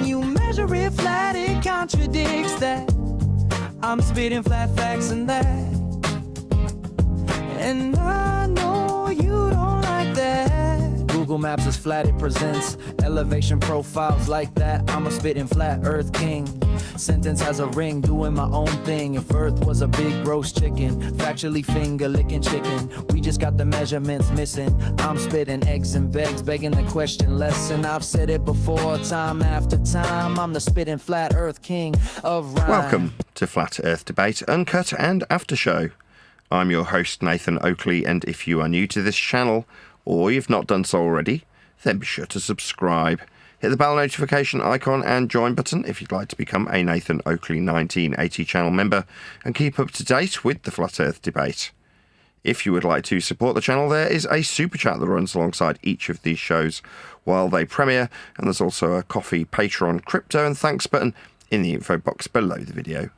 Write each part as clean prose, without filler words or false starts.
When you measure it flat, it contradicts that. I'm spitting flat facts and that. And I know you don't like that. Google Maps is flat, it presents elevation profiles like that. I'm a spitting flat earth king. Sentence has a ring, doing my own thing. If earth was a big roast chicken, factually finger licking chicken, we just got the measurements missing. I'm spitting eggs and begs, begging the question lesson. I've said it before, time after time. I'm the spitting flat earth king of rhyme. Welcome to Flat Earth Debate, Uncut and After Show. I'm your host, Nathan Oakley, and if you are new to this channel, or you've not done so already, then be sure to subscribe. Hit the bell notification icon and join button if you'd like to become a Nathan Oakley 1980 channel member and keep up to date with the Flat Earth Debate. If you would like to support the channel, there is a super chat that runs alongside each of these shows while they premiere, and there's also a coffee, Patreon, crypto and thanks button in the info box below the video.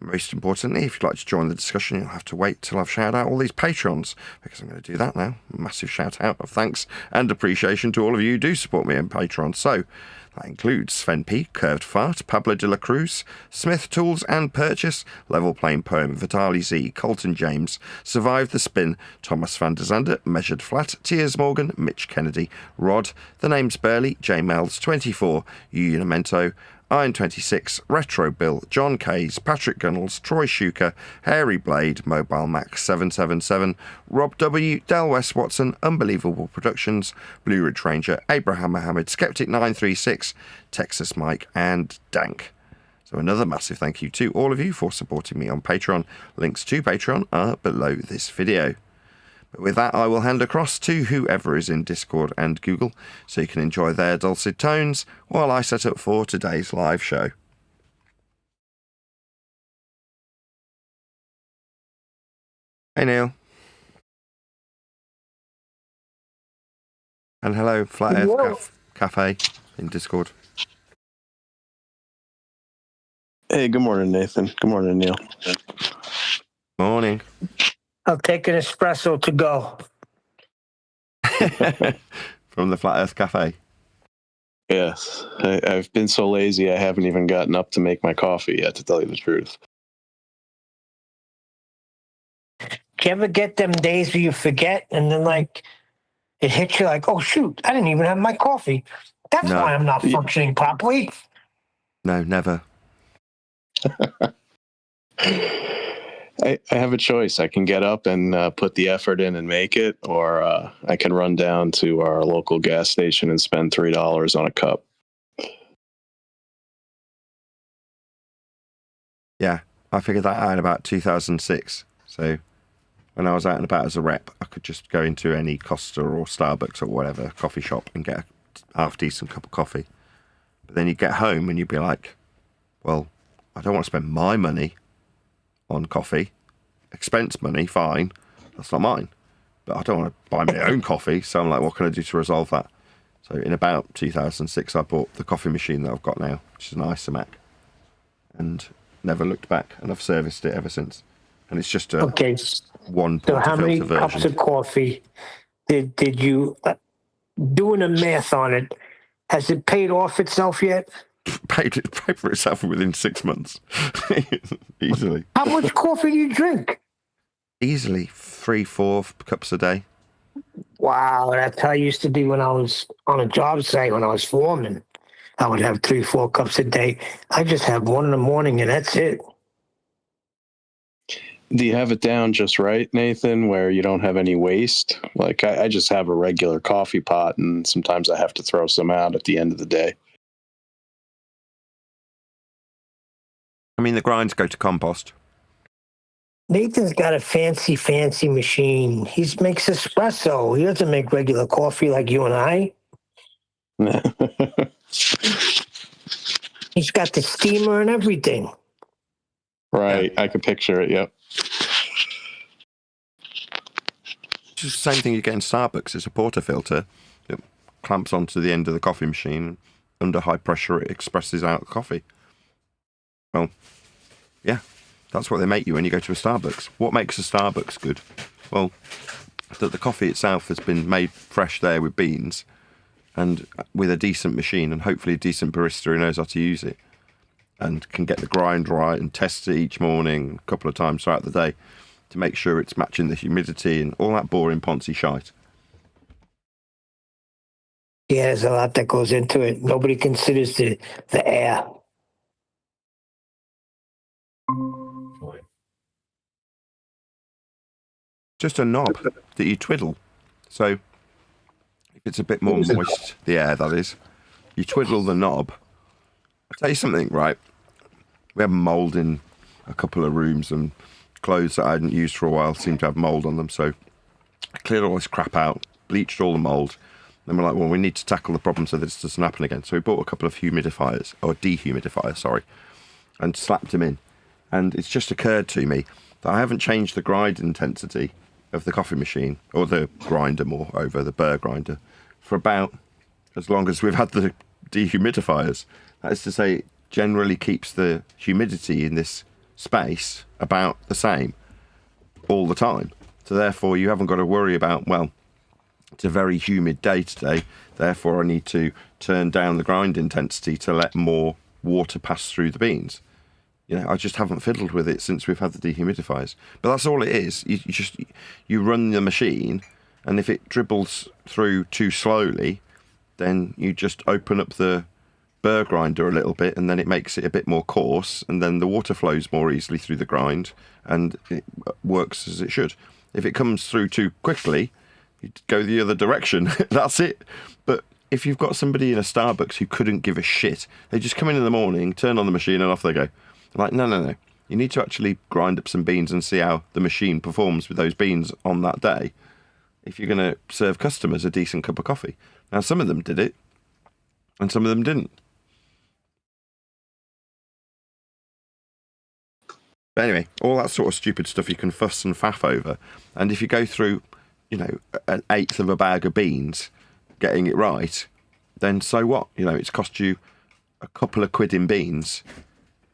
Most importantly, if you'd like to join the discussion, you'll have to wait till I've shouted out all these Patreons, because I'm going to do that now. Massive shout out of thanks and appreciation to all of you who do support me on Patreon. So, that includes Sven P, Curved Fart, Pablo de la Cruz, Smith Tools and Purchase, Level Plain Poem, Vitali Z, Colton James, Survive the Spin, Thomas van der Zander, Measured Flat, Tiers Morgan, Mitch Kennedy, Rod, The Name's Burley, J Mel's 24, Unimento, Iron 26, Retro Bill, John Kays, Patrick Gunnels, Troy Shuker, Hairy Blade, Mobile Max 777, Rob W, Del West Watson, Unbelievable Productions, Blue Ridge Ranger, Abraham Mohammed, Skeptic 936, Texas Mike, and Dank. So another massive thank you to all of you for supporting me on Patreon. Links to Patreon are below this video. But with that, I will hand across to whoever is in Discord and Google, so you can enjoy their dulcet tones while I set up for today's live show. Hey Neil. And hello, Flat Earth Cafe in Discord. Hey, good morning, Nathan. Good morning, Neil. Morning. I'll take an espresso to go. From the Flat Earth Cafe. Yes, I've been so lazy I haven't even gotten up to make my coffee yet, to tell you the truth. Do you ever get them days where you forget and then it hits you like, oh shoot, I didn't even have my coffee. That's No. why I'm not functioning properly. No, never. I have a choice. I can get up and put the effort in and make it, or I can run down to our local gas station and spend $3 on a cup. Yeah, I figured that out in about 2006. So when I was out and about as a rep, I could just go into any Costa or Starbucks or whatever coffee shop and get a half-decent cup of coffee. But then you get home and you'd be like, well, I don't want to spend my money on coffee. Expense money, fine. That's not mine. But I don't want to buy my own coffee. So I'm like, what can I do to resolve that? So in about 2006, I bought the coffee machine that I've got now, which is an Isomac. And never looked back. And I've serviced it ever since. And it's just a one So how many portafilter cups version. of coffee did you, doing a math on it, has it paid off itself yet? Paid for itself within 6 months. Easily. How much coffee do you drink? Easily 3-4 cups a day. Wow, that's how I used to be when I was on a job site, when I was foreman. I would have 3-4 cups a day. I just have one in the morning and that's it. Do you have it down just right, Nathan, where you don't have any waste? Like, I just have a regular coffee pot, and sometimes I have to throw some out at the end of the day. I mean, the grinds go to compost. Nathan's got a fancy machine. He makes espresso. He doesn't make regular coffee like you and I. He's got the steamer and everything. Right, I can picture it, yep. It's just the same thing you get in Starbucks. It's a portafilter. It clamps onto the end of the coffee machine. Under high pressure, it expresses out the coffee. Well, yeah, that's what they make you when you go to a Starbucks. What makes a Starbucks good? Well, that the coffee itself has been made fresh there with beans, and with a decent machine and hopefully a decent barista who knows how to use it and can get the grind right and test it each morning a couple of times throughout the day to make sure it's matching the humidity and all that boring Ponzi shite. Yeah, there's a lot that goes into it. Nobody considers the air. Just a knob that you twiddle. So if it's a bit more moist, the air that is, you twiddle the knob. I'll tell you something, right? We have mould in a couple of rooms, and clothes that I hadn't used for a while seem to have mould on them. So I cleared all this crap out, bleached all the mould. Then we're like, well, we need to tackle the problem so that this doesn't happen again. So we bought a couple of humidifiers, or dehumidifiers, sorry, and slapped them in. And it's just occurred to me that I haven't changed the grind intensity of the coffee machine, or the grinder more over, the burr grinder, for about as long as we've had the dehumidifiers. That is to say, it generally keeps the humidity in this space about the same all the time. So therefore, you haven't got to worry about, well, it's a very humid day today, therefore I need to turn down the grind intensity to let more water pass through the beans. You know, I just haven't fiddled with it since we've had the dehumidifiers. But that's all it is. You run the machine, and if it dribbles through too slowly, then you just open up the burr grinder a little bit, and then it makes it a bit more coarse, and then the water flows more easily through the grind, and it works as it should. If it comes through too quickly, you go the other direction. That's it. But if you've got somebody in a Starbucks who couldn't give a shit, they just come in the morning, turn on the machine, and off they go. Like, no. You need to actually grind up some beans and see how the machine performs with those beans on that day if you're going to serve customers a decent cup of coffee. Now, some of them did it, and some of them didn't. But anyway, all that sort of stupid stuff you can fuss and faff over. And if you go through, you know, an eighth of a bag of beans getting it right, then so what? You know, it's cost you a couple of quid in beans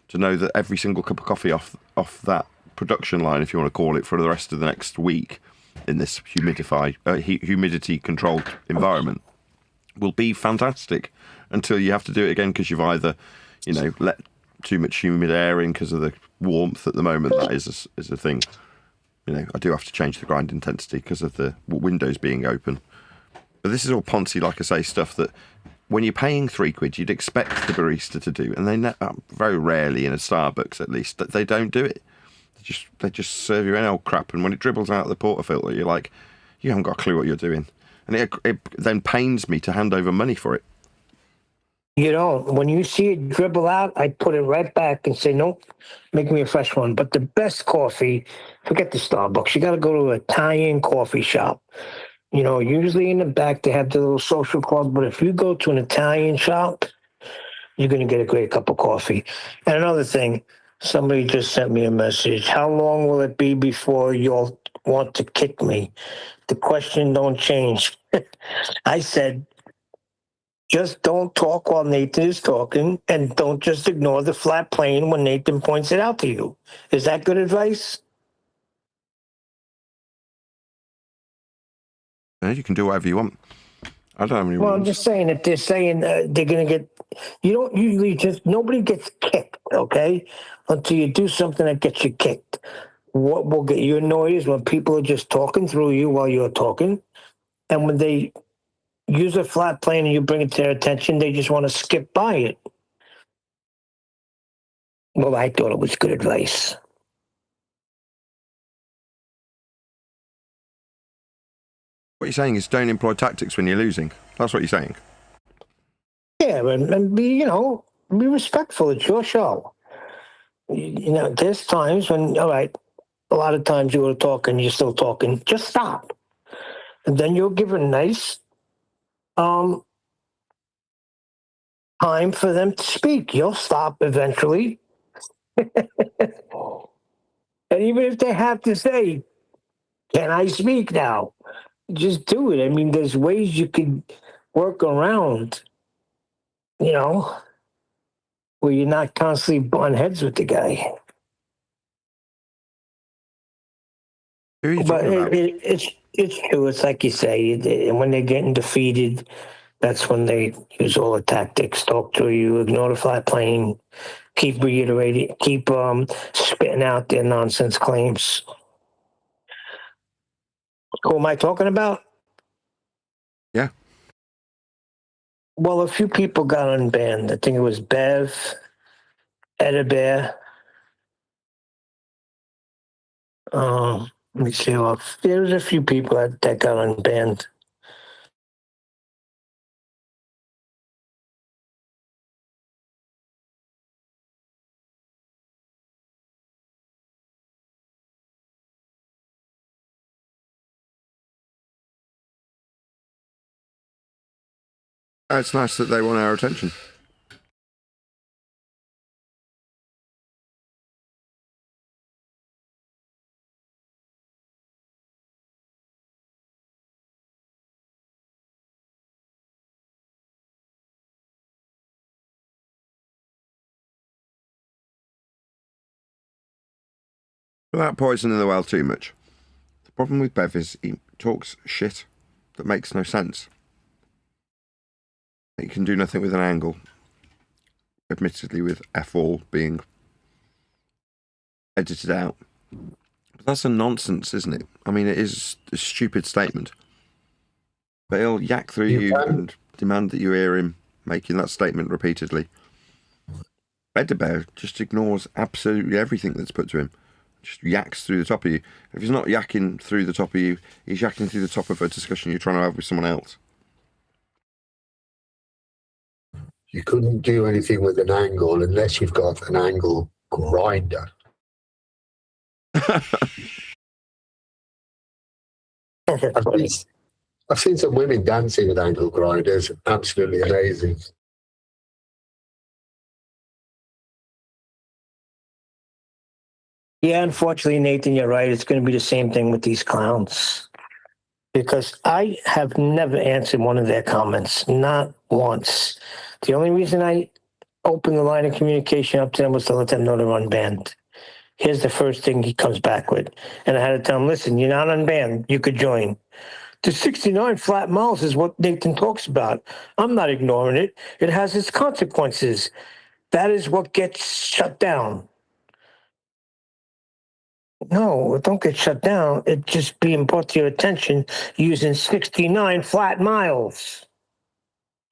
to know that every single cup of coffee off that production line, if you want to call it, for the rest of the next week in this humidity-controlled environment will be fantastic until you have to do it again because you've either, you know, let too much humid air in because of the warmth at the moment. That is a thing. You know, I do have to change the grind intensity because of the windows being open. But this is all Ponzi, like I say, stuff that when you're paying £3, you'd expect the barista to do, and they very rarely in a Starbucks at least that they don't do it. They just serve you any old crap, and when it dribbles out of the portafilter, you're like, you haven't got a clue what you're doing, and it then pains me to hand over money for it. You know, when you see it dribble out, I put it right back and say, nope, make me a fresh one. But the best coffee, forget the Starbucks. You got to go to an Italian coffee shop. You know, usually in the back they have the little social club, but if you go to an Italian shop, you're going to get a great cup of coffee. And another thing, somebody just sent me a message. How long will it be before you'll want to kick me? The question don't change. I said, just don't talk while Nathan is talking, and don't just ignore the flat plane when Nathan points it out to you. Is that good advice? Yeah, you can do whatever you want. I don't have any Well, rules. I'm just saying that they're saying they're going to get. You don't usually nobody gets kicked, okay? Until you do something that gets you kicked. What will get you annoyed is when people are just talking through you while you're talking, and when they use a flat plane and you bring it to their attention, they just want to skip by it. Well, I thought it was good advice. What you're saying is don't employ tactics when you're losing. That's what you're saying. Yeah, and be respectful. It's your show. You know, there's times when, all right, a lot of times you were talking, you're still talking. Just stop, and then you'll give a nice time for them to speak. You'll stop eventually, and even if they have to say, "Can I speak now?" Just do it. I mean, there's ways you can work around, you know, where you're not constantly butting heads with the guy. Who are you But talking about? it's true. It's like you say, and when they're getting defeated, That's when they use all the tactics, talk to you, ignore the flat plane, keep reiterating, keep spitting out their nonsense claims. Who am I talking about? Yeah. Well, a few people got unbanned. I think it was Bev, Edibear. Let me see. Well, there was a few people that got unbanned. It's nice that they want our attention. Without poisoning the well too much. The problem with Bev is he talks shit that makes no sense. He can do nothing with an angle. Admittedly, with F all being edited out. But that's a nonsense, isn't it? I mean, it is a stupid statement. But he'll yak through you and demand that you hear him making that statement repeatedly. Edibear just ignores absolutely everything that's put to him. Just yaks through the top of you. If he's not yakking through the top of you, he's yakking through the top of a discussion you're trying to have with someone else. You couldn't do anything with an angle unless you've got an angle grinder. I've seen some women dancing with angle grinders. Absolutely amazing. Yeah, unfortunately, Nathan, you're right. It's going to be the same thing with these clowns. Because I have never answered one of their comments, not once. The only reason I opened the line of communication up to them was to let them know they're unbanned. Here's the first thing he comes back with. And I had to tell him, listen, you're not unbanned. You could join. The 69 flat miles is what Nathan talks about. I'm not ignoring it. It has its consequences. That is what gets shut down. No, it don't get shut down. It's just being brought to your attention using 69 flat miles.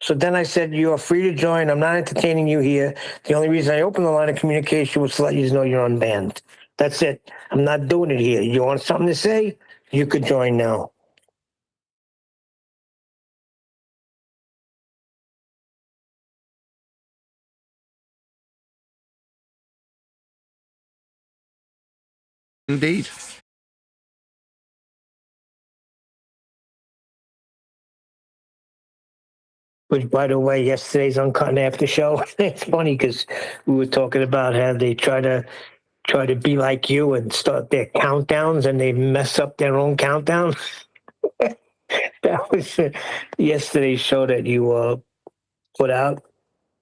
So then I said, you're free to join. I'm not entertaining you here. The only reason I opened the line of communication was to let you know you're unbanned. That's it. I'm not doing it here. You want something to say? You could join now. Indeed. Which, by the way, yesterday's Uncut after show. It's funny because we were talking about how they try to be like you and start their countdowns, and they mess up their own countdown. That was yesterday's show that you put out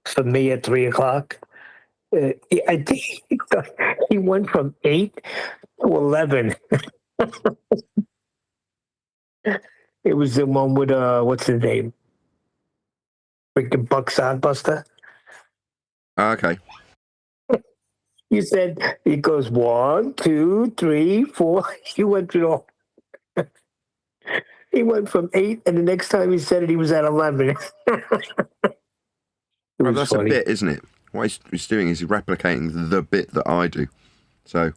for me at 3:00. I think he went from 8 to 11. It was the one with what's his name? Freaking Buck Sodbuster. Okay. You said it goes 1, 2, 3, 4. He went through all. He went from 8, and the next time he said it, he was at 11. Well, that's funny. A bit, isn't it? What he's doing is he's replicating the bit that I do. So,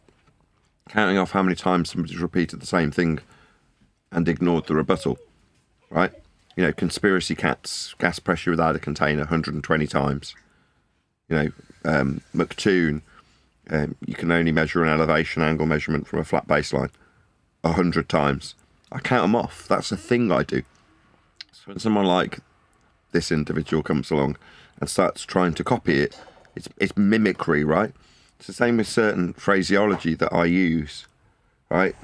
counting off how many times somebody's repeated the same thing and ignored the rebuttal, right? You know, conspiracy cats, gas pressure without a container, 120 times. You know, McToon, you can only measure an elevation angle measurement from a flat baseline 100 times. I count them off. That's a thing I do. So when someone like this individual comes along and starts trying to copy it, it's mimicry, right? It's the same with certain phraseology that I use, right?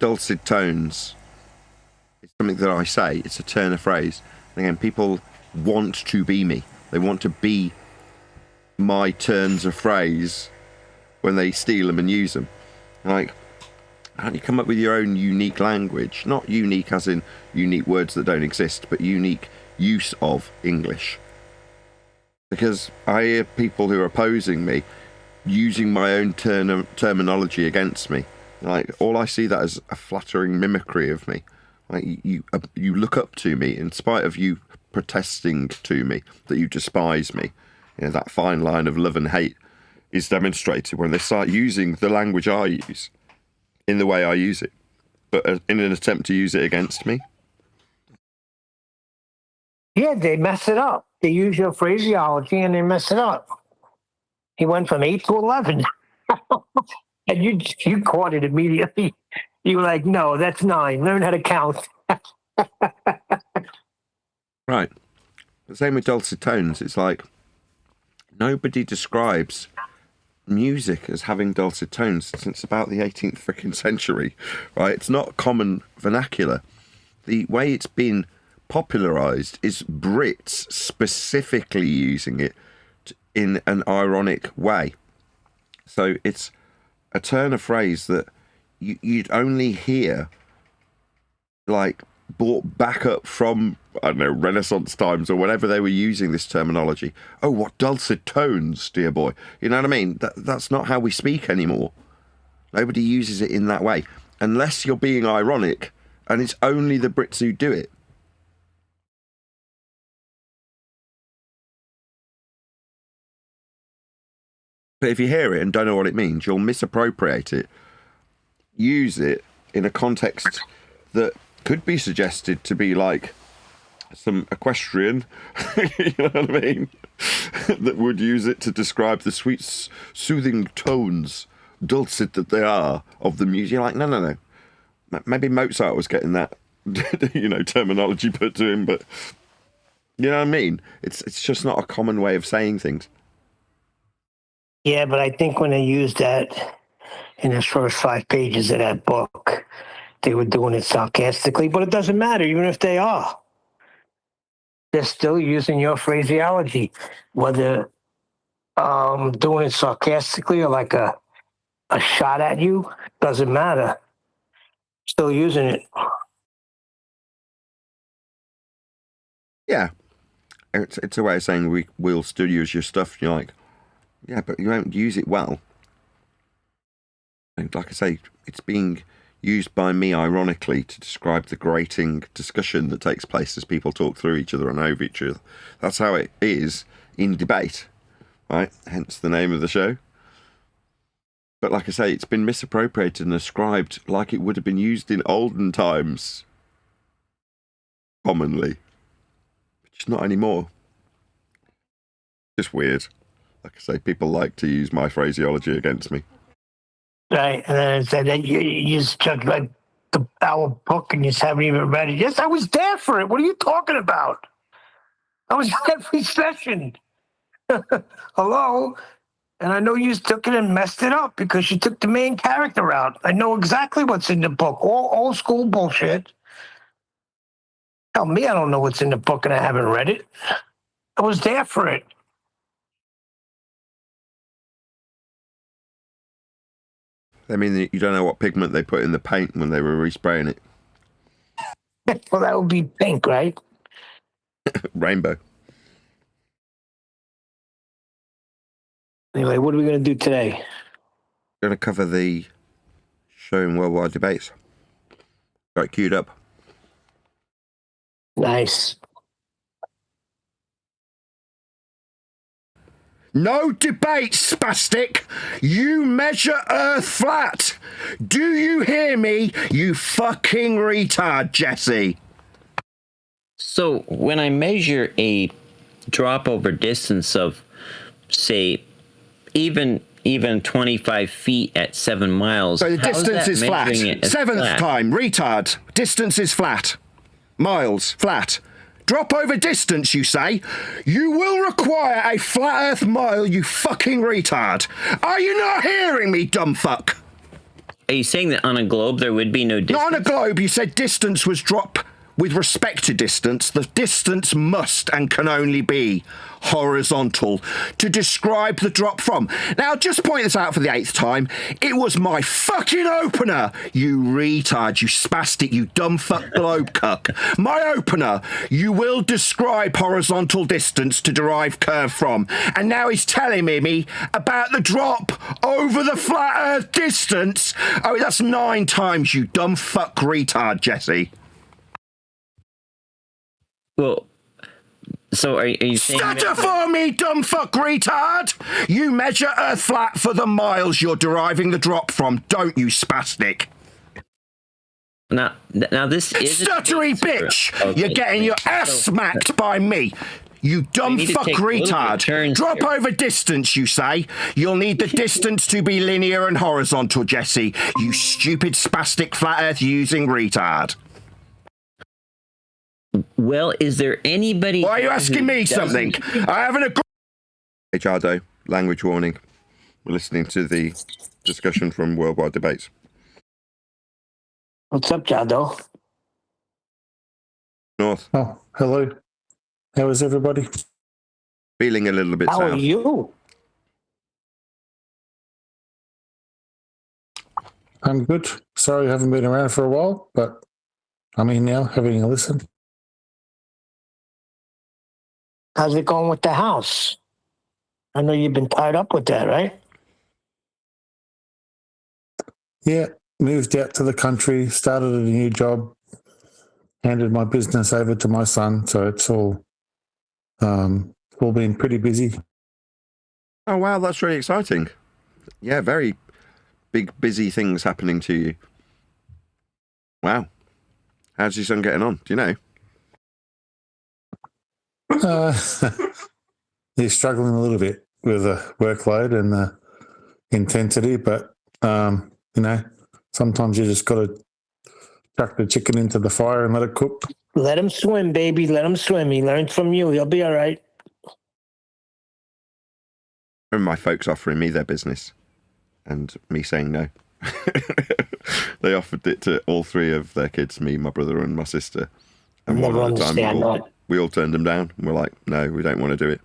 Dulcet tones. It's something that I say. It's a turn of phrase. And again, people want to be me. They want to be my turns of phrase when they steal them and use them. Like, how do you come up with your own unique language? Not unique as in unique words that don't exist, but unique use of English. Because I hear people who are opposing me using my own terminology against me. Like, all I see that as a flattering mimicry of me. Like, you look up to me in spite of you protesting to me that you despise me. You know, that fine line of love and hate is demonstrated when they start using the language I use in the way I use it, but in an attempt to use it against me. Yeah, they mess it up. They use your phraseology and they mess it up. He went from 8 to 11. And you caught it immediately. You were like, no, that's 9. Learn how to count. Right. The same with dulcet tones. It's like nobody describes music as having dulcet tones since about the 18th freaking century, right? It's not common vernacular. The way it's been popularized is Brits specifically using it in an ironic way. So it's a turn of phrase that you'd only hear like brought back up from, I don't know, Renaissance times or whenever they were using this terminology. Oh, what dulcet tones, dear boy. You know what I mean? That's not how we speak anymore. Nobody uses it in that way. Unless you're being ironic, and it's only the Brits who do it. But if you hear it and don't know what it means, you'll misappropriate it, use it in a context that could be suggested to be like some equestrian, you know what I mean, that would use it to describe the sweet, soothing tones, dulcet that they are, of the music. You're like, no. Maybe Mozart was getting that, you know, terminology put to him, but you know what I mean? It's just not a common way of saying things. Yeah, but I think when they used that in the first 5 pages of that book, they were doing it sarcastically, but it doesn't matter, even if they are. They're still using your phraseology, whether doing it sarcastically or like a shot at you, doesn't matter. Still using it. Yeah. It's a way of saying we'll still use your stuff. You're like, yeah, but you won't use it well. And like I say, it's being used by me ironically to describe the grating discussion that takes place as people talk through each other and over each other. That's how it is in debate, right? Hence the name of the show. But like I say, it's been misappropriated and ascribed like it would have been used in olden times, commonly. But just not anymore. Just weird. Like I say, people like to use my phraseology against me. Right, and then it said that you just took like our book and you just haven't even read it. Yes, I was there for it. What are you talking about? I was at every session. Hello? And I know you took it and messed it up because you took the main character out. I know exactly what's in the book. All old school bullshit. Tell me I don't know what's in the book and I haven't read it. I was there for it. I mean, you don't know what pigment they put in the paint when they were respraying it. Well, that would be pink, right? Rainbow. Anyway, what are we going to do today? Going to cover the show in worldwide debates. Got it queued up. Nice. No debate, spastic! You measure Earth flat! Do you hear me, you fucking retard, Jesse? So when I measure a drop over distance of, say, even 25 feet at 7 miles... So the distance is flat. 7th time, retard. Distance is flat. Miles, flat. Drop over distance, you say? You will require a flat Earth mile, you fucking retard. Are you not hearing me, dumb fuck? Are you saying that on a globe there would be no distance? Not on a globe, you said distance was drop with respect to distance, the distance must and can only be horizontal to describe the drop from. Now, just point this out for the 8th time. It was my fucking opener, you retard, you spastic, you dumb fuck globe cuck. My opener, you will describe horizontal distance to derive curve from. And now he's telling me about the drop over the flat earth distance. Oh, that's 9 times, you dumb fuck retard, Jesse. Well, so are you saying... Stutter for me, dumb fuck retard! You measure Earth flat for the miles you're deriving the drop from, don't you, spastic? Now this is... Stuttery bitch! Okay. You're getting your ass smacked by me! You dumb fuck retard. Drop over distance, you say? You'll need the distance to be linear and horizontal, Jesse. You stupid spastic flat earth using retard. Well, is there anybody... Why are you asking me something? I haven't agreed. Hey, Jardo, language warning. We're listening to the discussion from Worldwide Debates. What's up, Jado? North. Oh, hello. How is everybody? Feeling a little bit How south. are you? I'm good. Sorry I haven't been around for a while, but I'm in now having a listen. How's it going with the house? I know you've been tied up with that, right? Yeah, moved out to the country, started a new job, handed my business over to my son, so it's all been pretty busy. Oh, wow, that's really exciting. Yeah, very big, busy things happening to you. Wow. How's your son getting on? Do you know? He's struggling a little bit with the workload and the intensity, but, sometimes you just got to chuck the chicken into the fire and let it cook. Let him swim, baby. Let him swim. He learned from you. He'll be all right. I remember my folks offering me their business and me saying no. They offered it to all 3 of their kids, me, my brother and my sister. And Never one at a time, understand that. we all turned them down. And we're like, no, we don't want to do it.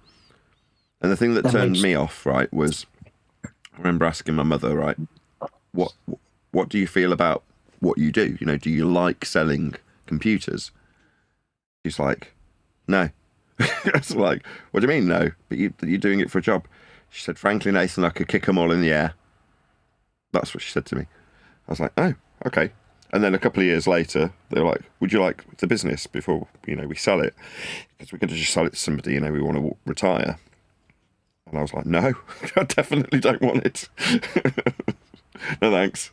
And the thing that turned me off, right, was I remember asking my mother, right, what do you feel about what you do? You know, do you like selling computers? She's like, no. I was like, what do you mean no? But you're doing it for a job. She said, frankly, Nathan, I could kick them all in the air. That's what she said to me. I was like, oh, okay. And then a couple of years later, they were like, would you like the business before, we sell it? Because we're going to just sell it to somebody, we want to retire. And I was like, no, I definitely don't want it. No, thanks.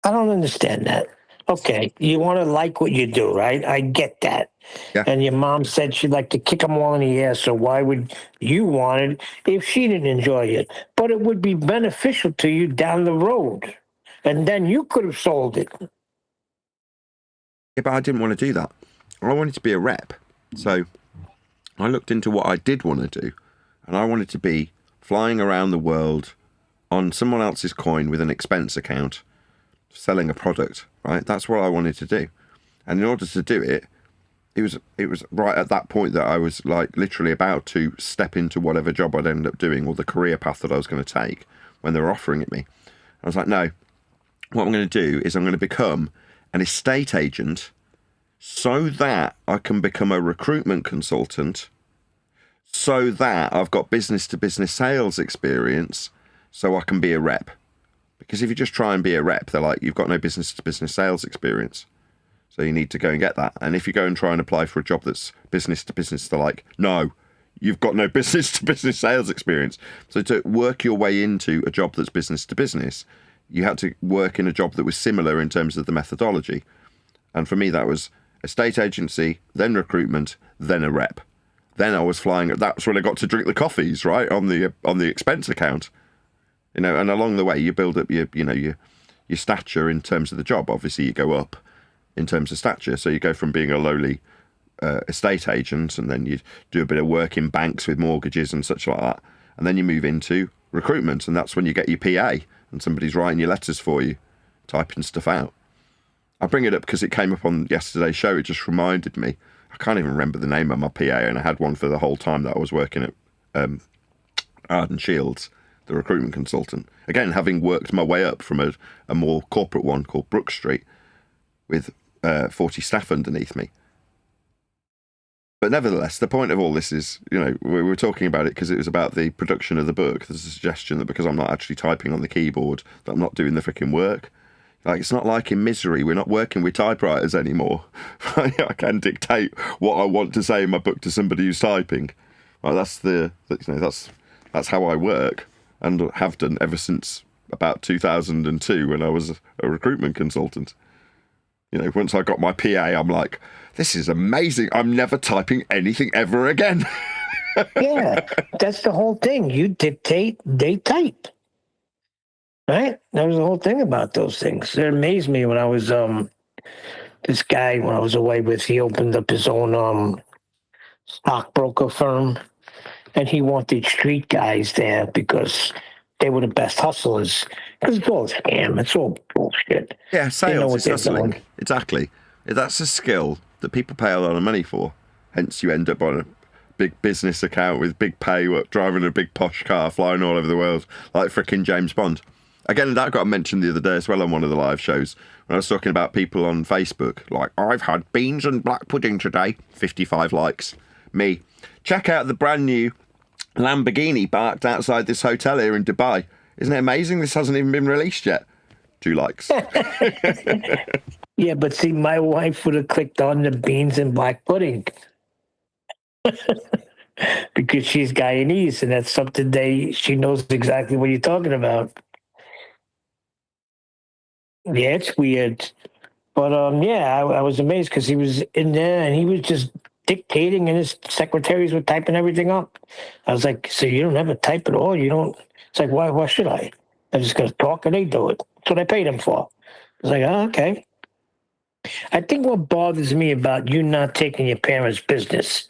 I don't understand that. Okay, you want to like what you do, right? I get that. Yeah. And your mom said she'd like to kick them all in the ass, so why would you want it if she didn't enjoy it? But it would be beneficial to you down the road, and then you could have sold it. Yeah, but I didn't want to do that. I wanted to be a rep. So I looked into what I did want to do, and I wanted to be flying around the world on someone else's coin with an expense account, selling a product, right? That's what I wanted to do. And in order to do it, it was right at that point that I was like literally about to step into whatever job I'd end up doing or the career path that I was going to take when they were offering it me. I was like, no, what I'm going to do is I'm going to become an estate agent so that I can become a recruitment consultant, so that I've got business to business sales experience, so I can be a rep. Because if you just try and be a rep, they're like, you've got no business to business sales experience. So you need to go and get that. And if you go and try and apply for a job that's business to business, they're like, no, you've got no business to business sales experience. So to work your way into a job that's business to business, you had to work in a job that was similar in terms of the methodology. And for me, that was estate agency, then recruitment, then a rep. Then I was flying. That's when I got to drink the coffees, right, on the expense account. And along the way, you build up your stature in terms of the job. Obviously, you go up in terms of stature. So you go from being a lowly estate agent, and then you do a bit of work in banks with mortgages and such like that. And then you move into recruitment, and that's when you get your PA, and somebody's writing your letters for you, typing stuff out. I bring it up because it came up on yesterday's show. It just reminded me. I can't even remember the name of my PA, and I had one for the whole time that I was working at Arden Shields, the recruitment consultant. Again, having worked my way up from a more corporate one called Brook Street with 40 staff underneath me. But nevertheless, the point of all this is, we were talking about it because it was about the production of the book. There's a suggestion that because I'm not actually typing on the keyboard, that I'm not doing the freaking work. Like, it's not like in Misery. We're not working with typewriters anymore. I can dictate what I want to say in my book to somebody who's typing. Right, that's how I work and have done ever since about 2002 when I was a recruitment consultant. Once I got my PA, I'm like, this is amazing. I'm never typing anything ever again. Yeah, that's the whole thing. You dictate, they type. Right? That was the whole thing about those things. It amazed me when I was this guy when I was away with. He opened up his own stockbroker firm, and he wanted street guys there because they were the best hustlers. Because it's all scam. It's all bullshit. Yeah, sales is they're hustling. doing. Exactly. That's a skill that people pay a lot of money for. Hence, you end up on a big business account with big pay, driving a big posh car, flying all over the world, like frickin' James Bond. Again, that got mentioned the other day as well on one of the live shows when I was talking about people on Facebook. Like, I've had beans and black pudding today. 55 likes. Me. Check out the brand new Lamborghini parked outside this hotel here in Dubai. Isn't it amazing? This hasn't even been released yet. 2 likes. Yeah, but see, my wife would have clicked on the beans and black pudding. Because she's Guyanese, and that's something she knows exactly what you're talking about. Yeah, it's weird. But yeah, I was amazed because he was in there and he was just dictating and his secretaries were typing everything up. I was like, so you don't ever type at all? You don't? It's like, why should I? I'm just going to talk and they do it. That's what I paid them for. I was like, oh, okay. I think what bothers me about you not taking your parents' business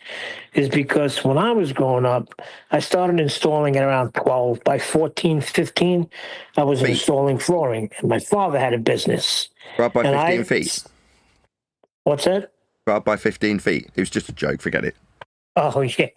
is because when I was growing up, I started installing at around 12. By 14, 15, I was installing flooring. And my father had a business. Right by 15 feet. What's that? Right by 15 feet. It was just a joke. Forget it. Oh, yeah.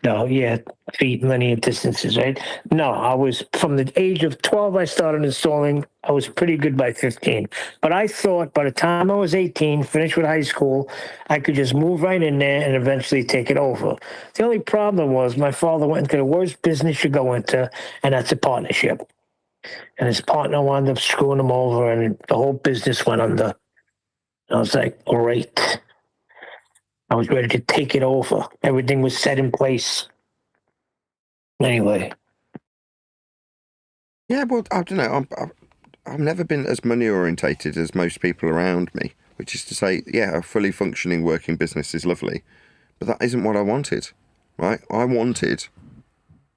No, yeah. Feet, linear distances, right? No, I was from the age of 12, I started installing. I was pretty good by 15. But I thought by the time I was 18, finished with high school, I could just move right in there and eventually take it over. The only problem was my father went into the worst business you go into, and that's a partnership. And his partner wound up screwing him over, and the whole business went under. I was like, great. I was ready to take it over. Everything was set in place. Anyway. Yeah, well, I don't know. I've never been as money orientated as most people around me, which is to say, yeah, a fully functioning working business is lovely, but that isn't what I wanted, right? I wanted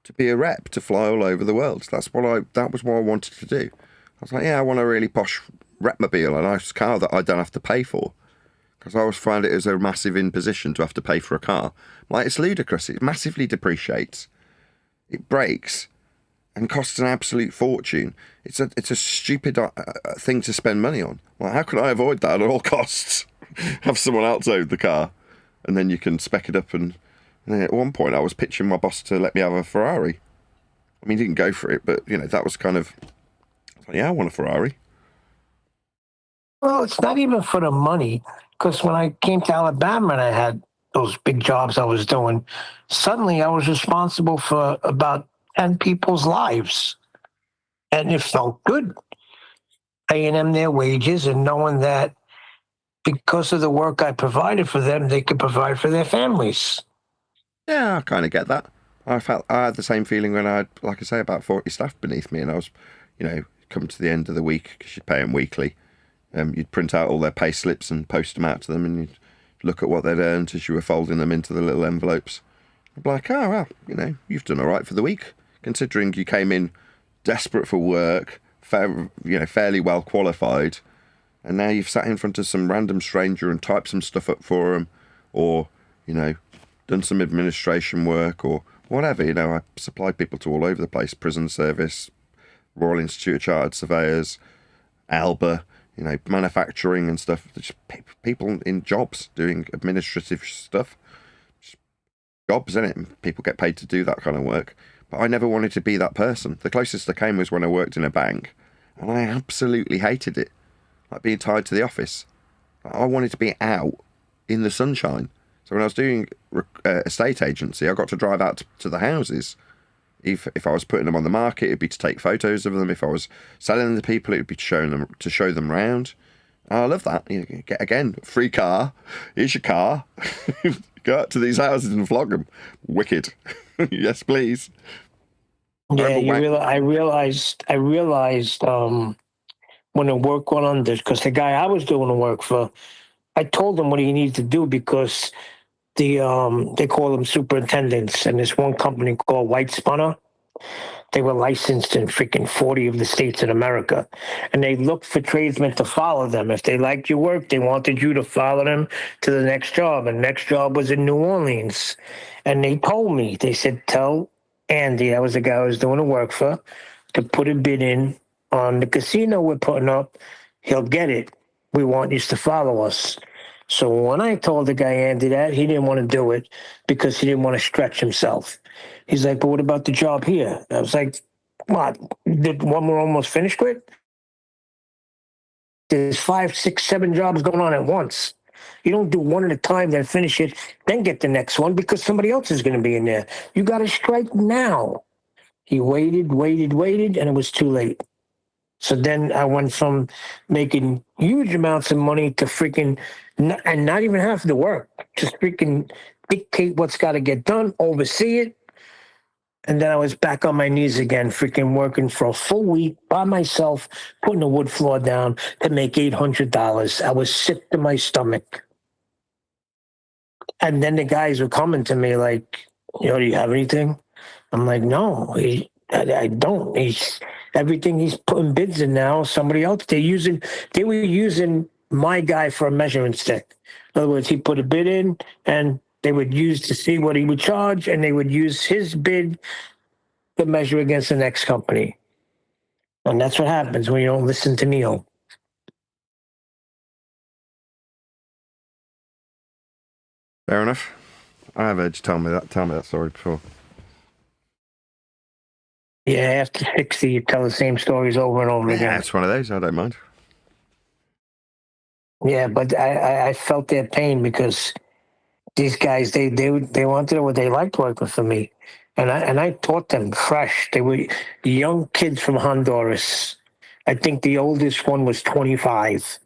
to be a rep, to fly all over the world. That was what I wanted to do. I was like, yeah, I want a really posh repmobile, a nice car that I don't have to pay for. Because I always find it as a massive imposition to have to pay for a car. Like, it's ludicrous. It massively depreciates. It breaks and costs an absolute fortune. It's a stupid thing to spend money on. Like, how can I avoid that at all costs? Have someone else own the car, and then you can spec it up. And then at one point, I was pitching my boss to let me have a Ferrari. I mean, he didn't go for it, but, that was kind of, like, yeah, I want a Ferrari. Well, it's not even for the money, because when I came to Alabama and I had those big jobs I was doing, suddenly I was responsible for about 10 people's lives. And it felt good paying them their wages and knowing that because of the work I provided for them, they could provide for their families. Yeah, I kind of get that. I had the same feeling when I had, like I say, about 40 staff beneath me, and I was, come to the end of the week because you'd pay them weekly. You'd print out all their pay slips and post them out to them, and you'd look at what they'd earned as you were folding them into the little envelopes. I'd be like, oh, well, you've done all right for the week, considering you came in desperate for work, fairly well qualified, and now you've sat in front of some random stranger and typed some stuff up for them, or, done some administration work or whatever. I supplied people to all over the place, prison service, Royal Institute of Chartered Surveyors, Alba, manufacturing and stuff. Just people in jobs doing administrative stuff. Just jobs, innit? People get paid to do that kind of work. But I never wanted to be that person. The closest I came was when I worked in a bank, and I absolutely hated it. Like being tied to the office. I wanted to be out in the sunshine. So when I was doing estate agency, I got to drive out to the houses. If I was putting them on the market, it'd be to take photos of them. If I was selling them to people, it would be to show them around. And I love that. You get, again, free car. Here's your car. Go out to these houses and vlog them. Wicked. Yes, please. Yeah, I realized when the work went under, because the guy I was doing the work for, I told him what he needed to do because they call them superintendents, and there's one company called White Spunner. They were licensed in freaking 40 of the states in America, and they looked for tradesmen to follow them. If they liked your work, they wanted you to follow them to the next job, and the next job was in New Orleans. And they told me, they said, tell Andy, that was the guy I was doing the work for, to put a bid in on the casino we're putting up. He'll get it. We want you to follow us. So when I told the guy Andy that, he didn't want to do it because he didn't want to stretch himself. He's like, but what about the job here? I was like, what? The one we're almost finished with? There's 5, 6, 7 jobs going on at once. You don't do one at a time, then finish it, then get the next one because somebody else is going to be in there. You got to strike now. He waited, and it was too late. So then I went from making huge amounts of money to freaking, and not even half the work, just freaking dictate what's got to get done, oversee it. And then I was back on my knees again, freaking working for a full week by myself, putting the wood floor down to make $800. I was sick to my stomach. And then the guys were coming to me like, do you have anything? I'm like, no, I don't. Everything he's putting bids in now, somebody else. They were using my guy for a measuring stick. In other words, he put a bid in and they would use to see what he would charge, and they would use his bid to measure against the next company. And that's what happens when you don't listen to Neil. Fair enough. I have heard you tell me that story before. Yeah, after 60, you tell the same stories over and over again. Yeah, it's one of those. I don't mind. Yeah, but I felt their pain because these guys, they wanted what they liked working for me. And I taught them fresh. They were young kids from Honduras. I think the oldest one was 25.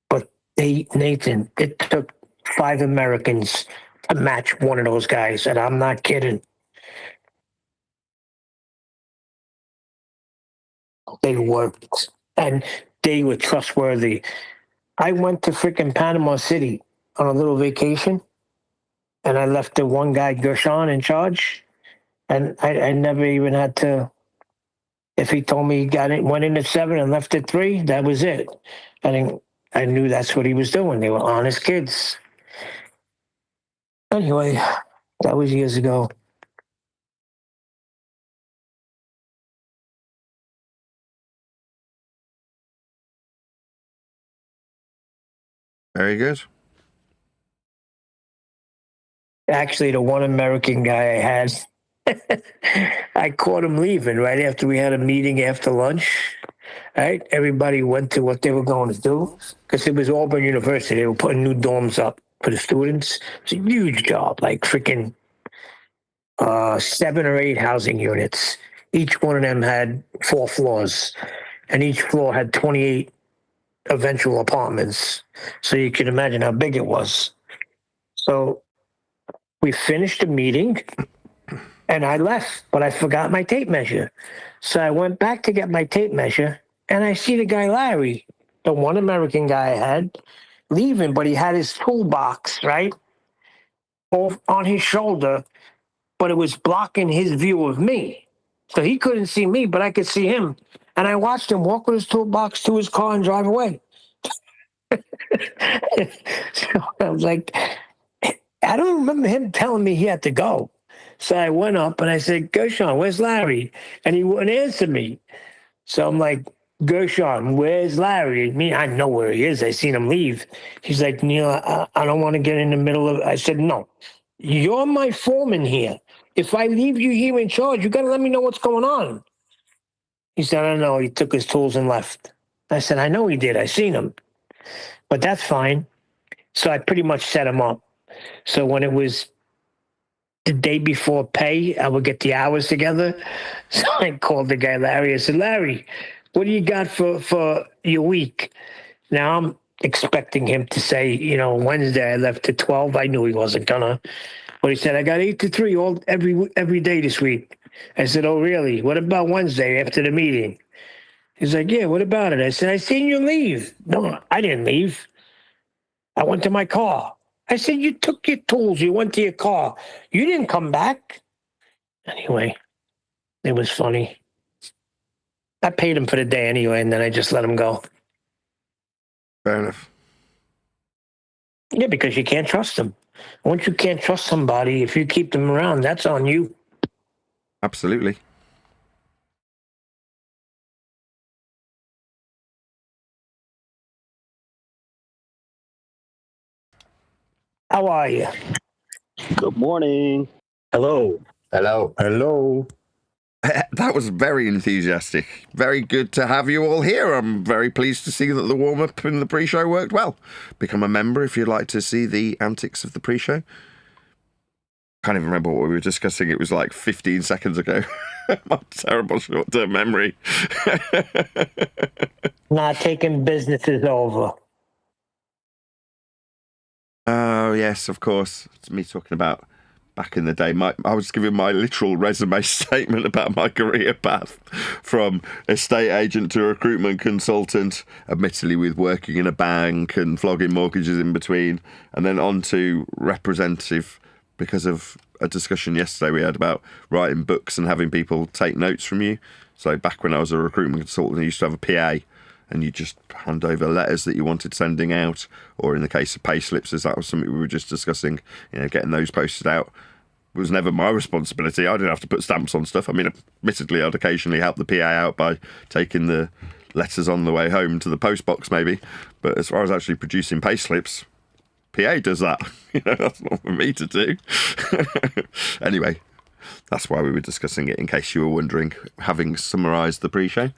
But Nathan, it took 5 Americans to match one of those guys. And I'm not kidding. They worked and they were trustworthy. I went to freaking Panama City on a little vacation, and I left the one guy, Gershon, in charge. And I never even had to, if he told me he went in at 7 and left at 3, that was it. I knew that's what he was doing. They were honest kids. Anyway, that was years ago. Very good. Actually, the one American guy I had, I caught him leaving right after we had a meeting after lunch. Right? Everybody went to what they were going to do because it was Auburn University. They were putting new dorms up for the students. It's a huge job, like freaking 7 or 8 housing units. Each one of them had 4 floors, and each floor had 28 eventual apartments. So you can imagine how big it was. So we finished the meeting, and I left, but I forgot my tape measure. So I went back to get my tape measure, and I see the guy Larry, the one American guy I had, leaving, but he had his toolbox, right, on his shoulder, but it was blocking his view of me. So he couldn't see me, but I could see him. And I watched him walk with his toolbox to his car and drive away. So I was like, I don't remember him telling me he had to go. So I went up and I said, Gershon, where's Larry? And he wouldn't answer me. So I'm like, Gershon, where's Larry? Me, I know where he is. I seen him leave. He's like, Neil, I don't want to get in the middle of it. I said, no, you're my foreman here. If I leave you here in charge, you got to let me know what's going on. He said, I don't know. He took his tools and left. I said, I know he did. I seen him. But that's fine. So I pretty much set him up. So when it was the day before pay, I would get the hours together. So I called the guy, Larry. I said, Larry, what do you got for your week? Now I'm expecting him to say, Wednesday I left at 12. I knew he wasn't gonna. But he said, I got 8 to 3 every day this week. I said, oh, really? What about Wednesday after the meeting? He's like, yeah, what about it? I said, I seen you leave. No, I didn't leave. I went to my car. I said, you took your tools. You went to your car. You didn't come back. Anyway, it was funny. I paid him for the day anyway, and then I just let him go. Fair enough. Yeah, because you can't trust them. Once you can't trust somebody, if you keep them around, that's on you. Absolutely. How are you? Good morning. Hello. Hello. Hello. That was very enthusiastic. Very good to have you all here. I'm very pleased to see that the warm-up and the pre-show worked well. Become a member if you'd like to see the antics of the pre-show. Can't even remember what we were discussing. It was like 15 seconds ago. My terrible short-term memory. Not taking businesses over. Oh, yes, of course. It's me talking about back in the day. I was giving my literal resume statement about my career path from estate agent to recruitment consultant, admittedly with working in a bank and flogging mortgages in between, and then on to representative because of a discussion yesterday we had about writing books and having people take notes from you. So back when I was a recruitment consultant, I used to have a PA, and you just hand over letters that you wanted sending out, or in the case of pay slips, as that was something we were just discussing, getting those posted out was never my responsibility. I didn't have to put stamps on stuff. I mean, admittedly, I'd occasionally help the PA out by taking the letters on the way home to the post box, maybe. But as far as actually producing pay slips, PA does that. That's not for me to do. Anyway, that's why we were discussing it, in case you were wondering, having summarised the pre-show.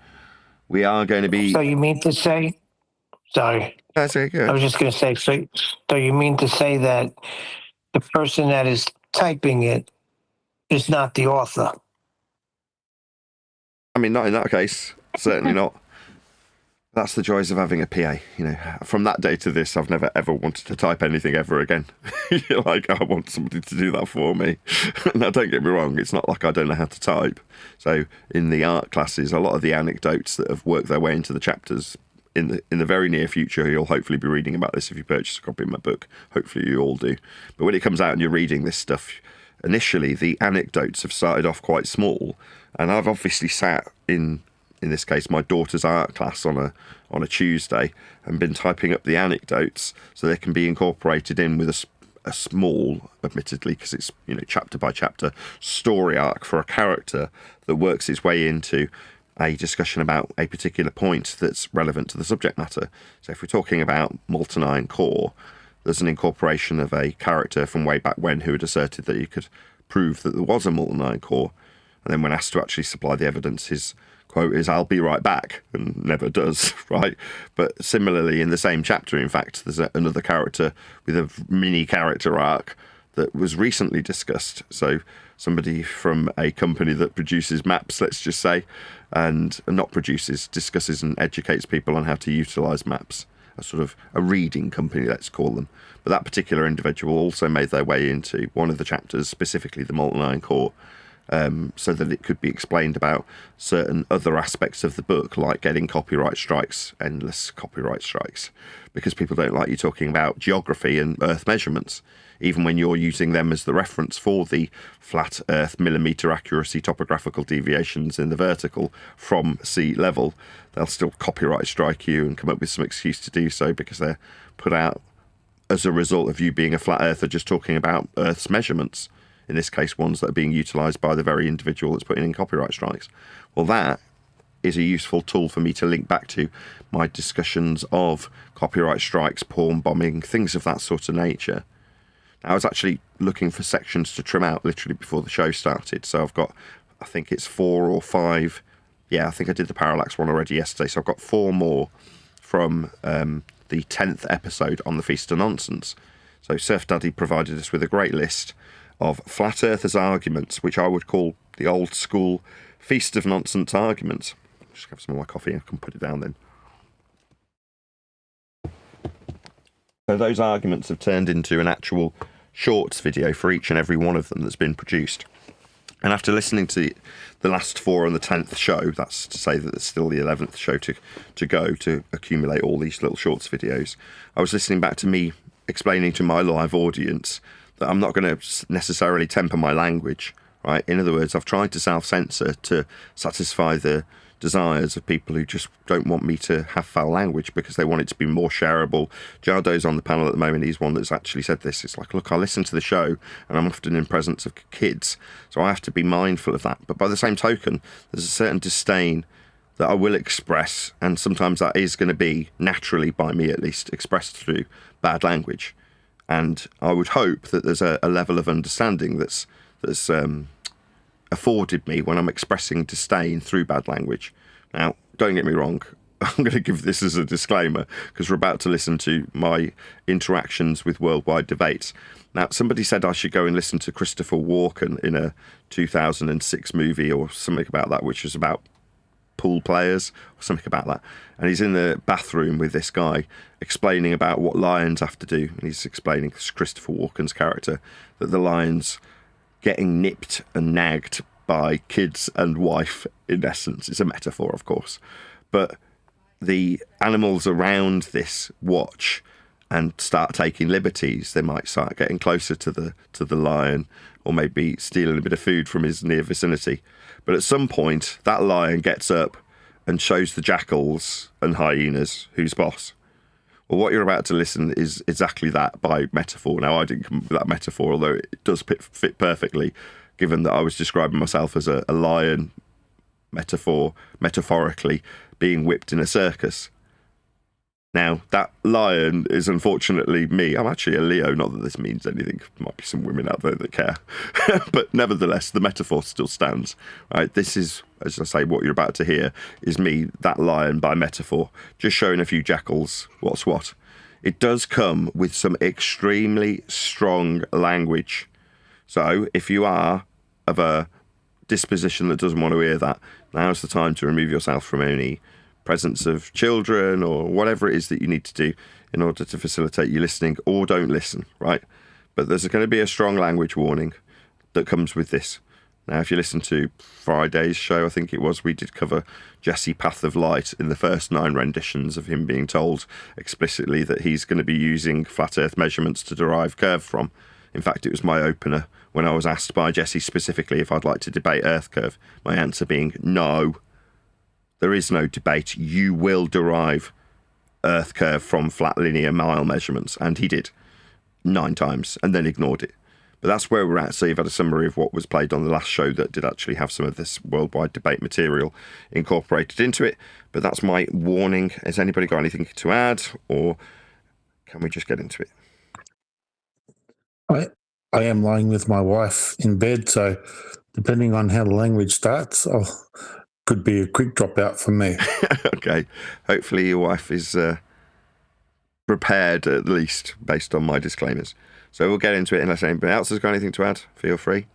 We are going to be... So you mean to say... Sorry. That's okay, good. I was just going to say, so you mean to say that the person that is typing it is not the author? I mean, not in that case. Certainly not. That's the joys of having a PA. From that day to this, I've never ever wanted to type anything ever again. Like, I want somebody to do that for me. Now, don't get me wrong, it's not like I don't know how to type. So in the art classes, a lot of the anecdotes that have worked their way into the chapters, in the very near future, you'll hopefully be reading about this if you purchase a copy of my book. Hopefully you all do. But when it comes out and you're reading this stuff, initially the anecdotes have started off quite small. And I've obviously sat in this case, my daughter's art class on a Tuesday, and been typing up the anecdotes so they can be incorporated in with a small, admittedly, because it's chapter by chapter, story arc for a character that works its way into a discussion about a particular point that's relevant to the subject matter. So if we're talking about molten iron core, there's an incorporation of a character from way back when who had asserted that you could prove that there was a molten iron core, and then when asked to actually supply the evidence, his quote is, "I'll be right back," and never does, right? But similarly, in the same chapter, in fact, there's another character with a mini character arc that was recently discussed. So somebody from a company that produces maps, let's just say, and not produces, discusses and educates people on how to utilize maps. A sort of a reading company, let's call them. But that particular individual also made their way into one of the chapters, specifically the molten iron core, so that it could be explained about certain other aspects of the book, like getting copyright strikes, endless copyright strikes, because people don't like you talking about geography and Earth measurements. Even when you're using them as the reference for the flat Earth millimetre accuracy topographical deviations in the vertical from sea level, they'll still copyright strike you and come up with some excuse to do so, because they're put out as a result of you being a flat earther just talking about Earth's measurements. In this case, ones that are being utilised by the very individual that's putting in copyright strikes. Well, that is a useful tool for me to link back to my discussions of copyright strikes, porn bombing, things of that sort of nature. Now, I was actually looking for sections to trim out literally before the show started. So I've got, I think it's 4 or 5. Yeah, I think I did the Parallax one already yesterday. So I've got 4 more from the 10th episode on the Feast of Nonsense. So Surf Daddy provided us with a great list of flat earthers' arguments, which I would call the old school Feast of Nonsense arguments. Just have some of my coffee, I can put it down then. So those arguments have turned into an actual shorts video for each and every one of them that's been produced. And after listening to the last 4 on the 10th show, that's to say that there's still the 11th show to go to accumulate all these little shorts videos, I was listening back to me explaining to my live audience that I'm not going to necessarily temper my language, right? In other words, I've tried to self-censor to satisfy the desires of people who just don't want me to have foul language because they want it to be more shareable. Jardo's on the panel at the moment. He's one that's actually said this. It's like, look, I listen to the show and I'm often in presence of kids, so I have to be mindful of that. But by the same token, there's a certain disdain that I will express, and sometimes that is going to be naturally, by me at least, expressed through bad language. And I would hope that there's a level of understanding that's afforded me when I'm expressing disdain through bad language. Now, don't get me wrong, I'm going to give this as a disclaimer because we're about to listen to my interactions with worldwide debates. Now, somebody said I should go and listen to Christopher Walken in a 2006 movie or something about that, which was about pool players or something about that. And he's in the bathroom with this guy explaining about what lions have to do. And he's explaining, Christopher Walken's character, that the lions getting nipped and nagged by kids and wife, in essence. It's a metaphor, of course. But the animals around this watch and start taking liberties. They might start getting closer to the lion, or maybe stealing a bit of food from his near vicinity. But at some point, that lion gets up and shows the jackals and hyenas who's boss. Well, what you're about to listen is exactly that by metaphor. Now, I didn't come up with that metaphor, although it does fit perfectly, given that I was describing myself as a lion metaphorically being whipped in a circus. Now, that lion is unfortunately me. I'm actually a Leo, not that this means anything. There might be some women out there that care. But nevertheless, the metaphor still stands. Right? This is, as I say, what you're about to hear is me, that lion by metaphor, just showing a few jackals what's what. It does come with some extremely strong language. So if you are of a disposition that doesn't want to hear that, now's the time to remove yourself from any presence of children or whatever it is that you need to do in order to facilitate you listening, or don't listen, right? But there's going to be a strong language warning that comes with this. Now, if you listen to Friday's show, I think it was, we did cover Jesse Path of Light in the first 9 renditions of him being told explicitly that he's going to be using flat earth measurements to derive curve from. In fact, it was my opener when I was asked by Jesse specifically if I'd like to debate earth curve, my answer being no. There is no debate. You will derive earth curve from flat linear mile measurements. And he did 9 times and then ignored it. But that's where we're at. So you've had a summary of what was played on the last show that did actually have some of this worldwide debate material incorporated into it. But that's my warning. Has anybody got anything to add, or can we just get into it? I am lying with my wife in bed, so depending on how the language starts, could be a quick dropout for me. Okay. Hopefully your wife is prepared, at least, based on my disclaimers. So we'll get into it unless anybody else has got anything to add. Feel free.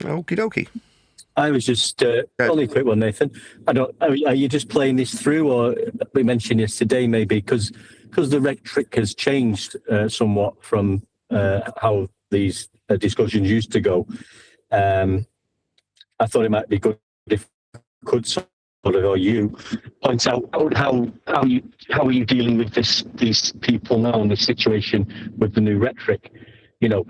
Okie dokie. I was just only a quick one, Nathan. Are you just playing this through, or we mentioned yesterday maybe because the rhetoric has changed somewhat from how these discussions used to go. I thought it might be good if you could sort of, or you point out how are you dealing with these people now in this situation with the new rhetoric. You know,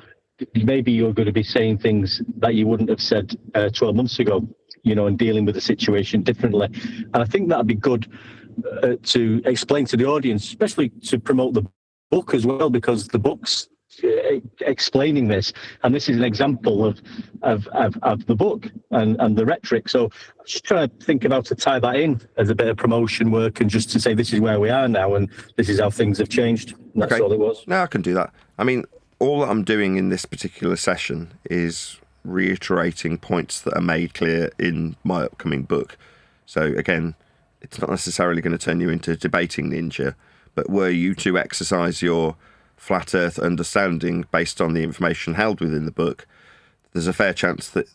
maybe you're going to be saying things that you wouldn't have said 12 months ago, you know, and dealing with the situation differently. And I think that'd be good to explain to the audience, especially to promote the book as well, because the book's explaining this, and this is an example of the book and the rhetoric. So I'm just trying to think of how to tie that in as a bit of promotion work, and just to say this is where we are now, and this is how things have changed. And that's all it was. No, I can do that. I mean, all that I'm doing in this particular session is reiterating points that are made clear in my upcoming book. So again, it's not necessarily going to turn you into a debating ninja, but were you to exercise your flat earth understanding based on the information held within the book, there's a fair chance that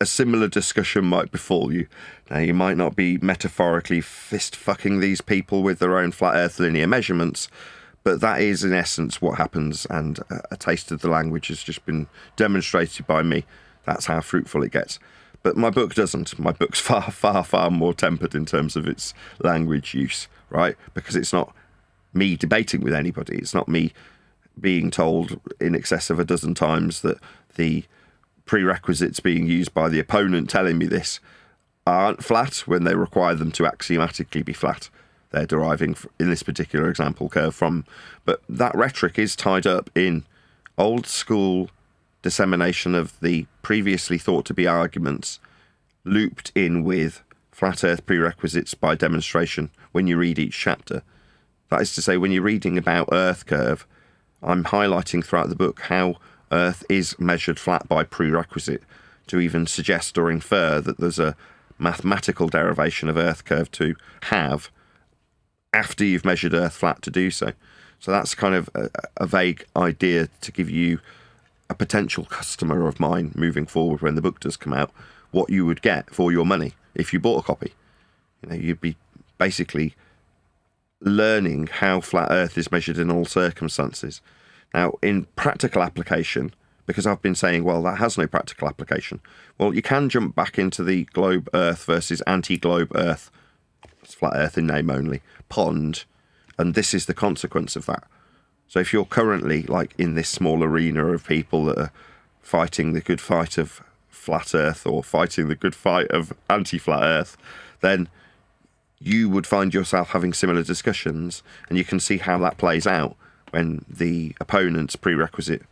a similar discussion might befall you. Now, you might not be metaphorically fist-fucking these people with their own flat earth linear measurements, but that is in essence what happens, and a taste of the language has just been demonstrated by me. That's how fruitful it gets. But my book doesn't. My book's far, far, far more tempered in terms of its language use, right? Because it's not me debating with anybody. It's not me being told in excess of a dozen times that the prerequisites being used by the opponent telling me this aren't flat when they require them to axiomatically be flat. They're deriving, in this particular example, curve from. But that rhetoric is tied up in old school dissemination of the previously thought to be arguments looped in with flat earth prerequisites by demonstration when you read each chapter. That is to say, when you're reading about earth curve, I'm highlighting throughout the book how earth is measured flat by prerequisite, to even suggest or infer that there's a mathematical derivation of earth curve to have after you've measured earth flat to do so. So that's kind of a vague idea to give you, a potential customer of mine moving forward when the book does come out, what you would get for your money if you bought a copy. You know, you'd be basically learning how flat earth is measured in all circumstances. Now, in practical application, because I've been saying, well, that has no practical application. Well, you can jump back into the globe earth versus anti-globe earth, it's flat earth in name only, pond, and this is the consequence of that. So if you're currently like in this small arena of people that are fighting the good fight of flat earth or fighting the good fight of anti-flat earth, then you would find yourself having similar discussions, and you can see how that plays out when the opponent's prerequisite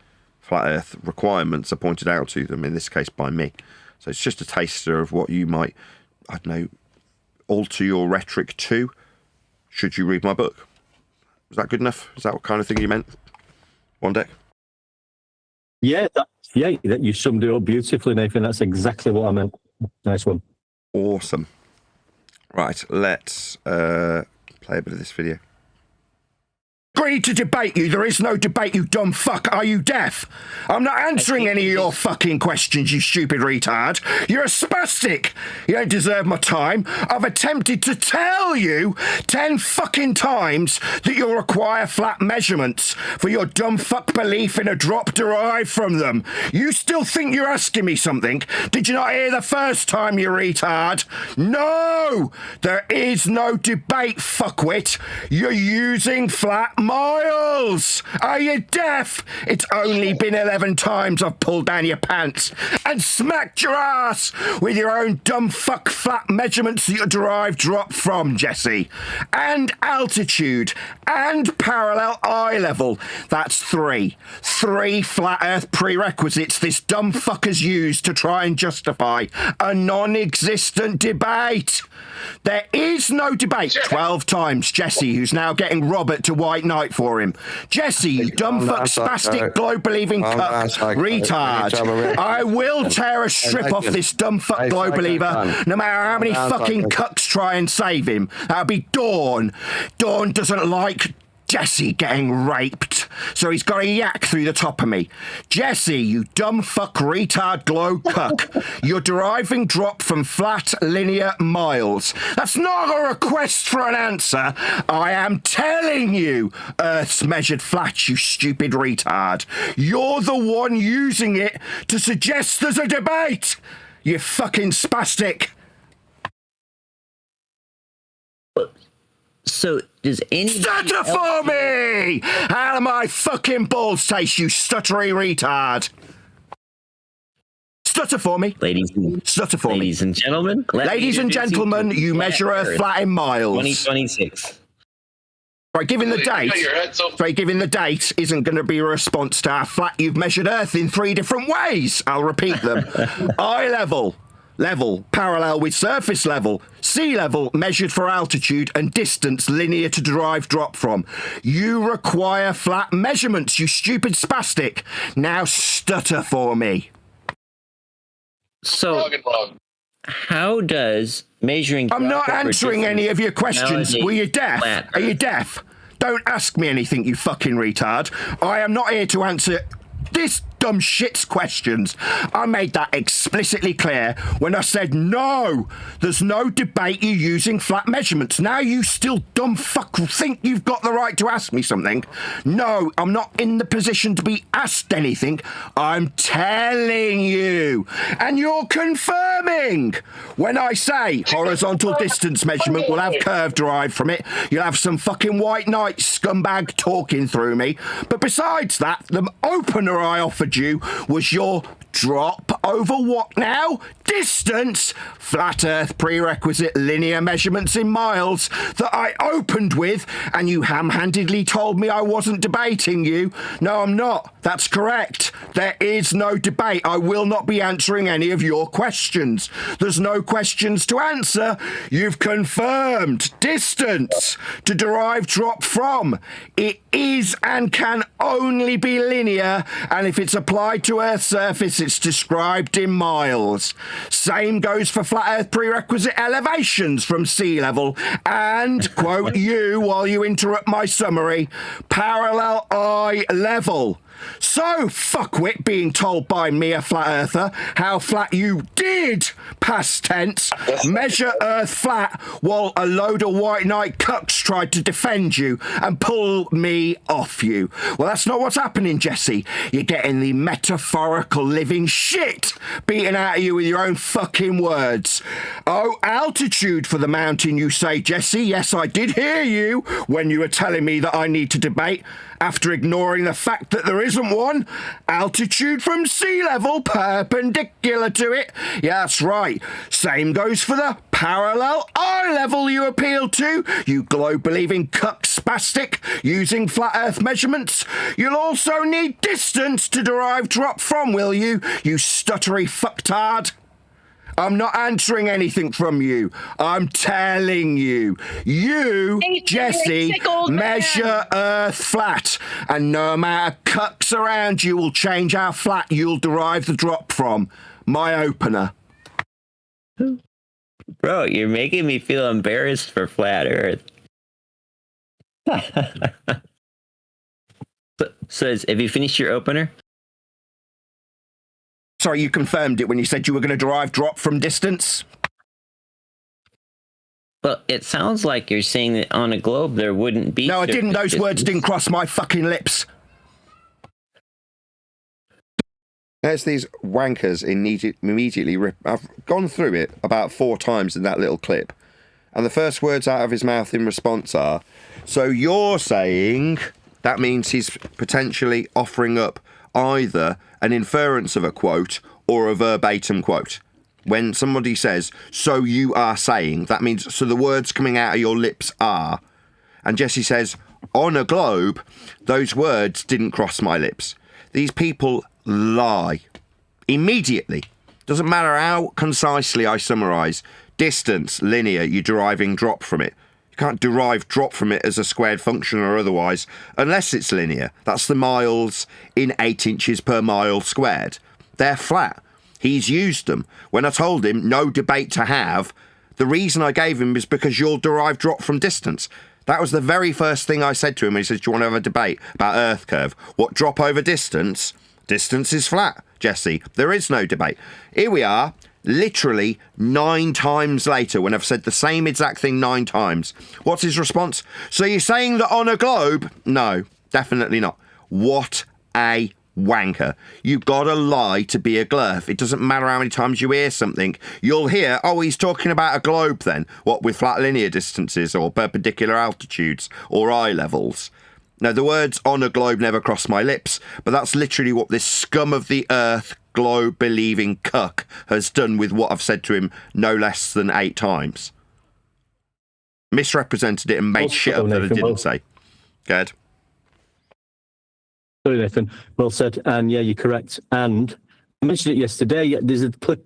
flat earth requirements are pointed out to them, in this case by me. So it's just a taster of what you might, I don't know, alter your rhetoric to, should you read my book. Was that good enough? Is that what kind of thing you meant? One deck? Yeah, you summed it up beautifully, Nathan. That's exactly what I meant. Nice one. Awesome. Right, let's play a bit of this video. Agreed to debate you. There is no debate, you dumb fuck. Are you deaf? I'm not answering any of your fucking questions, you stupid retard. You're a spastic. You don't deserve my time. I've attempted to tell you 10 fucking times that you'll require flat measurements for your dumb fuck belief in a drop derived from them. You still think you're asking me something? Did you not hear the first time, you retard? No! There is no debate, fuckwit. You're using flat miles. Are you deaf? It's only been 11 times I've pulled down your pants and smacked your ass with your own dumb fuck flat measurements that you derive drop from, Jesse. And altitude and parallel eye level. That's 3. 3 flat earth prerequisites this dumb fucker's used to try and justify a non-existent debate. There is no debate. 12 times, Jesse, who's now getting Robert to White Knight for him. Jesse, you dumb fuck spastic globe-believing cuck retard. I will tear a strip off this dumb fuck globe believer, no matter how many fucking cucks try and save him. That'll be Dawn. Dawn doesn't like Jesse getting raped, so he's got a yak through the top of me. Jesse, you dumb fuck retard glow cuck. You're deriving drop from flat linear miles. That's not a request for an answer. I am telling you Earth's measured flat, you stupid retard. You're the one using it to suggest there's a debate. You fucking spastic. So does anybody Stutter for me! How do my fucking balls taste, you stuttery retard? Stutter for me. Stutter for me. Ladies and gentlemen. Ladies and gentlemen, you measure Earth flat in miles. 2026. Right, giving the date. Your head so Sorry, giving the date isn't going to be a response to how flat you've measured Earth in 3 different ways. I'll repeat them. Eye level, parallel with surface level. Sea level, measured for altitude, and distance, linear to derive drop from. You require flat measurements, you stupid spastic. Now stutter for me. So, how does measuring? I'm not drop over answering distance any of your questions. validate Were you deaf? flat Are you Earth? deaf? Don't ask me anything, you fucking retard. I am not here to answer this dumb shit's questions. I made that explicitly clear when I said no. There's no debate you using flat measurements. Now you still dumb fuck think you've got the right to ask me something. No, I'm not in the position to be asked anything. I'm telling you. And you're confirming. When I say horizontal distance measurement will have curve derived from it, you'll have some fucking white knight scumbag talking through me. But besides that, the opener I offered you was your drop over what now? Distance. Flat Earth prerequisite linear measurements in miles that I opened with, and you ham-handedly told me I wasn't debating you. No, I'm not. That's correct. There is no debate. I will not be answering any of your questions. There's no questions to answer. You've confirmed distance to derive drop from. It is and can only be linear, and if it's applied to Earth's surface, it's described in miles. Same goes for flat Earth prerequisite elevations from sea level and, quote you while you interrupt my summary, parallel eye level. So, fuckwit being told by me, a flat earther, how flat you did, past tense, measure Earth flat while a load of white knight cucks tried to defend you and pull me off you. Well, that's not what's happening, Jesse. You're getting the metaphorical living shit beaten out of you with your own fucking words. Oh, altitude for the mountain, you say, Jesse. Yes, I did hear you when you were telling me that I need to debate. After ignoring the fact that there isn't one, altitude from sea level perpendicular to it. Yeah, that's right. Same goes for the parallel eye level you appeal to, you globe-believing cuck spastic, using flat Earth measurements. You'll also need distance to derive drop from, will you, you stuttery fucktard? I'm not answering anything from you. I'm telling you. You, Jesse, measure Earth flat. And no amount of cucks around you will change how flat you'll derive the drop from. My opener. Bro, you're making me feel embarrassed for flat Earth. So have you finished your opener? Sorry, you confirmed it when you said you were going to derive drop from distance? Well, it sounds like you're saying that on a globe there wouldn't be... No, I didn't. surface Those words distance. didn't cross my fucking lips. There's these wankers immediately rip. I've gone through it about 4 times in that little clip. And the first words out of his mouth in response are, so you're saying that means he's potentially offering up either an inference of a quote or a verbatim quote. When somebody says, so you are saying, that means, so the words coming out of your lips are. And Jesse says, on a globe, those words didn't cross my lips. These people lie. Immediately. Doesn't matter how concisely I summarise. Distance, linear, you're deriving drop from it. You can't derive drop from it as a squared function or otherwise, unless it's linear. That's the miles in 8 inches per mile squared. They're flat. He's used them. When I told him no debate to have, the reason I gave him is because you'll derive drop from distance. That was the very first thing I said to him when he says, do you want to have a debate about Earth curve? What, drop over distance? Distance is flat, Jesse. There is no debate. Here we are. Literally 9 times later, when I've said the same exact thing 9 times. What's his response? So you're saying that on a globe? No, definitely not. What a wanker. You've got to lie to be a glurf. It doesn't matter how many times you hear something. You'll hear, oh, he's talking about a globe then. What, with flat linear distances or perpendicular altitudes or eye levels? Now, the words on a globe never crossed my lips, but that's literally what this scum of the earth globe-believing cuck has done with what I've said to him no less than 8 times. Misrepresented it and made shit up that I didn't say. Good. Sorry, Nathan. Well said. And yeah, you're correct. And I mentioned it yesterday. There's a clip.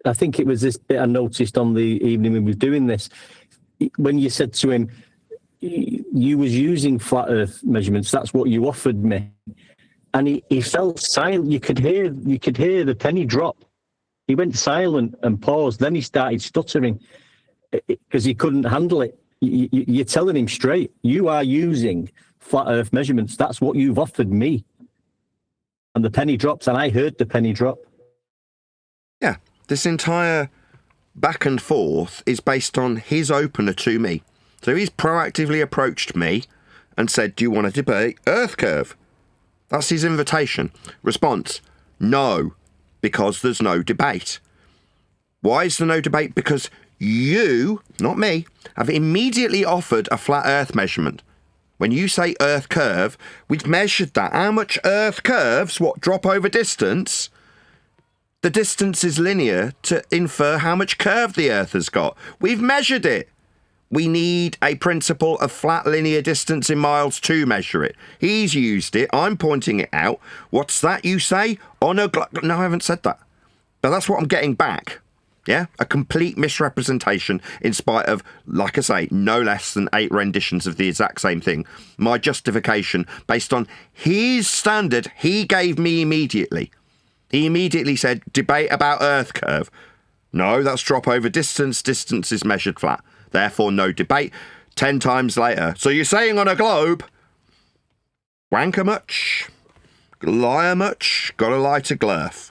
I think it was this bit I noticed on the evening we were doing this. When you said to him, you was using flat Earth measurements. That's what you offered me. And he felt silent. You could hear the penny drop. He went silent and paused. Then he started stuttering because he couldn't handle it. You're telling him straight, you are using flat Earth measurements. That's what you've offered me. And the penny drops, and I heard the penny drop. Yeah, this entire back and forth is based on his opener to me. So he's proactively approached me and said, do you want to debate Earth curve? That's his invitation. Response, no, because there's no debate. Why is there no debate? Because you, not me, have immediately offered a flat Earth measurement. When you say Earth curve, we've measured that. How much Earth curves, what, drop over distance? The distance is linear to infer how much curve the Earth has got. We've measured it. We need a principle of flat linear distance in miles to measure it. He's used it. I'm pointing it out. What's that you say? On a no, I haven't said that. But that's what I'm getting back. Yeah? A complete misrepresentation in spite of, like I say, no less than 8 renditions of the exact same thing. My justification based on his standard he gave me immediately. He immediately said, debate about Earth curve. No, that's drop over distance. Distance is measured flat. Therefore, no debate. 10 times later. So you're saying on a globe, wanker much? Liar much? Got a lighter glurf.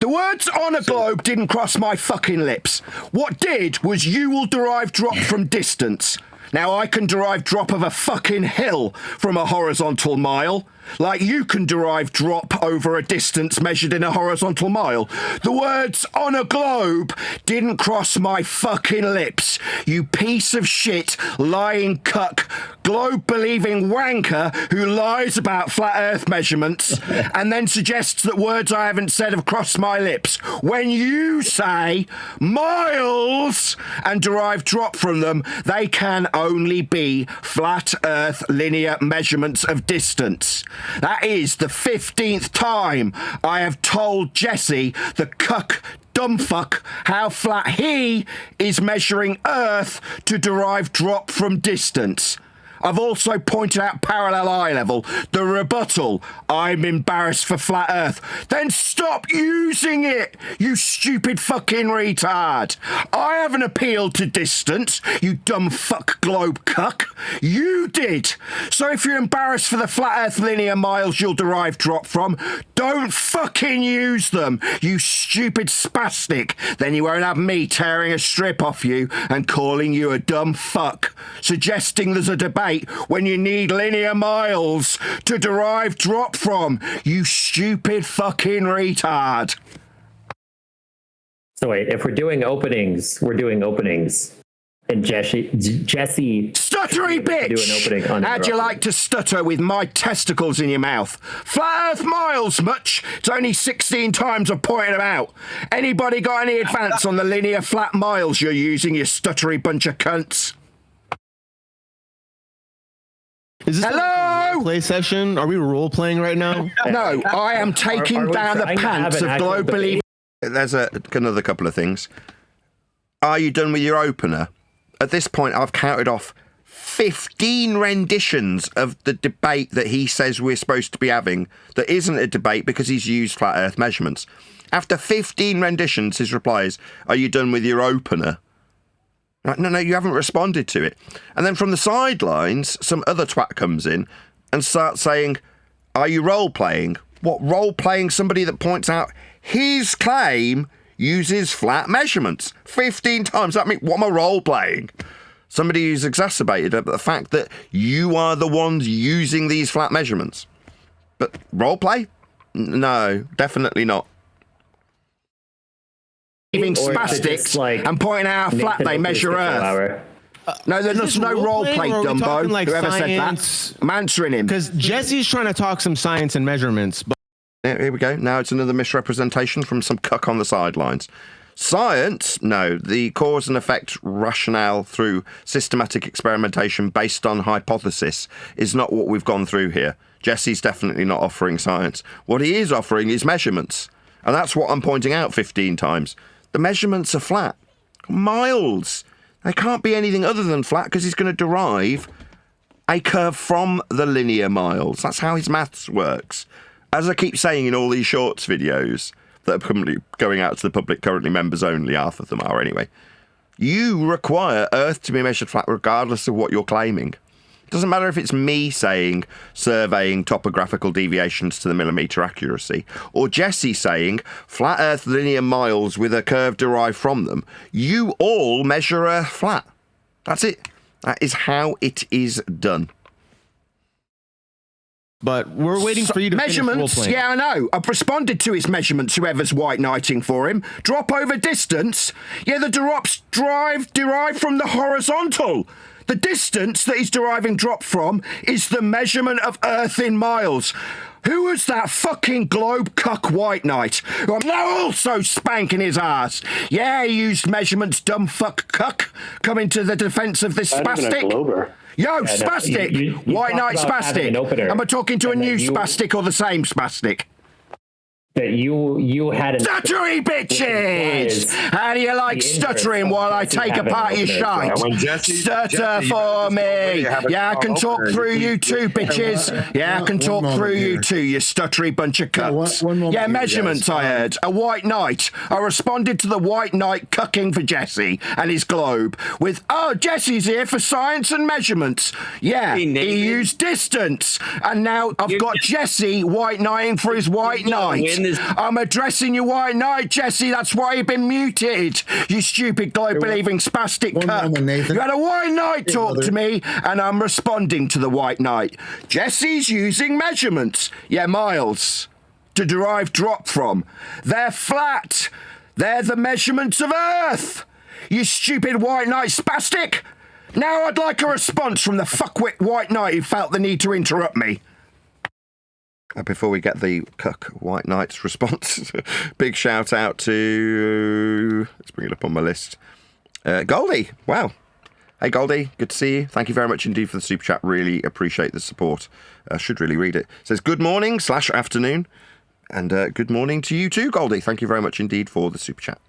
The words on a globe didn't cross my fucking lips. What did was you will derive drop from distance. Now I can derive drop of a fucking hill from a horizontal mile, like you can derive drop over a distance measured in a horizontal mile. The words on a globe didn't cross my fucking lips, you piece of shit, lying cuck, globe-believing wanker who lies about flat Earth measurements and then suggests that words I haven't said have crossed my lips. When you say miles and derive drop from them, they can only be flat Earth linear measurements of distance. That is the 15th time I have told Jesse, the cuck dumbfuck, how flat he is measuring Earth to derive drop from distance. I've also pointed out parallel eye level, the rebuttal, I'm embarrassed for flat Earth. Then stop using it, you stupid fucking retard. I haven't appealed to distance, you dumb fuck globe cuck. You did. So if you're embarrassed for the flat Earth linear miles you'll derive drop from, don't fucking use them, you stupid spastic. Then you won't have me tearing a strip off you and calling you a dumb fuck, suggesting there's a debate when you need linear miles to derive drop from, you stupid fucking retard. So wait, if we're doing openings, we're doing openings. And Jesse stuttery bitch! How'd you like to stutter with my testicles in your mouth? Flat Earth miles much? It's only 16 times I've pointed them out. Anybody got any advance on the linear flat miles you're using, you stuttery bunch of cunts? Is this a play session? Are we role playing right now? No, I am taking down the pants of globally. There's another couple of things. Are you done with your opener? At this point, I've counted off 15 renditions of the debate that he says we're supposed to be having that isn't a debate because he's used flat Earth measurements. After 15 renditions, his reply is, are you done with your opener? No, you haven't responded to it. And then from the sidelines, some other twat comes in and starts saying, are you role-playing? What, role-playing somebody that points out his claim uses flat measurements 15 times? That means, what am I role-playing? Somebody who's exacerbated at the fact that you are the ones using these flat measurements. But role-play? No, definitely not. Even spastics like and pointing out how flat they measure Earth. No, there's no role play, Dumbo. Like whoever science? Said that. I'm answering him. Because Jesse's trying to talk some science and measurements. But here we go. Now it's another misrepresentation from some cuck on the sidelines. Science, no. The cause and effect rationale through systematic experimentation based on hypothesis is not what we've gone through here. Jesse's definitely not offering science. What he is offering is measurements. And that's what I'm pointing out 15 times. The measurements are flat. Miles. They can't be anything other than flat because he's going to derive a curve from the linear miles. That's how his maths works. As I keep saying in all these shorts videos that are currently going out to the public, currently members only, half of them are anyway, you require Earth to be measured flat regardless of what you're claiming. It doesn't matter if it's me saying surveying topographical deviations to the millimetre accuracy, or Jesse saying flat Earth linear miles with a curve derived from them. You all measure Earth flat. That's it. That is how it is done. But we're waiting for you to measurements. Finish yeah, I know. I've responded to his measurements. Whoever's white knighting for him. Drop over distance. Yeah, the drops derived from the horizontal. The distance that he's deriving drop from is the measurement of Earth in miles. Who was that fucking globe cuck white knight who I'm now also spanking his ass? Yeah, he used measurements, dumb fuck cuck, coming to the defence of this spastic. Yo, spastic! White knight spastic! Am I talking to a new spastic or the same spastic? That you had an stuttery bitches! How do you like stuttering while I take apart your shite? Stutter for me! Yeah, I can talk through you too, bitches! Yeah, I can talk through you too, you stuttery bunch of cucks. Yeah, measurements I heard. A white knight. I responded to the white knight cucking for Jesse and his globe with, oh, Jesse's here for science and measurements. Yeah, he used distance. And now I've got Jesse white knighting for his white knight. I'm addressing you white knight, Jesse. That's why you've been muted. You stupid globe-believing spastic cuck. You had a white knight talk to me, and I'm responding to the white knight. Jesse's using measurements. Yeah, miles. To derive drop from. They're flat. They're the measurements of Earth. You stupid white knight spastic. Now I'd like a response from the fuckwit white knight who felt the need to interrupt me. Before we get the cuck white knight's response, big shout out to, let's bring it up on my list, Goldie. Wow. Hey Goldie, good to see you. Thank you very much indeed for the super chat. Really appreciate the support. Should really read it. Says good morning / afternoon, and good morning to you too, Goldie. Thank you very much indeed for the super chat.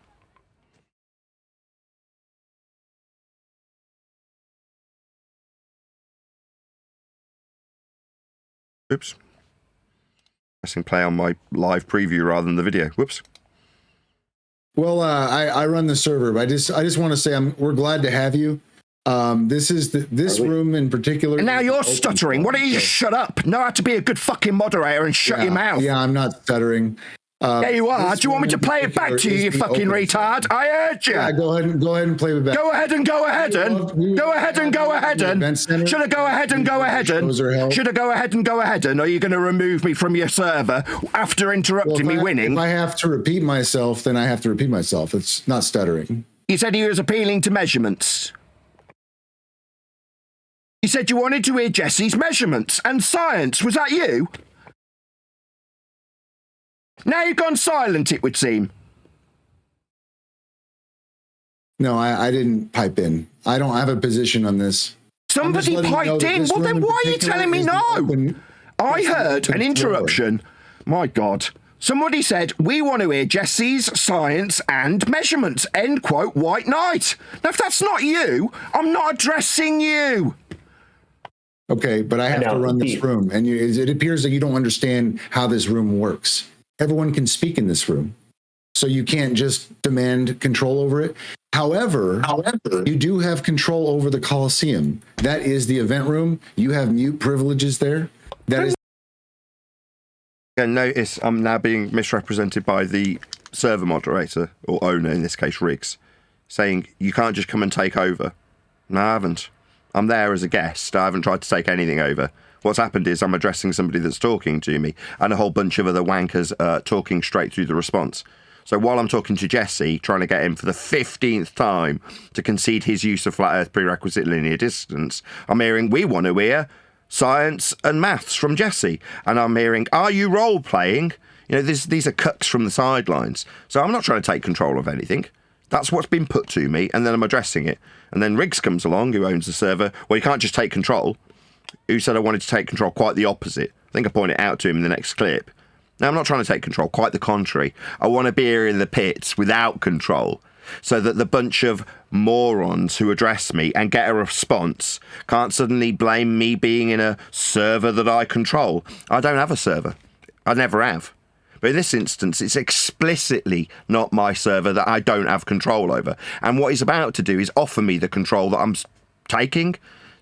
Oops. Pressing play on my live preview rather than the video. Whoops. Well, I run the server, but I just want to say we're glad to have you. This is this room in particular. And now you're stuttering. Why don't you just shut up? Know how to be a good fucking moderator and shut your mouth. Yeah, I'm not stuttering. Yeah, you are. Do you want me to play it back to you, you fucking retard? I heard you. Yeah, go ahead and play it back. Go ahead and go ahead and. Should I go ahead and go ahead and? Should I go ahead and go ahead and? Are you going to remove me from your server after interrupting me winning? If I have to repeat myself, then I have to repeat myself. It's not stuttering. You said he was appealing to measurements. You said you wanted to hear Jesse's measurements and science. Was that you? Now you've gone silent, it would seem. No, I didn't pipe in. I don't have a position on this. Somebody piped in? Well, then why are you telling me no? I heard an interruption. My God. Somebody said, we want to hear Jesse's science and measurements. End quote, white knight. Now, if that's not you, I'm not addressing you. Okay, but I have to run this room. And it appears that you don't understand how this room works. Everyone can speak in this room. So you can't just demand control over it. However, you do have control over the Coliseum. That is the event room. You have mute privileges there. That is. And notice I'm now being misrepresented by the server moderator, or owner in this case, Riggs, saying you can't just come and take over. No, I haven't. I'm there as a guest. I haven't tried to take anything over. What's happened is I'm addressing somebody that's talking to me and a whole bunch of other wankers talking straight through the response. So while I'm talking to Jesse, trying to get him for the 15th time to concede his use of flat Earth prerequisite linear distance, I'm hearing, we want to hear science and maths from Jesse. And I'm hearing, are you role-playing? You know, these are cucks from the sidelines. So I'm not trying to take control of anything. That's what's been put to me, and then I'm addressing it. And then Riggs comes along, who owns the server. Well, you can't just take control. Who said I wanted to take control? Quite the opposite. I think I point it out to him in the next clip. Now, I'm not trying to take control. Quite the contrary. I want to be here in the pits without control, so that the bunch of morons who address me and get a response can't suddenly blame me being in a server that I control. I don't have a server. I never have. But in this instance, it's explicitly not my server that I don't have control over. And what he's about to do is offer me the control that I'm taking.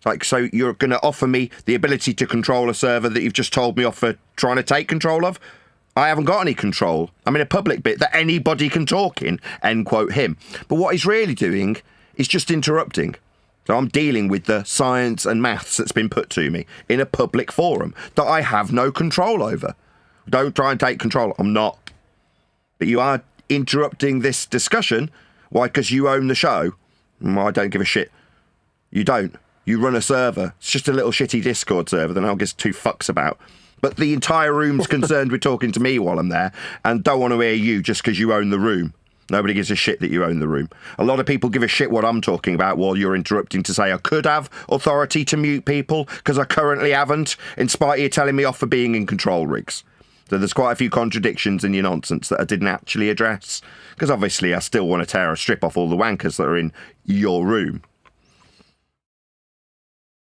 Like, so you're going to offer me the ability to control a server that you've just told me off for trying to take control of? I haven't got any control. I'm in a public bit that anybody can talk in, end quote him. But what he's really doing is just interrupting. So I'm dealing with the science and maths that's been put to me in a public forum that I have no control over. Don't try and take control. I'm not. But you are interrupting this discussion. Why? Because you own the show. I don't give a shit. You don't. You run a server. It's just a little shitty Discord server that no one gives two fucks about. But the entire room's concerned with talking to me while I'm there and don't want to hear you just because you own the room. Nobody gives a shit that you own the room. A lot of people give a shit what I'm talking about while you're interrupting to say I could have authority to mute people because I currently haven't, in spite of you telling me off for being in control, Riggs. So there's quite a few contradictions in your nonsense that I didn't actually address, because obviously I still want to tear a strip off all the wankers that are in your room.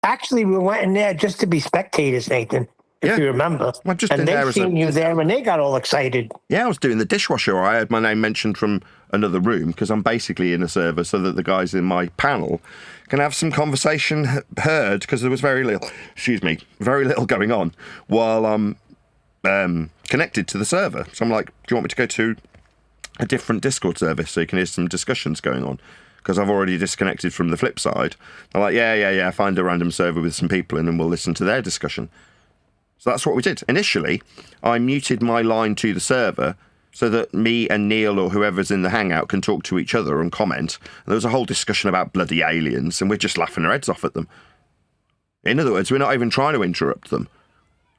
Actually, we went in there just to be spectators, Nathan, if you remember. Well, just and they seen you there and they got all excited. Yeah, I was doing the dishwasher. I had my name mentioned from another room because I'm basically in a server so that the guys in my panel can have some conversation heard, because there was very little going on while I'm connected to the server. So I'm like, do you want me to go to a different Discord service so you can hear some discussions going on? Because I've already disconnected from the flip side. They're like, yeah, find a random server with some people in and we'll listen to their discussion. So that's what we did. Initially, I muted my line to the server so that me and Neil or whoever's in the Hangout can talk to each other and comment. And there was a whole discussion about bloody aliens, and we're just laughing our heads off at them. In other words, we're not even trying to interrupt them.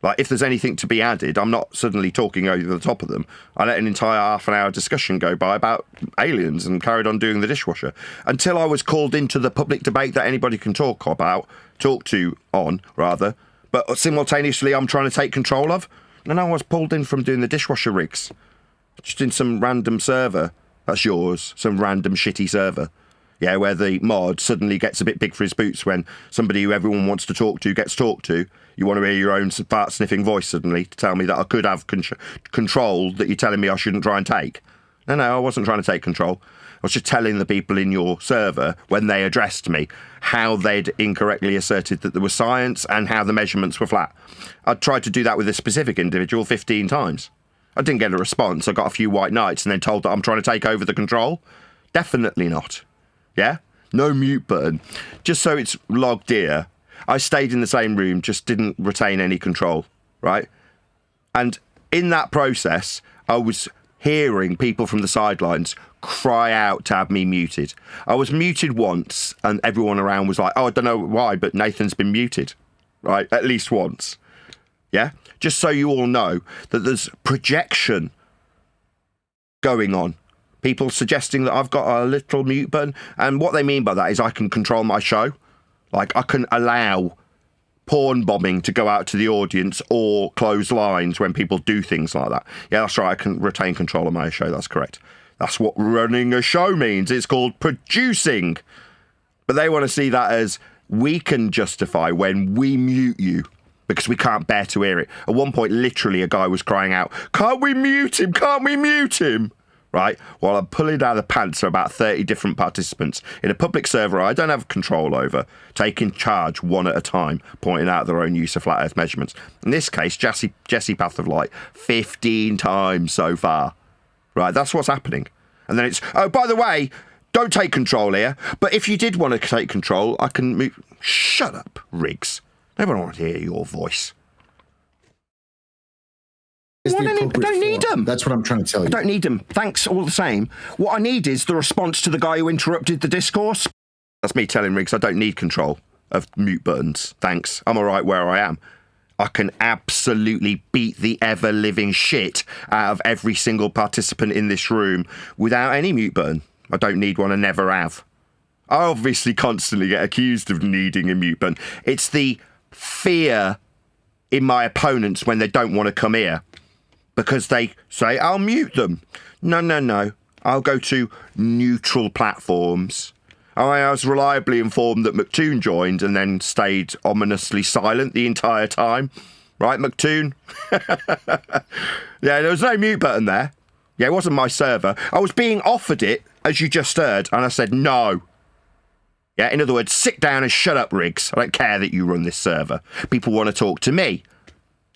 Like, if there's anything to be added, I'm not suddenly talking over the top of them. I let an entire half-an-hour discussion go by about aliens and carried on doing the dishwasher until I was called into the public debate that anybody can talk to on, but simultaneously I'm trying to take control of. And I was pulled in from doing the dishwasher, Riggs. Just in some random server. That's yours. Some random shitty server. Yeah, where the mod suddenly gets a bit big for his boots when somebody who everyone wants to talk to gets talked to. You want to hear your own fart-sniffing voice suddenly to tell me that I could have control that you're telling me I shouldn't try and take. No, I wasn't trying to take control. I was just telling the people in your server, when they addressed me, how they'd incorrectly asserted that there was science and how the measurements were flat. I tried to do that with a specific individual 15 times. I didn't get a response. I got a few white knights and then told that I'm trying to take over the control. Definitely not. Yeah? No mute button. Just so it's logged here. I stayed in the same room, just didn't retain any control, right? And in that process, I was hearing people from the sidelines cry out to have me muted. I was muted once, and everyone around was like, oh, I don't know why, but Nathan's been muted, right? At least once. Yeah? Just so you all know that there's projection going on. People suggesting that I've got a little mute button, and what they mean by that is I can control my show. Like, I can allow porn bombing to go out to the audience or close lines when people do things like that. Yeah, that's right. I can retain control of my show. That's correct. That's what running a show means. It's called producing. But they want to see that as we can justify when we mute you because we can't bear to hear it. At one point, literally, a guy was crying out, "Can't we mute him? Can't we mute him?" Right? While I'm pulling down the pants of about 30 different participants in a public server I don't have control over, taking charge one at a time, pointing out their own use of flat earth measurements. In this case, Jesse Path of Light, 15 times so far. Right? That's what's happening. And then it's, oh, by the way, don't take control here, but if you did want to take control, I can move. Shut up, Riggs. Nobody wants to hear your voice. I don't need them. That's what I'm trying to tell you. I don't need them. Thanks, all the same. What I need is the response to the guy who interrupted the discourse. That's me telling Riggs I don't need control of mute buttons. Thanks. I'm all right where I am. I can absolutely beat the ever-living shit out of every single participant in this room without any mute button. I don't need one. I never have. I obviously constantly get accused of needing a mute button. It's the fear in my opponents when they don't want to come here because they say, I'll mute them. No. I'll go to neutral platforms. I was reliably informed that McToon joined and then stayed ominously silent the entire time. Right, McToon? Yeah, there was no mute button there. Yeah, it wasn't my server. I was being offered it, as you just heard, and I said no. Yeah, in other words, sit down and shut up, Riggs. I don't care that you run this server. People want to talk to me.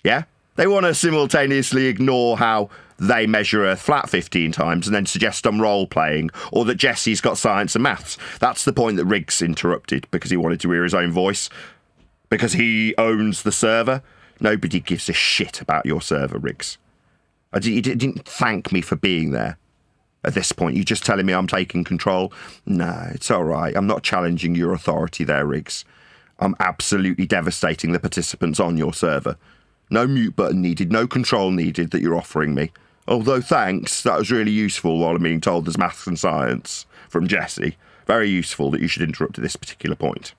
Yeah? They want to simultaneously ignore how they measure Earth flat 15 times and then suggest I'm role-playing, or that Jesse's got science and maths. That's the point that Riggs interrupted, because he wanted to hear his own voice. Because he owns the server. Nobody gives a shit about your server, Riggs. You didn't thank me for being there. At this point, you're just telling me I'm taking control. No, it's all right. I'm not challenging your authority there, Riggs. I'm absolutely devastating the participants on your server. No mute button needed, no control needed that you're offering me. Although thanks, that was really useful while I'm being told there's maths and science from Jesse. Very useful that you should interrupt at this particular point.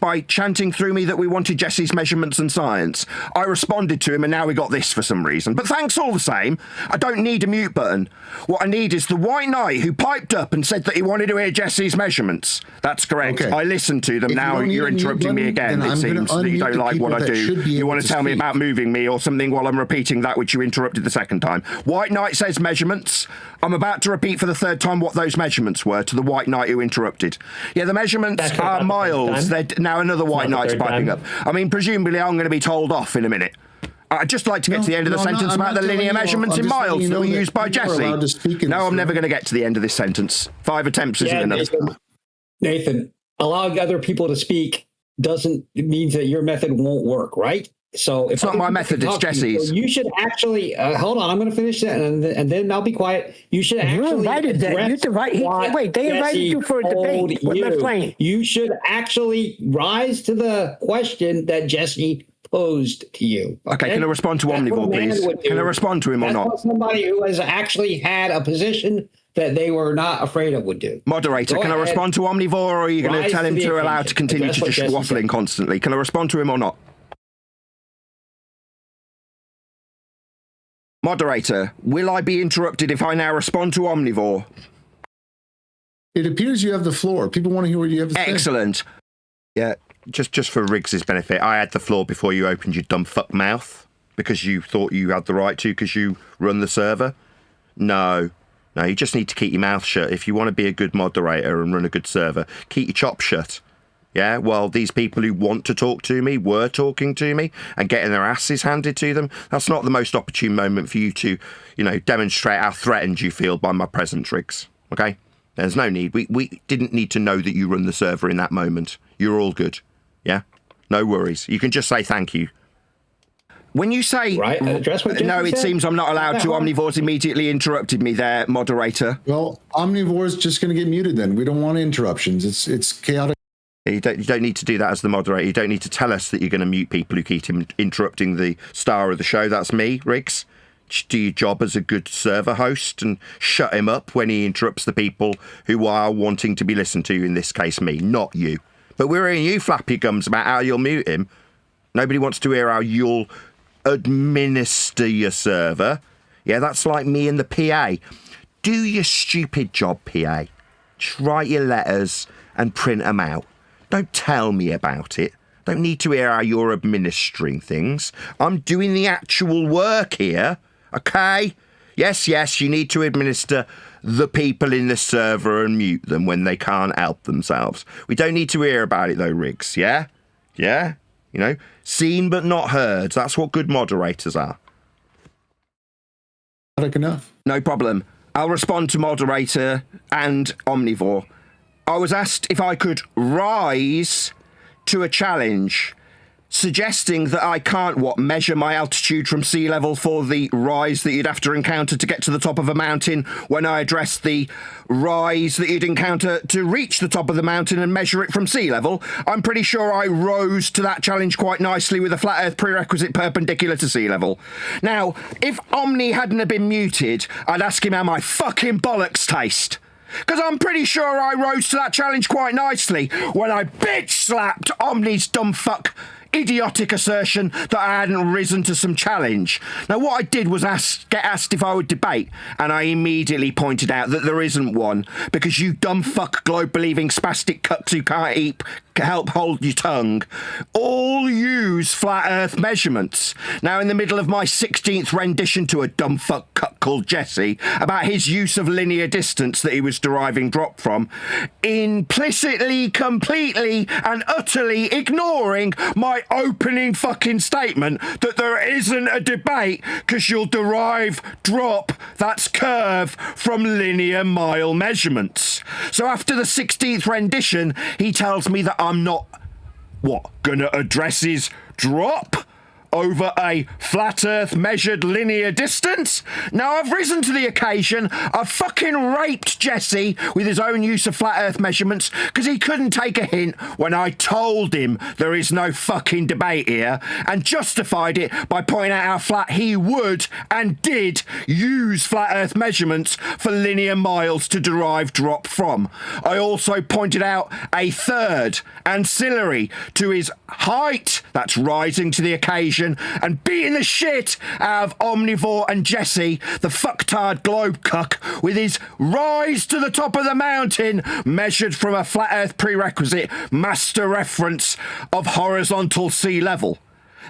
By chanting through me that we wanted Jesse's measurements and science. I responded to him and now we got this for some reason. But thanks all the same. I don't need a mute button. What I need is the White Knight who piped up and said that he wanted to hear Jesse's measurements. That's correct. Okay. I listened to them. Now you're interrupting me again. It seems that you don't like what I do. You want to tell me about moving me or something while I'm repeating that which you interrupted the second time. White Knight says measurements. I'm about to repeat for the third time what those measurements were to the White Knight who interrupted. Yeah, the measurements are miles. They're now another White Knight's piping up. I mean, presumably I'm going to be told off in a minute. I'd just like to get to the end of the sentence about the linear measurements in miles that were used by Jesse. No, I'm never going to get to the end of this sentence. 5 attempts isn't enough. Nathan, allowing other people to speak means that your method won't work, right? So it's not my method, it's Jesse's. You should actually hold on. I'm going to finish that, and then I'll be quiet. You should actually. You invited that. They invited you for a debate. You should actually rise to the question that Jesse posed to you. Okay, can I respond to Omnivore, please? Can I respond to him or not? What somebody who has actually had a position that they were not afraid of would do. Moderator, can I respond to Omnivore, or are you going to tell him to allow to continue to just waffling constantly? Can I respond to him or not? Moderator, will I be interrupted if I now respond to Omnivore? It appears you have the floor. People want to hear what you have to say. Excellent. Yeah, just for Riggs's benefit, I had the floor before you opened your dumb fuck mouth because you thought you had the right to because you run the server. No, you just need to keep your mouth shut. If you want to be a good moderator and run a good server, keep your chop shut. Yeah, well, these people who want to talk to me were talking to me and getting their asses handed to them. That's not the most opportune moment for you to, demonstrate how threatened you feel by my presence, Riggs. Okay? There's no need. We didn't need to know that you run the server in that moment. You're all good. Yeah? No worries. You can just say thank you. When you say... Right, address what no, it said. seems I'm not allowed to. Omnivore's immediately interrupted me there, moderator. Well, Omnivore's just going to get muted then. We don't want interruptions. It's chaotic. You don't need to do that as the moderator. You don't need to tell us that you're going to mute people who keep interrupting the star of the show. That's me, Riggs. Just do your job as a good server host and shut him up when he interrupts the people who are wanting to be listened to, in this case me, not you. But we're hearing you flap your gums about how you'll mute him. Nobody wants to hear how you'll administer your server. Yeah, that's like me and the PA. Do your stupid job, PA. Just write your letters and print them out. Don't tell me about it. Don't need to hear how you're administering things. I'm doing the actual work here, okay? Yes, you need to administer the people in the server and mute them when they can't help themselves. We don't need to hear about it though, Riggs, yeah? Yeah? Seen but not heard. That's what good moderators are. Enough. No problem. I'll respond to moderator and Omnivore. I was asked if I could rise to a challenge. suggesting that I can't, measure my altitude from sea level for the rise that you'd have to encounter to get to the top of a mountain when I address the rise that you'd encounter to reach the top of the mountain and measure it from sea level. I'm pretty sure I rose to that challenge quite nicely with a flat earth prerequisite perpendicular to sea level. Now, if Omni hadn't have been muted, I'd ask him how my fucking bollocks taste. Because I'm pretty sure I rose to that challenge quite nicely when I bitch slapped Omni's dumb fuck idiotic assertion that I hadn't risen to some challenge. Now, what I did was get asked if I would debate, and I immediately pointed out that there isn't one, because you dumb fuck globe-believing spastic cucks who can't help hold your tongue all use flat earth measurements. Now, in the middle of my 16th rendition to a dumb fuck cuck called Jesse about his use of linear distance that he was deriving drop from, implicitly, completely and utterly ignoring my opening fucking statement that there isn't a debate because you'll derive drop, that's curve, from linear mile measurements. So after the 16th rendition, he tells me that I'm not, gonna address his drop over a flat earth measured linear distance? Now, I've risen to the occasion. I've fucking raped Jesse with his own use of flat earth measurements because he couldn't take a hint when I told him there is no fucking debate here, and justified it by pointing out how flat he would and did use flat earth measurements for linear miles to derive drop from. I also pointed out a third ancillary to his height, that's rising to the occasion, and beating the shit out of Omnivore and Jesse, the fucktard globe cuck, with his rise to the top of the mountain measured from a flat earth prerequisite master reference of horizontal sea level.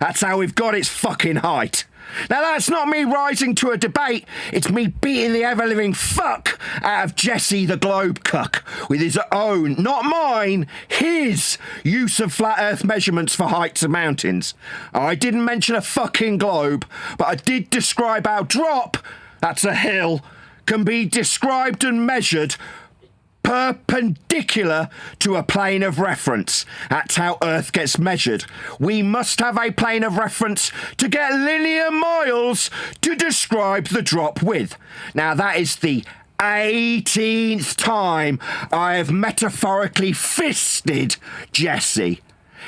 That's how we've got its fucking height. Now, that's not me rising to a debate, it's me beating the ever-living fuck out of Jesse the globe cuck with his own, not mine, his use of flat earth measurements for heights of mountains. I didn't mention a fucking globe, but I did describe how drop, that's a hill, can be described and measured perpendicular to a plane of reference. That's how Earth gets measured. We must have a plane of reference to get linear miles to describe the drop with. Now, that is the 18th time I have metaphorically fisted Jesse.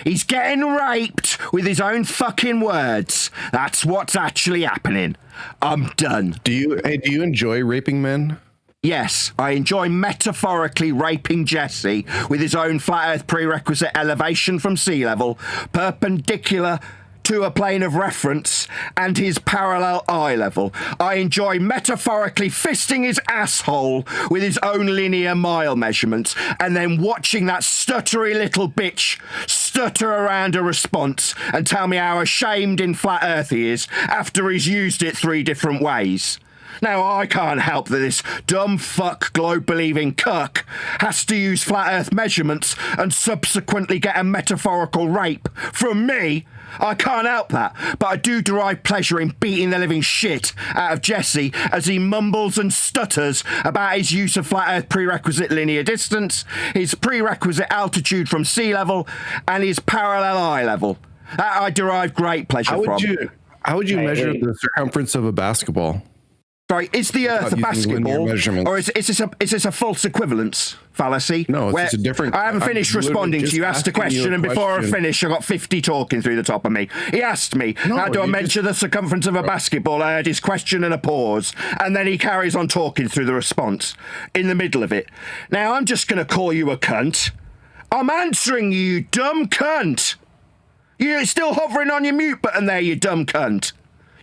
He's getting raped with his own fucking words. That's what's actually happening. I'm done. Do you enjoy raping men? Yes, I enjoy metaphorically raping Jesse with his own flat earth prerequisite elevation from sea level, perpendicular to a plane of reference, and his parallel eye level. I enjoy metaphorically fisting his asshole with his own linear mile measurements, and then watching that stuttery little bitch stutter around a response and tell me how ashamed in flat earth he is after he's used it 3 different ways. Now, I can't help that this dumb fuck globe-believing cuck has to use flat earth measurements and subsequently get a metaphorical rape from me. I can't help that, but I do derive pleasure in beating the living shit out of Jesse as he mumbles and stutters about his use of flat earth prerequisite linear distance, his prerequisite altitude from sea level, and his parallel eye level. That I derive great pleasure from. How would you measure the circumference of a basketball? Sorry, is the Earth a basketball, or is this a false equivalence fallacy? No, it's a different... I haven't finished responding to you. You asked a question, and before I finish, I got 50 talking through the top of me. He asked me, how do I measure the circumference of a basketball? I heard his question and a pause, and then he carries on talking through the response in the middle of it. Now, I'm just going to call you a cunt. I'm answering you, you dumb cunt. You're still hovering on your mute button there, you dumb cunt.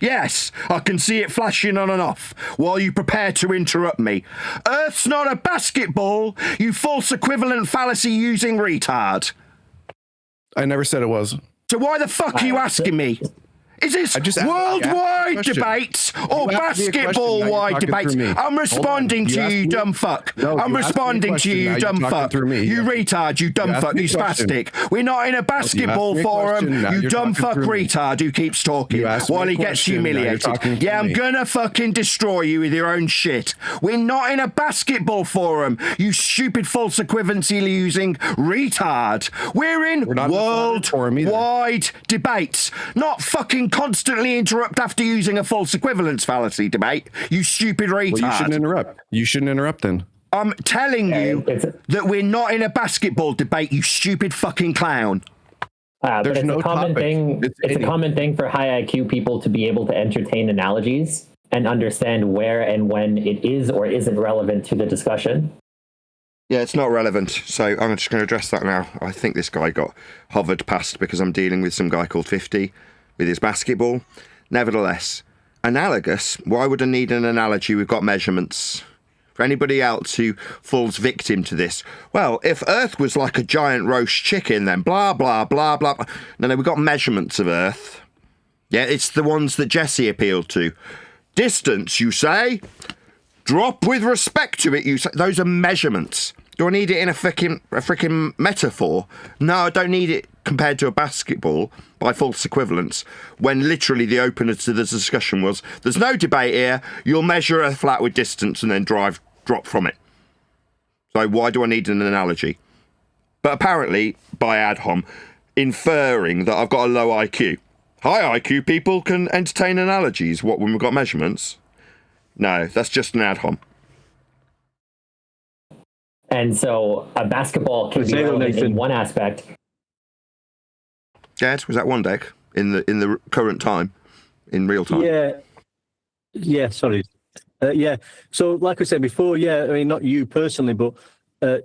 Yes, I can see it flashing on and off while you prepare to interrupt me. Earth's not a basketball, you false equivalent fallacy using retard. I never said it was. So why the fuck are you asking me? Is this I asked worldwide a question. debates or You asked me a question, now basketball-wide you're talking debates? through me. I'm responding Hold on. to you, asked me- dumb fuck. No, I'm you asked me a responding to question, you, now you're dumb talking fuck. through me. You retard, you dumb asked fuck, me you a question. spastic. We're not in a basketball me a forum, question, now you you're dumb talking fuck through me. retard who keeps talking You asked me while a he gets question, now you're humiliated. talking through Yeah, I'm me. gonna fucking destroy you with your own shit. We're not in a basketball forum, you stupid false equivalency using retard. We're in We're not in a forum forum either. worldwide debates, not fucking constantly interrupt after using a false equivalence fallacy debate, you stupid retard. Well, you shouldn't interrupt. You shouldn't interrupt then. I'm telling you that we're not in a basketball debate, you stupid fucking clown. But There's it's no a common topic. thing. It's a common thing for high IQ people to be able to entertain analogies and understand where and when it is or isn't relevant to the discussion. Yeah, it's not relevant, so I'm just going to address that now. I think this guy got hovered past because I'm dealing with some guy called 50 with his basketball. Nevertheless, analogous, why would I need an analogy? We've got measurements. For anybody else who falls victim to this, well, if Earth was like a giant roast chicken, then blah, blah, blah, blah. No, we've got measurements of Earth. Yeah, it's the ones that Jesse appealed to. Distance, you say? Drop with respect to it, you say. Those are measurements. Do I need it in a freaking metaphor? No, I don't need it compared to a basketball by false equivalence, when literally the opener to the discussion was, there's no debate here, you'll measure Earth flat with distance and then drop from it. So why do I need an analogy? But apparently, by ad hom, inferring that I've got a low IQ. High IQ people can entertain analogies, what, when we've got measurements? No, that's just an ad hom. And so a basketball can be relevant in one aspect. Gad, was that one deck in the current time, in real time? Yeah, sorry. Yeah, so like I said before, yeah, I mean, not you personally, but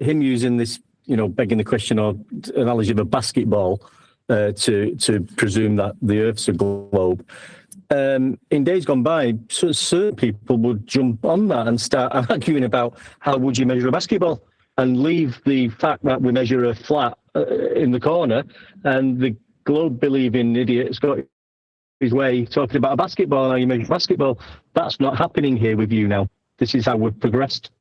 him using this, begging the question or analogy of a basketball to presume that the Earth's a globe. In days gone by, certain people would jump on that and start arguing about how would you measure a basketball and leave the fact that we measure a flat in the corner, and the globe-believing idiot's got his way talking about a basketball, how you measure basketball. That's not happening here with you now. This is how we've progressed.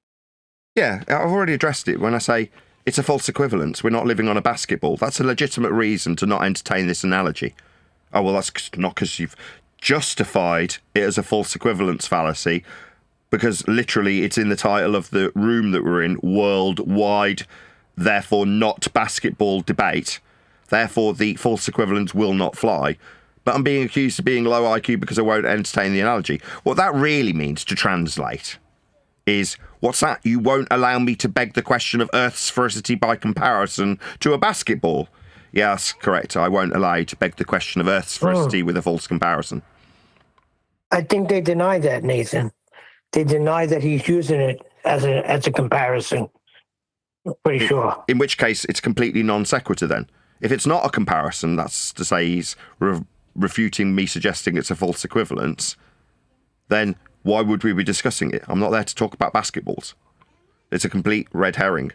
Yeah, I've already addressed it when I say it's a false equivalence. We're not living on a basketball. That's a legitimate reason to not entertain this analogy. Oh, well, that's not because you've justified it as a false equivalence fallacy, because literally it's in the title of the room that we're in, worldwide, therefore not basketball debate. Therefore, the false equivalence will not fly. But I'm being accused of being low IQ because I won't entertain the analogy. What that really means to translate is, what's that? You won't allow me to beg the question of Earth's sphericity by comparison to a basketball. Yes, correct. I won't allow you to beg the question of Earth's sphericity with a false comparison. I think they deny that, Nathan. They deny that he's using it as a comparison. I'm pretty sure. In which case, it's completely non sequitur then. If it's not a comparison, that's to say he's refuting me suggesting it's a false equivalence, then why would we be discussing it? I'm not there to talk about basketballs. It's a complete red herring.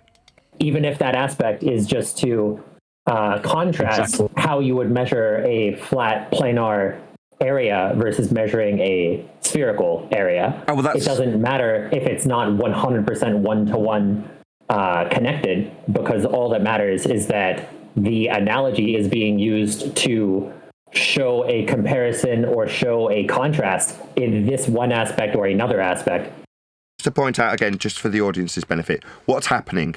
Even if that aspect is just to contrast how you would measure a flat planar area versus measuring a spherical area. Oh, well, it doesn't matter if it's not 100% one-to-one connected, because all that matters is that the analogy is being used to show a comparison or show a contrast in this one aspect or another aspect. Just to point out again, just for the audience's benefit, what's happening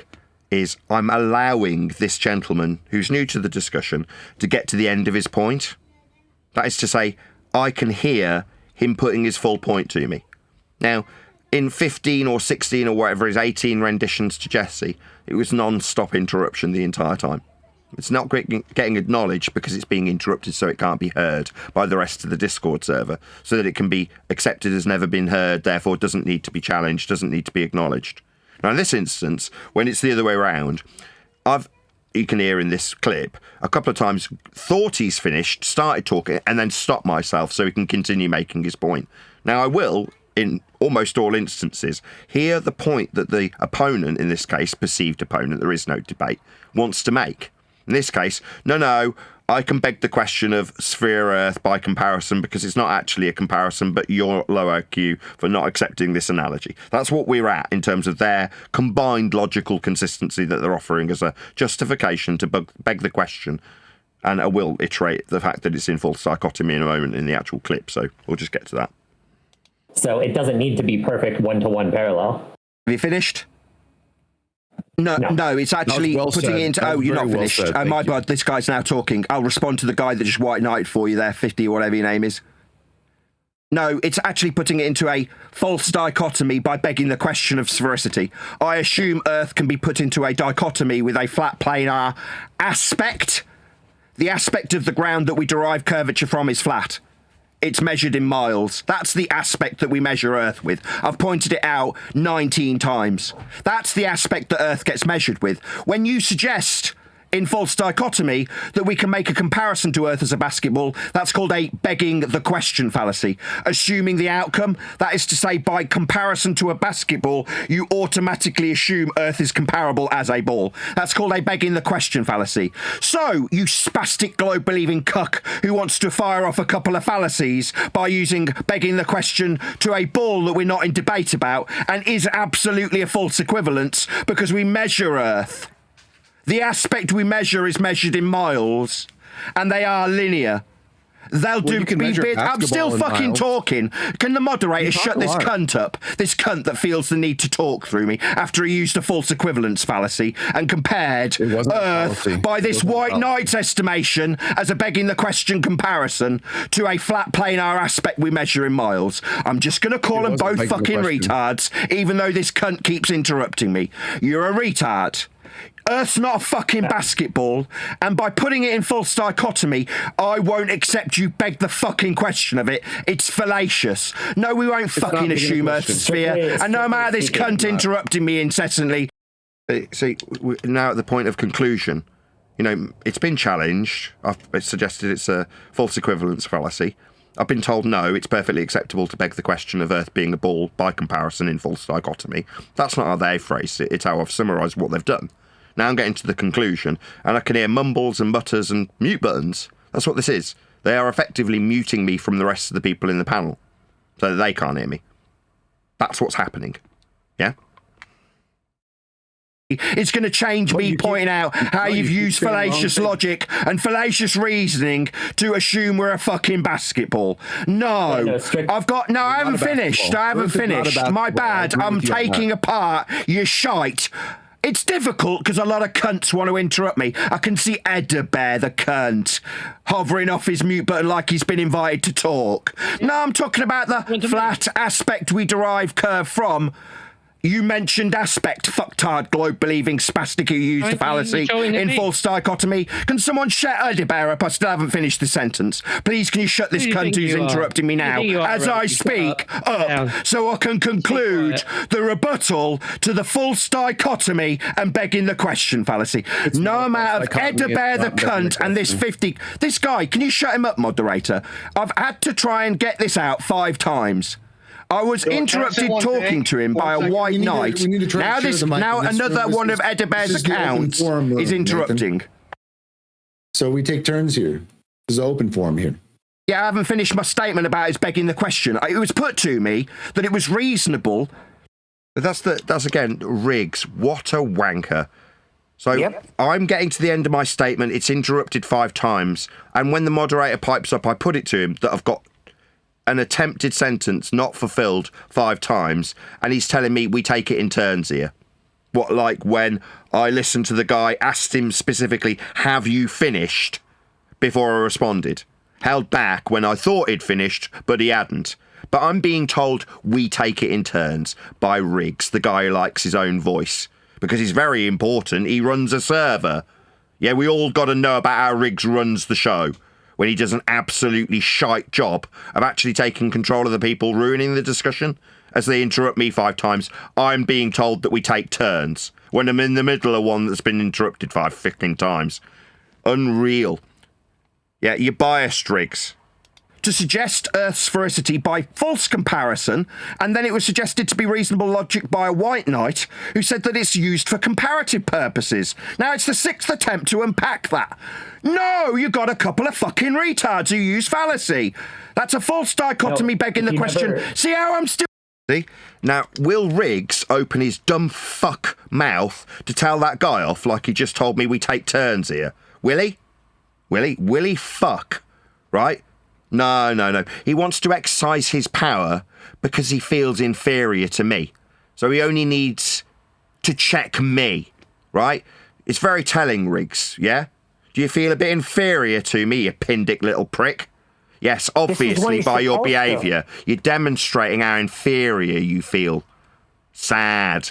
is I'm allowing this gentleman who's new to the discussion to get to the end of his point. That is to say, I can hear him putting his full point to me. Now, in 15 or 16 or whatever his 18 renditions to Jesse, it was non-stop interruption the entire time. It's not getting acknowledged because it's being interrupted so it can't be heard by the rest of the Discord server, so that it can be accepted as never been heard, therefore doesn't need to be challenged, doesn't need to be acknowledged. Now in this instance, when it's the other way around, you can hear in this clip, a couple of times thought he's finished, started talking, and then stopped myself so he can continue making his point. Now I will, in almost all instances, hear the point that the opponent, in this case, perceived opponent, there is no debate, wants to make. In this case, no, I can beg the question of sphere Earth by comparison because it's not actually a comparison, but you're low IQ for not accepting this analogy. That's what we're at in terms of their combined logical consistency that they're offering as a justification to beg the question. And I will iterate the fact that it's in false dichotomy in a moment in the actual clip, so we'll just get to that. So it doesn't need to be perfect one-to-one parallel. Have you finished? No, it's actually putting it into... Oh, you're not finished. Oh, my God, this guy's now talking. I'll respond to the guy that just white knighted for you there, 50 or whatever your name is. No, it's actually putting it into a false dichotomy by begging the question of sphericity. I assume Earth can be put into a dichotomy with a flat planar aspect. The aspect of the ground that we derive curvature from is flat. It's measured in miles. That's the aspect that we measure Earth with. I've pointed it out 19 times. That's the aspect that Earth gets measured with. When you suggest in false dichotomy that we can make a comparison to Earth as a basketball, that's called a begging the question fallacy. Assuming the outcome, that is to say, by comparison to a basketball, you automatically assume Earth is comparable as a ball. That's called a begging the question fallacy. So, you spastic globe-believing cuck who wants to fire off a couple of fallacies by using begging the question to a ball that we're not in debate about and is absolutely a false equivalence because we measure Earth. The aspect we measure is measured in miles, and they are linear. They'll do bit. I'm still fucking talking. Can the moderator shut this cunt up? This cunt that feels the need to talk through me after he used a false equivalence fallacy and compared Earth by this white knight's estimation as a begging the question comparison to a flat planar aspect we measure in miles. I'm just going to call them both fucking retards, even though this cunt keeps interrupting me. You're a retard. Earth's not a fucking basketball, and by putting it in false dichotomy, I won't accept you beg the fucking question of it. It's fallacious. No, we won't fucking assume Earth's a sphere, and no matter this cunt interrupting me incessantly. See, we're now at the point of conclusion. You know, it's been challenged. I've suggested it's a false equivalence fallacy. I've been told no, it's perfectly acceptable to beg the question of Earth being a ball by comparison in false dichotomy. That's not how they phrased it, it's how I've summarised what they've done. Now I'm getting to the conclusion, and I can hear mumbles and mutters and mute buttons. That's what this is. They are effectively muting me from the rest of the people in the panel, so that they can't hear me. That's what's happening. Yeah? It's going to change me pointing out how you've used fallacious logic and fallacious reasoning to assume we're a fucking basketball. No, I haven't finished. I haven't finished. My bad. I'm taking apart your shite. It's difficult because a lot of cunts want to interrupt me. I can see Edabear, the cunt, hovering off his mute button like he's been invited to talk. No, I'm talking about the flat aspect we derive curve from. You mentioned aspect, fucktard, globe-believing spastic who used a fallacy in false dichotomy. Can someone shut Edabear up? I still haven't finished the sentence. Please, can you shut this cunt who's interrupting me now as I speak up so I can conclude the rebuttal to the false dichotomy and begging the question fallacy. No amount of Edabear the cunt and this 50... This guy, can you shut him up, moderator? I've had to try and get this out 5 times. I was interrupted talking to him by a white knight. Now another one of Edabear's accounts is interrupting. So we take turns here. This is an open forum here. Yeah, I haven't finished my statement about his begging the question. It was put to me that it was reasonable. That's again, Riggs. What a wanker. So I'm getting to the end of my statement. It's interrupted 5 times. And when the moderator pipes up, I put it to him that I've got an attempted sentence not fulfilled 5 times, and he's telling me we take it in turns here. What, like when I listened to the guy, asked him specifically, have you finished, before I responded. Held back when I thought he'd finished, but he hadn't. But I'm being told we take it in turns by Riggs, the guy who likes his own voice. Because he's very important, he runs a server. Yeah, we all got to know about how Riggs runs the show. When he does an absolutely shite job of actually taking control of the people, ruining the discussion. As they interrupt me 5 times, I'm being told that we take turns, when I'm in the middle of one that's been interrupted 5 15 times. Unreal. Yeah, you're biased, Riggs. to suggest Earth's sphericity by false comparison, and then it was suggested to be reasonable logic by a white knight who said that it's used for comparative purposes. Now it's the 6th attempt to unpack that. No, you got a couple of fucking retards who use fallacy. That's a false dichotomy begging the question. See how I'm still... See? Now, will Riggs open his dumb fuck mouth to tell that guy off like he just told me we take turns here? Will he? Will he fuck? Right? No. He wants to exercise his power because he feels inferior to me. So he only needs to check me, right? It's very telling, Riggs, yeah? Do you feel a bit inferior to me, you pindick little prick? Yes, obviously by your behaviour. You're demonstrating how inferior you feel. Sad.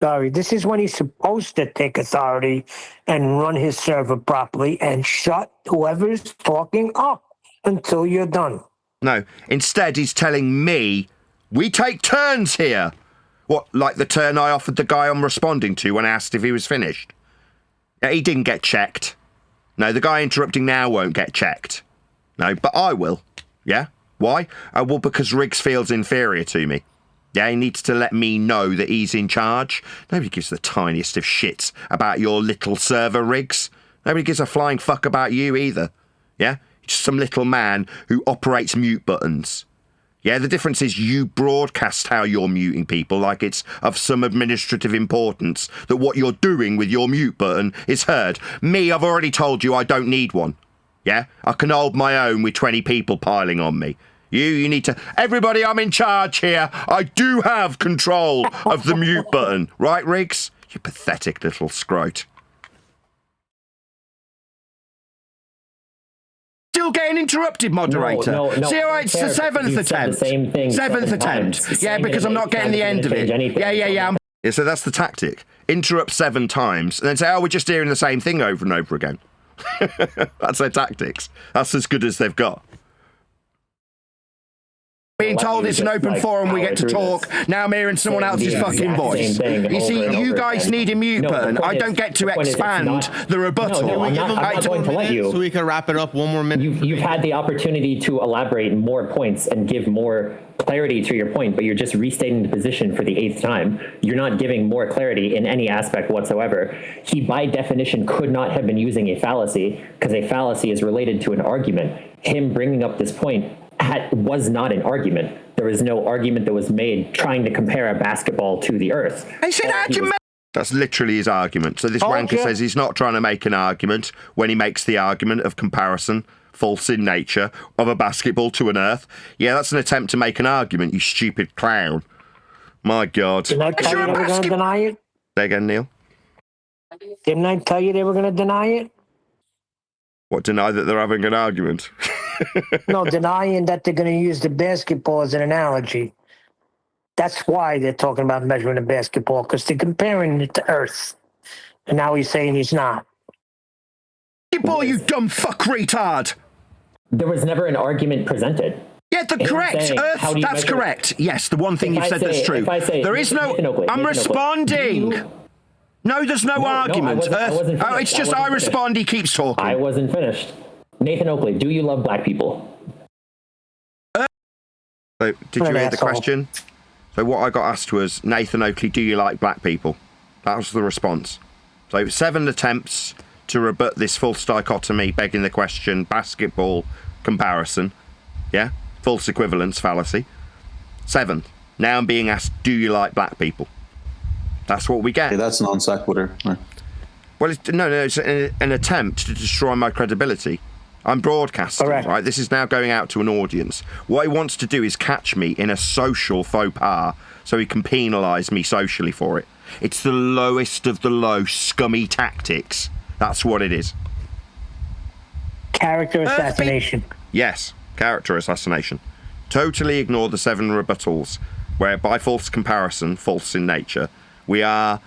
Sorry, this is when he's supposed to take authority and run his server properly and shut whoever's talking up until you're done. No, instead he's telling me, we take turns here. What, like the turn I offered the guy I'm responding to when I asked if he was finished? Yeah, he didn't get checked. No, the guy interrupting now won't get checked. No, but I will. Yeah? Why? Well, because Riggs feels inferior to me. Yeah, he needs to let me know that he's in charge. Nobody gives the tiniest of shits about your little server, Riggs. Nobody gives a flying fuck about you either. Yeah? You're just some little man who operates mute buttons. Yeah, the difference is you broadcast how you're muting people like it's of some administrative importance, that what you're doing with your mute button is heard. Me, I've already told you I don't need one. Yeah? I can hold my own with 20 people piling on me. You need to... Everybody, I'm in charge here. I do have control of the mute button. Right, Riggs? You pathetic little scrote. Still getting interrupted, moderator. No. See how it's the 7th attempt. Seventh attempt. Yeah, because I'm not getting the end of it. Yeah. Yeah, so that's the tactic. Interrupt 7 times and then say, oh, we're just hearing the same thing over and over again. That's their tactics. That's as good as they've got. Being told it's an open forum, we get to talk. Now I'm hearing someone else's fucking voice. You see, you guys need a mute button. I don't get to expand the rebuttal. No, I'm not going to let you. So we can wrap it up one more minute. You've had the opportunity to elaborate more points and give more clarity to your point, but you're just restating the position for the 8th time. You're not giving more clarity in any aspect whatsoever. He, by definition, could not have been using a fallacy because a fallacy is related to an argument. Him bringing up this point was not an argument. There was no argument that was made trying to compare a basketball to the Earth. I said argument. That's literally his argument. So this wanker says he's not trying to make an argument when he makes the argument of comparison, false in nature, of a basketball to an Earth. Yeah, that's an attempt to make an argument, you stupid clown. My God. Didn't I tell you they were going to deny it? Say again, Neil. Didn't I tell you they were going to deny it? What, deny that they're having an argument? No, denying that they're going to use the basketball as an analogy. That's why they're talking about measuring the basketball, because they're comparing it to Earth. And now he's saying he's not. Basketball, you dumb fuck retard! There was never an argument presented. Yeah, correct. Earth, that's correct. Yes, the one thing you said that's true. There is no... I'm responding! No, there's no argument. It's just I respond, he keeps talking. I wasn't finished. Nathan Oakley, do you love black people? So, did you hear the question? So what I got asked was, Nathan Oakley, do you like black people? That was the response. So 7 attempts to rebut this false dichotomy, begging the question, basketball comparison. Yeah? False equivalence fallacy. 7. Now I'm being asked, do you like black people? That's what we get. Yeah, that's non sequitur. Right. Well, it's an attempt to destroy my credibility. I'm broadcasting, right? This is now going out to an audience. What he wants to do is catch me in a social faux pas so he can penalise me socially for it. It's the lowest of the low, scummy tactics. That's what it is. Character assassination. Yes, character assassination. Totally ignore the 7 rebuttals, where by false comparison, false in nature, we are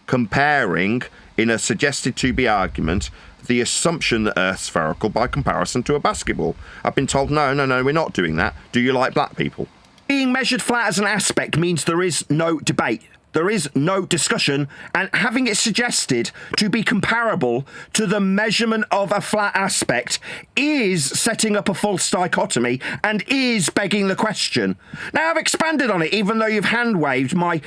comparing, in a suggested to be argument, the assumption that Earth's spherical by comparison to a basketball. I've been told, no, we're not doing that. Do you like black people? Being measured flat as an aspect means there is no debate. There is no discussion, and having it suggested to be comparable to the measurement of a flat aspect is setting up a false dichotomy and is begging the question. Now, I've expanded on it, even though you've hand-waved my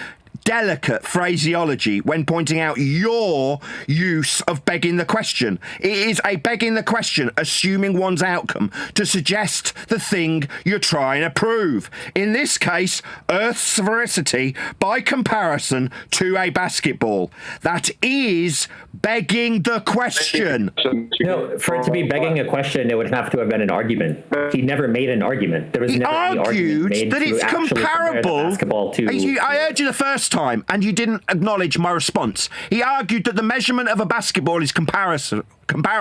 delicate phraseology when pointing out your use of begging the question. It is a begging the question, assuming one's outcome, to suggest the thing you're trying to prove. In this case, Earth's sphericity by comparison to a basketball. That is begging the question. No, for it to be begging a question, it would have to have been an argument. He never made an argument. There was he never any argued argument made that it's to actually comparable. Basketball to, I heard you the first time, and you didn't acknowledge my response. He argued that the measurement of a basketball is comparable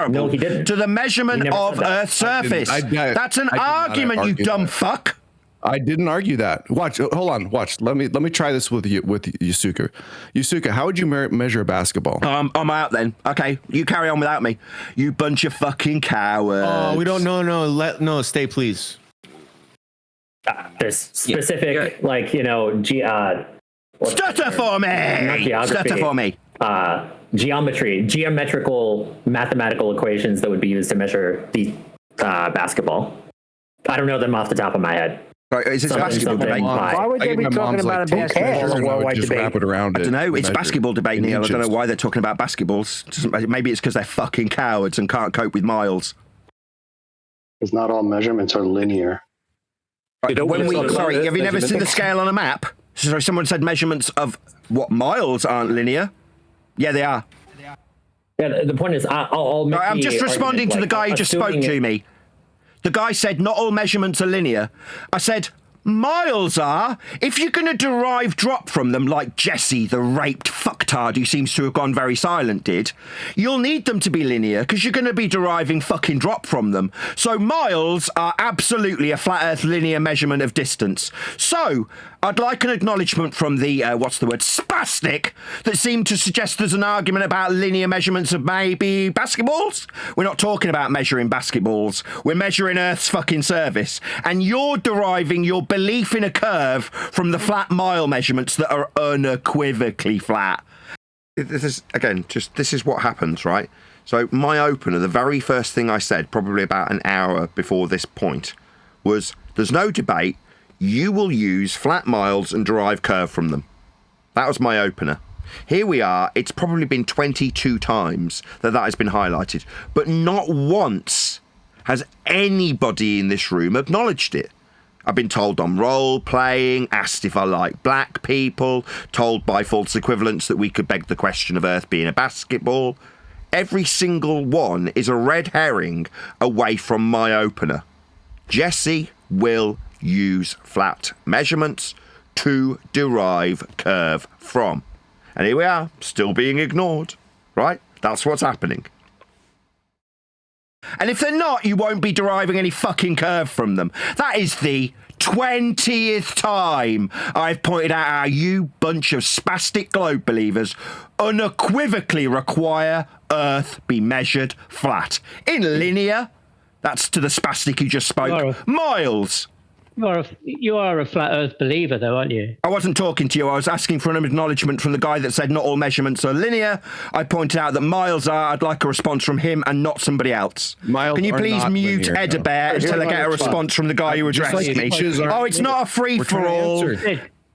No, he didn't. to the measurement of Earth's surface. That's an argument, you dumb fuck. I didn't argue that. Watch. Hold on. Watch. Let me try this with Yusuke. Yusuke, how would you measure a basketball? I'm out then. Okay, you carry on without me. You bunch of fucking cowards. Oh, we don't. No. Stay, please. There's specific, Stutter for me! Not geography. Stutter for me. Geometrical mathematical equations that would be used to measure the basketball. I don't know them off the top of my head. Right, is this basketball debate? Why would they be talking about a basketball? Wrap it around it. I don't know. It's basketball debate, Neil. I don't know why they're talking about basketballs. Maybe it's because they're fucking cowards and can't cope with miles. Because not all measurements are linear. Right, sorry, have you never seen the scale on a map? So someone said measurements of what miles aren't linear. Yeah, they are. Yeah, the point is, I'm just responding to the guy who just spoke to me. The guy said not all measurements are linear. I said miles are. If you're going to derive drop from them, like Jesse, the raped fucktard who seems to have gone very silent did, you'll need them to be linear because you're going to be deriving fucking drop from them. So miles are absolutely a flat earth linear measurement of distance. So I'd like an acknowledgement from the, spastic, that seemed to suggest there's an argument about linear measurements of maybe basketballs. We're not talking about measuring basketballs. We're measuring Earth's fucking surface. And you're deriving your belief in a curve from the flat mile measurements that are unequivocally flat. This is what happens, right? So my opener, the very first thing I said, probably about an hour before this point, was there's no debate. You will use flat miles and derive curve from them. That was my opener. Here we are. It's probably been 22 times that has been highlighted, but not once has anybody in this room acknowledged it. I've been told I'm role-playing, asked if I like black people, told by false equivalents that we could beg the question of Earth being a basketball. Every single one is a red herring away from my opener. Jesse will use flat measurements to derive curve from. And here we are, still being ignored, right? That's what's happening. And if they're not, you won't be deriving any fucking curve from them. That is the 20th time I've pointed out how you bunch of spastic globe believers unequivocally require Earth be measured flat. In linear, that's to the spastic who just spoke, miles. You are a flat Earth believer, though, aren't you? I wasn't talking to you. I was asking for an acknowledgement from the guy that said not all measurements are linear. I pointed out that miles are. I'd like a response from him and not somebody else. Miles Can you please mute linear, Edabear until I get a response from the guy who addressed me? Oh, it's not a free-for-all.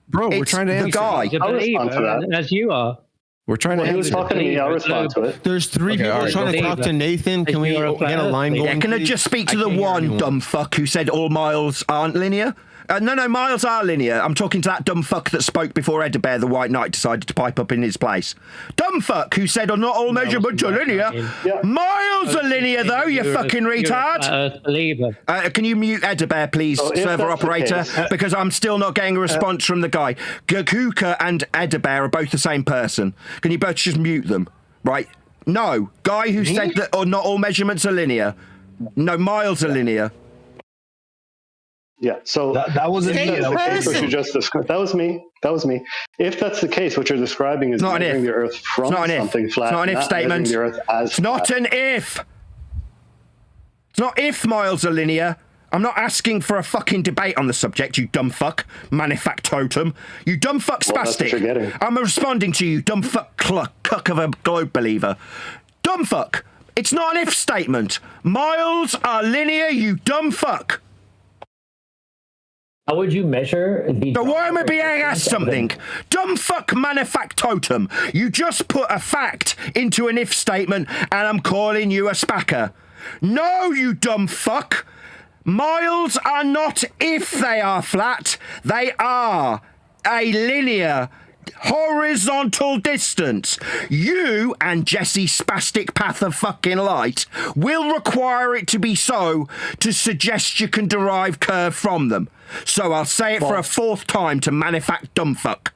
Bro, we're trying to answer. The guy. I'll respond to that. As you are. We're trying to answer. He was talking to me. I'll respond to it. There's three people trying to talk to Nathan. Can we get a line going? Yeah, can I just speak to the one dumb fuck who said all miles aren't linear? No, miles are linear. I'm talking to that dumb fuck that spoke before Edabear the White Knight decided to pipe up in his place. Dumb fuck who said, not all measurements are linear. Yeah. Miles are linear, though, you fucking retard. Can you mute Edabear, please, server operator? Because I'm still not getting a response from the guy. Gakuka and Edabear are both the same person. Can you both just mute them? Right? No. Guy who said that not all measurements are linear. No, miles are linear. Yeah, so that wasn't me. That was me. That was me. If that's the case, what you're describing is measuring the Earth from something flat. It's not an if statement. The Earth as it's not an if. It's not if miles are linear. I'm not asking for a fucking debate on the subject, you dumb fuck, manifactotum. You dumb fuck spastic. Well, that's what you're getting. I'm responding to you, dumb fuck cuck of a globe believer. Dumb fuck. It's not an if statement. Miles are linear, you dumb fuck. How would you measure the... So why am I being asked something? Dumb fuck manifactotum. You just put a fact into an if statement and I'm calling you a spacker. No, you dumb fuck. Miles are not if they are flat. They are a linear horizontal distance. You and Jesse Spastic Path of fucking Light will require it to be so to suggest you can derive curve from them. So I'll say it for a fourth time to manifact dumb fuck.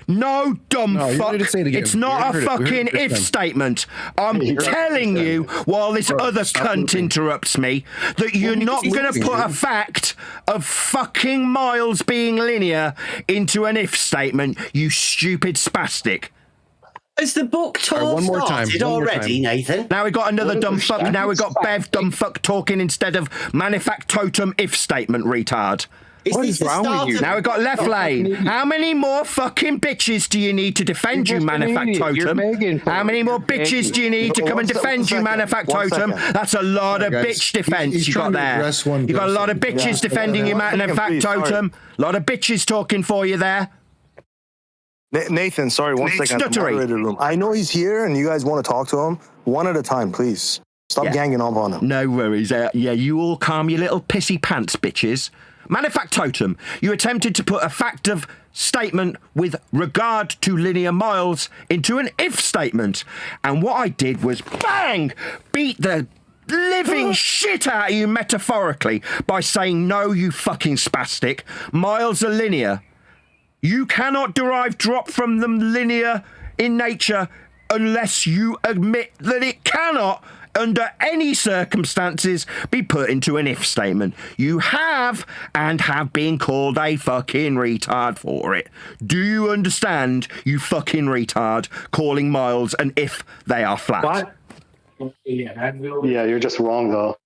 No, dumb fuck. It's not a fucking if statement. I'm telling you, while this other cunt interrupts me, that you're not going to put a fact of fucking Miles being linear into an if statement, you stupid spastic. Is the book tour started already, Nathan? Now we got another dumb fuck. Now we got Bev dumb fuck talking instead of manifactotum if statement, retard. What is wrong with you? Now we've got left lane. How many more fucking bitches do you need to defend you, manifactotum? How many more bitches do you need to come and defend you, manifactotum? That's a lot of bitch defense you got there. You got a lot of bitches defending you, manifactotum. A lot of bitches talking for you there. Nathan, sorry, one second. Moderator room. I know he's here and you guys want to talk to him. One at a time, please. Stop ganging up on him. No worries. Yeah, you all calm your little pissy pants, bitches. Manifactotum, you attempted to put a fact of statement with regard to linear miles into an if statement. And what I did was, bang, beat the living shit out of you metaphorically by saying, no, you fucking spastic. Miles are linear. You cannot derive drop from them linear in nature unless you admit that it cannot, under any circumstances, be put into an if statement. You have and have been called a fucking retard for it. Do you understand, you fucking retard, calling Miles an if they are flat? What? Yeah, you're just wrong, though.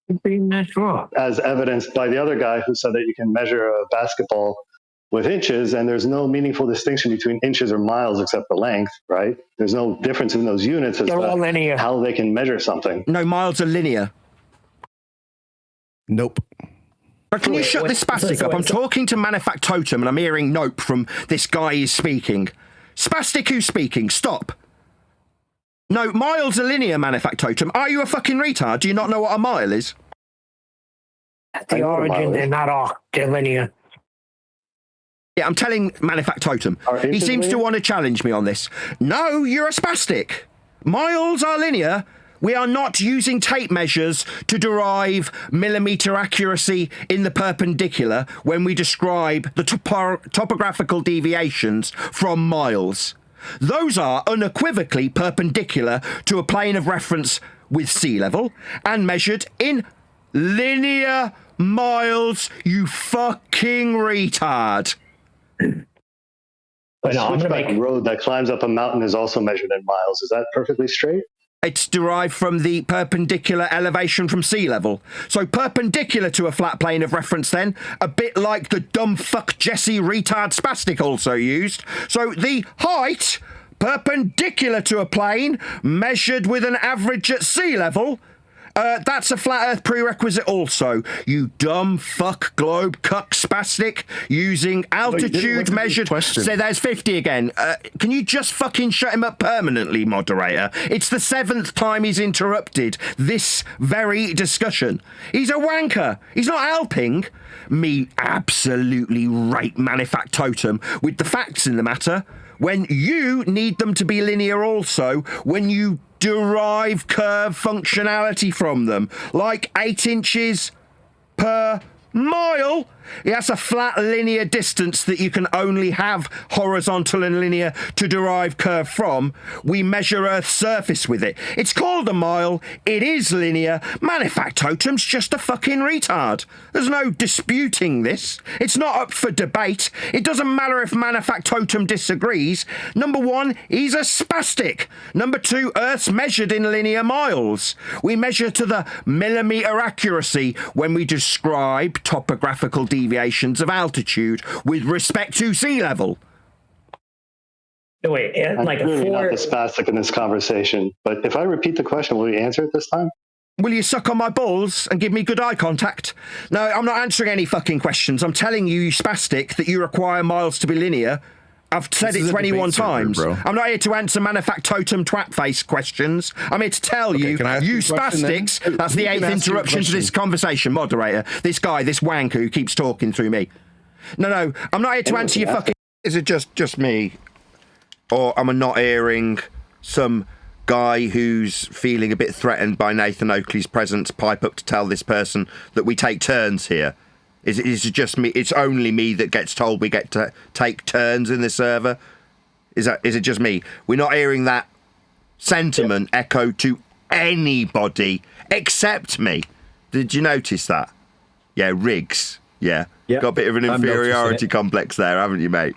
As evidenced by the other guy who said that you can measure a basketball with inches, and there's no meaningful distinction between inches or miles except the length, right? There's no difference in those units as to how they can measure something. No, miles are linear. Nope. But can you shut this spastic up? I'm talking to Manifactotum and I'm hearing nope from this guy who's speaking. Spastic who's speaking, stop. No, miles are linear, Manifactotum. Are you a fucking retard? Do you not know what a mile is? At the origin, they're not arc, they're linear. Yeah, I'm telling Manifactotum. He seems to want to challenge me on this. No, you're a spastic. Miles are linear. We are not using tape measures to derive millimetre accuracy in the perpendicular when we describe the topographical deviations from miles. Those are unequivocally perpendicular to a plane of reference with sea level and measured in linear miles, you fucking retard. A switchback road that climbs up a mountain is also measured in miles. Is that perfectly straight? It's derived from the perpendicular elevation from sea level. So perpendicular to a flat plane of reference then, a bit like the dumb fuck Jesse retard spastic also used. So the height, perpendicular to a plane, measured with an average at sea level, that's a flat earth prerequisite also. You dumb fuck globe cuck spastic using altitude measured. Say there's 50 again. Can you just fucking shut him up permanently, moderator? It's the 7th time he's interrupted this very discussion. He's a wanker. He's not helping me absolutely rate Manifactotum with the facts in the matter when you need them to be linear also when you derive curve functionality from them, like 8 inches per mile. That's a flat linear distance that you can only have horizontal and linear to derive curve from. We measure Earth's surface with it. It's called a mile. It is linear. Manifactotum's just a fucking retard. There's no disputing this. It's not up for debate. It doesn't matter if Manifactotum disagrees. Number 1, he's a spastic. Number 2, Earth's measured in linear miles. We measure to the millimetre accuracy when we describe track topographical deviations of altitude with respect to sea level. No, wait, I'm like really not the spastic in this conversation, but if I repeat the question, will you answer it this time? Will you suck on my balls and give me good eye contact? No, I'm not answering any fucking questions. I'm telling you, you spastic, that you require miles to be linear. I've said it 21 times. Bro. I'm not here to answer manufactotum twat face questions. I'm here to tell you, you spastics, that's the 8th interruption to this conversation, moderator. This guy, this wanker who keeps talking through me. No, I'm not here to answer your fucking... Is it just me? Or am I not hearing some guy who's feeling a bit threatened by Nathan Oakley's presence pipe up to tell this person that we take turns here? Is it just me? It's only me that gets told we get to take turns in the server? Is it just me? We're not hearing that sentiment echoed to anybody except me. Did you notice that? Yeah, Riggs. Yeah. Got a bit of an inferiority complex there, haven't you, mate?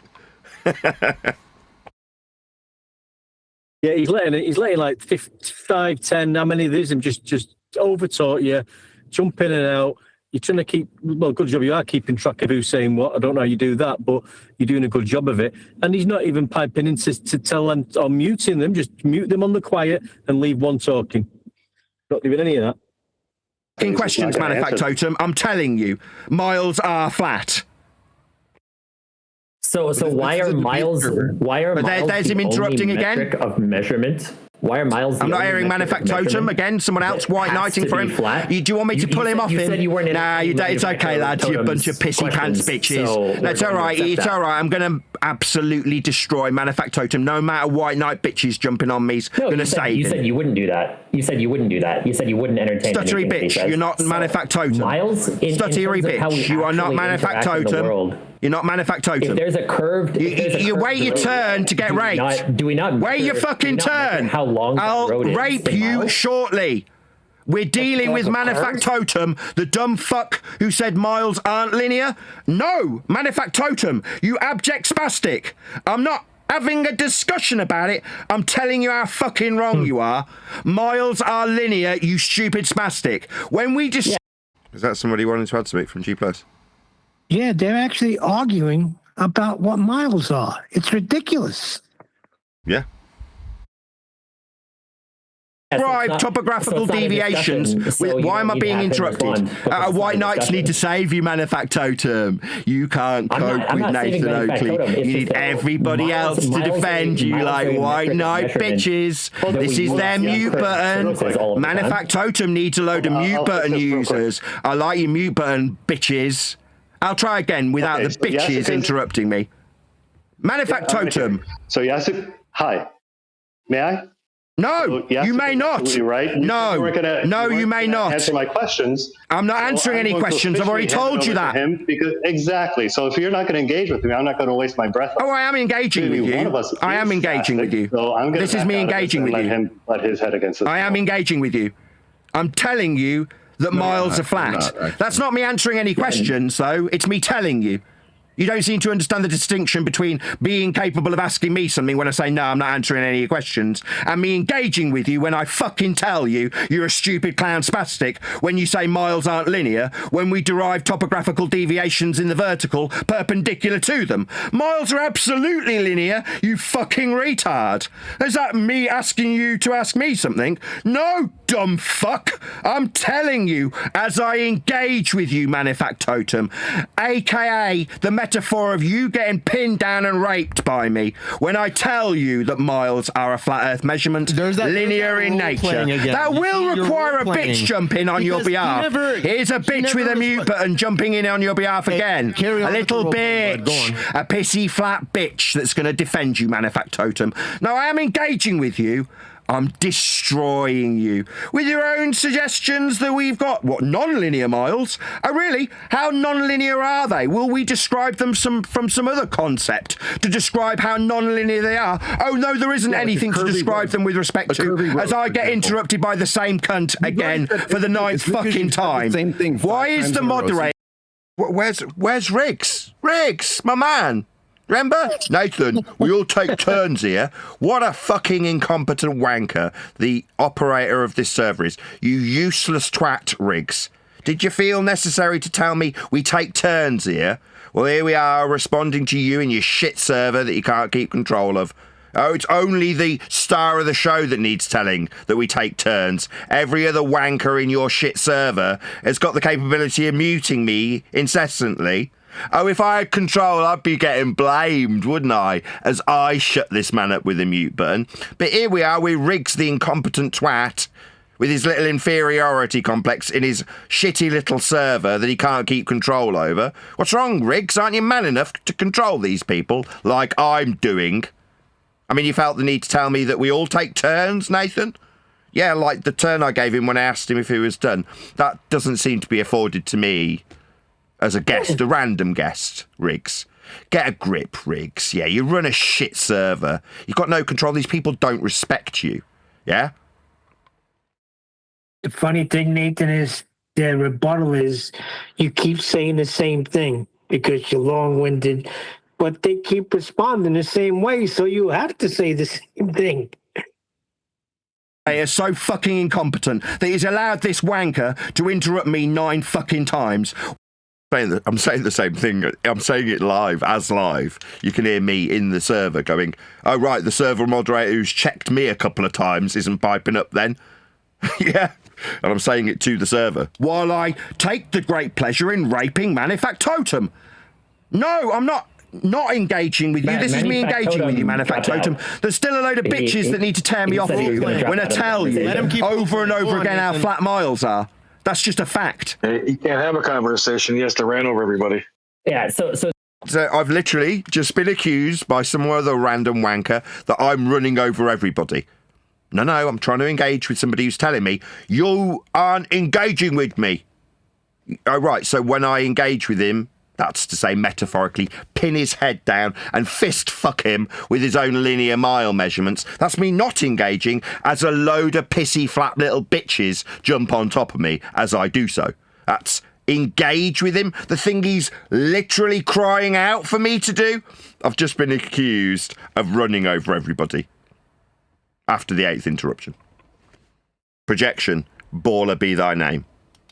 Yeah, he's letting like 5, 10, how many of these? Just over-taught you, jump in and out. You're trying to keep, well, good job you are keeping track of who's saying what. I don't know how you do that, but you're doing a good job of it. And he's not even piping in to tell them, or muting them, just mute them on the quiet and leave one talking. Not doing any of that. In questions, Manufactotum, I'm telling you, miles are flat. So why are miles? There's him interrupting again. Of measurement. Why are miles? I'm not hearing Manufactotum again. Someone else white knighting for him. Do you want me to pull him off him? Nah, it's okay, lads. You bunch of pissy pants bitches. That's all right. It's all right. I'm going to absolutely destroy Manufactotum. No matter white knight bitches jumping on me, going to save him. You said you wouldn't do that. You said you wouldn't do that. You said you wouldn't entertain. Stuttery bitch. You're not Manufactotum. Miles. Stuttery bitch. You are not Manufactotum. You're not Manufactotum. If there's a curved... You wait your turn to get raped. Do we not... Wait your fucking turn. How long I'll rape you shortly. We're dealing with Manufactotum, the dumb fuck who said miles aren't linear. No, Manufactotum, you abject spastic. I'm not having a discussion about it. I'm telling you how fucking wrong you are. Miles are linear, you stupid spastic. When we just... Is that somebody wanting to add something from G+? Yeah, they're actually arguing about what miles are. It's ridiculous. Yeah. Describe topographical deviations. Why am I being interrupted? White Knights need to save you, Manufactotum. You can't cope with Nathan Oakley. You need everybody else to defend you like White Knight bitches. This is their mute button. Manufactotum needs a load of mute button users. I like your mute button, bitches. I'll try again without the bitches interrupting me. Manufactotum. So Yasuk, hi. May I? No, you may not. Right. You may not. Answer my questions. I'm not answering any questions. I've already told you that. Exactly. So if you're not going to engage with me, I'm not going to waste my breath. Oh, I am engaging with you. I am engaging with you. This is me engaging with you. Let his head against this. I am engaging with you. I'm telling you that miles are flat. That's not me answering any questions, though. It's me telling you. You don't seem to understand the distinction between being capable of asking me something when I say, no, I'm not answering any questions, and me engaging with you when I fucking tell you you're a stupid clown spastic when you say miles aren't linear, when we derive topographical deviations in the vertical perpendicular to them. Miles are absolutely linear, you fucking retard. Is that me asking you to ask me something? No, dumb fuck. I'm telling you as I engage with you, Manufactotum, aka the metaphor of you getting pinned down and raped by me when I tell you that miles are a flat earth measurement, linear in nature. That will require a bitch jumping on your behalf. Here's a bitch with a mute button jumping in on your behalf again. A little bitch. A pissy flat bitch that's going to defend you, Manufactotum. No, I am engaging with you. I'm destroying you with your own suggestions that we've got. What, non-linear miles? Oh, really? How non-linear are they? Will we describe them from some other concept to describe how non-linear they are? Oh, no, there isn't anything to describe them with respect to, as I get interrupted by the same cunt again for the 9th fucking time. Why is the moderator... Where's Riggs? Riggs, my man. Remember? Nathan, we all take turns here. What a fucking incompetent wanker the operator of this server is. You useless twat, Riggs. Did you feel necessary to tell me we take turns here? Well, here we are responding to you and your shit server that you can't keep control of. Oh, it's only the star of the show that needs telling that we take turns. Every other wanker in your shit server has got the capability of muting me incessantly. Oh, if I had control, I'd be getting blamed, wouldn't I? As I shut this man up with a mute button. But here we are with Riggs, the incompetent twat, with his little inferiority complex in his shitty little server that he can't keep control over. What's wrong, Riggs? Aren't you man enough to control these people like I'm doing? I mean, you felt the need to tell me that we all take turns, Nathan? Yeah, like the turn I gave him when I asked him if he was done. That doesn't seem to be afforded to me as a guest, a random guest, Riggs. Get a grip, Riggs. Yeah, you run a shit server. You've got no control. These people don't respect you. Yeah? The funny thing, Nathan, is their rebuttal is you keep saying the same thing because you're long-winded, but they keep responding the same way, so you have to say the same thing. They are so fucking incompetent that he's allowed this wanker to interrupt me 9 fucking times. I'm saying the same thing. I'm saying it live, as live. You can hear me in the server going, oh, right, the server moderator who's checked me a couple of times isn't piping up then. Yeah. And I'm saying it to the server. While I take the great pleasure in raping Manufactotum. No, I'm not engaging with you. This is me engaging with you, Manufactotum. There's still a load of bitches that need to tear me off you when I tell you over and over again how flat miles are. That's just a fact. You can't have a conversation. He has to ran over everybody. Yeah, so I've literally just been accused by some other random wanker that I'm running over everybody. No, I'm trying to engage with somebody who's telling me, you aren't engaging with me. Oh, right, so when I engage with him, that's to say metaphorically, pin his head down and fist fuck him with his own linear mile measurements. That's me not engaging as a load of pissy flat little bitches jump on top of me as I do so. That's engage with him, the thing he's literally crying out for me to do. I've just been accused of running over everybody after the 8th interruption. Projection, baller be thy name.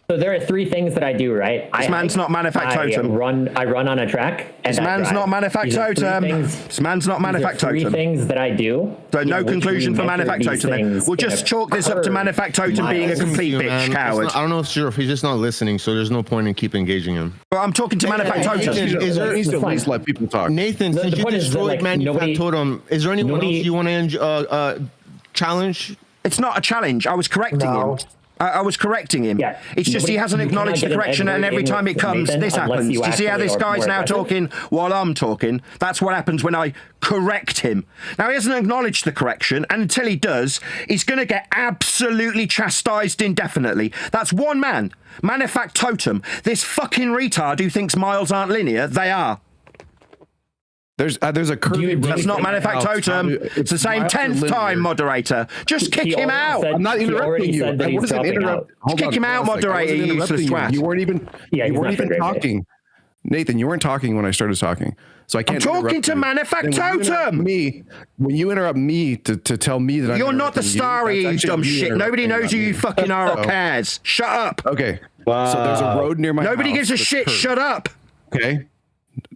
So there are 3 things that I do, right? This man's not Manufactotum. I run on a track. And this man's not Manufactotum. This man's not Manufactotum. 3 things that I do. So no conclusion for Manufactotum then. We'll just chalk this up to Manufactotum being a complete bitch coward. I don't know if he's just not listening, so there's no point in keep engaging him. Well, I'm talking to Manufactotum. Please let people talk. Nathan, since you destroyed Manufactotum, is there anyone else you want to challenge? It's not a challenge. I was correcting him. I was correcting him. Yeah. It's just he hasn't acknowledged the correction, and every time it comes, this happens. Do you see how this guy's now talking while I'm talking? That's what happens when I correct him. Now, he hasn't acknowledged the correction, and until he does, he's going to get absolutely chastised indefinitely. That's one man, Manufactotum, this fucking retard who thinks miles aren't linear. They are. There's a curve. That's not Manufactotum. It's the same 10th time, moderator. Just kick him out. I'm not interrupting you. What does it interrupt? Kick him out, moderator, you useless twat. You weren't even talking. Nathan, you weren't talking when I started talking. So I can't. I'm talking to Manufactotum. When you interrupt me to tell me that you're not the starry, you dumb shit. Nobody knows who you fucking are or cares. Shut up. Okay. Wow. So there's a road near my house. Nobody gives a shit. Shut up. Okay.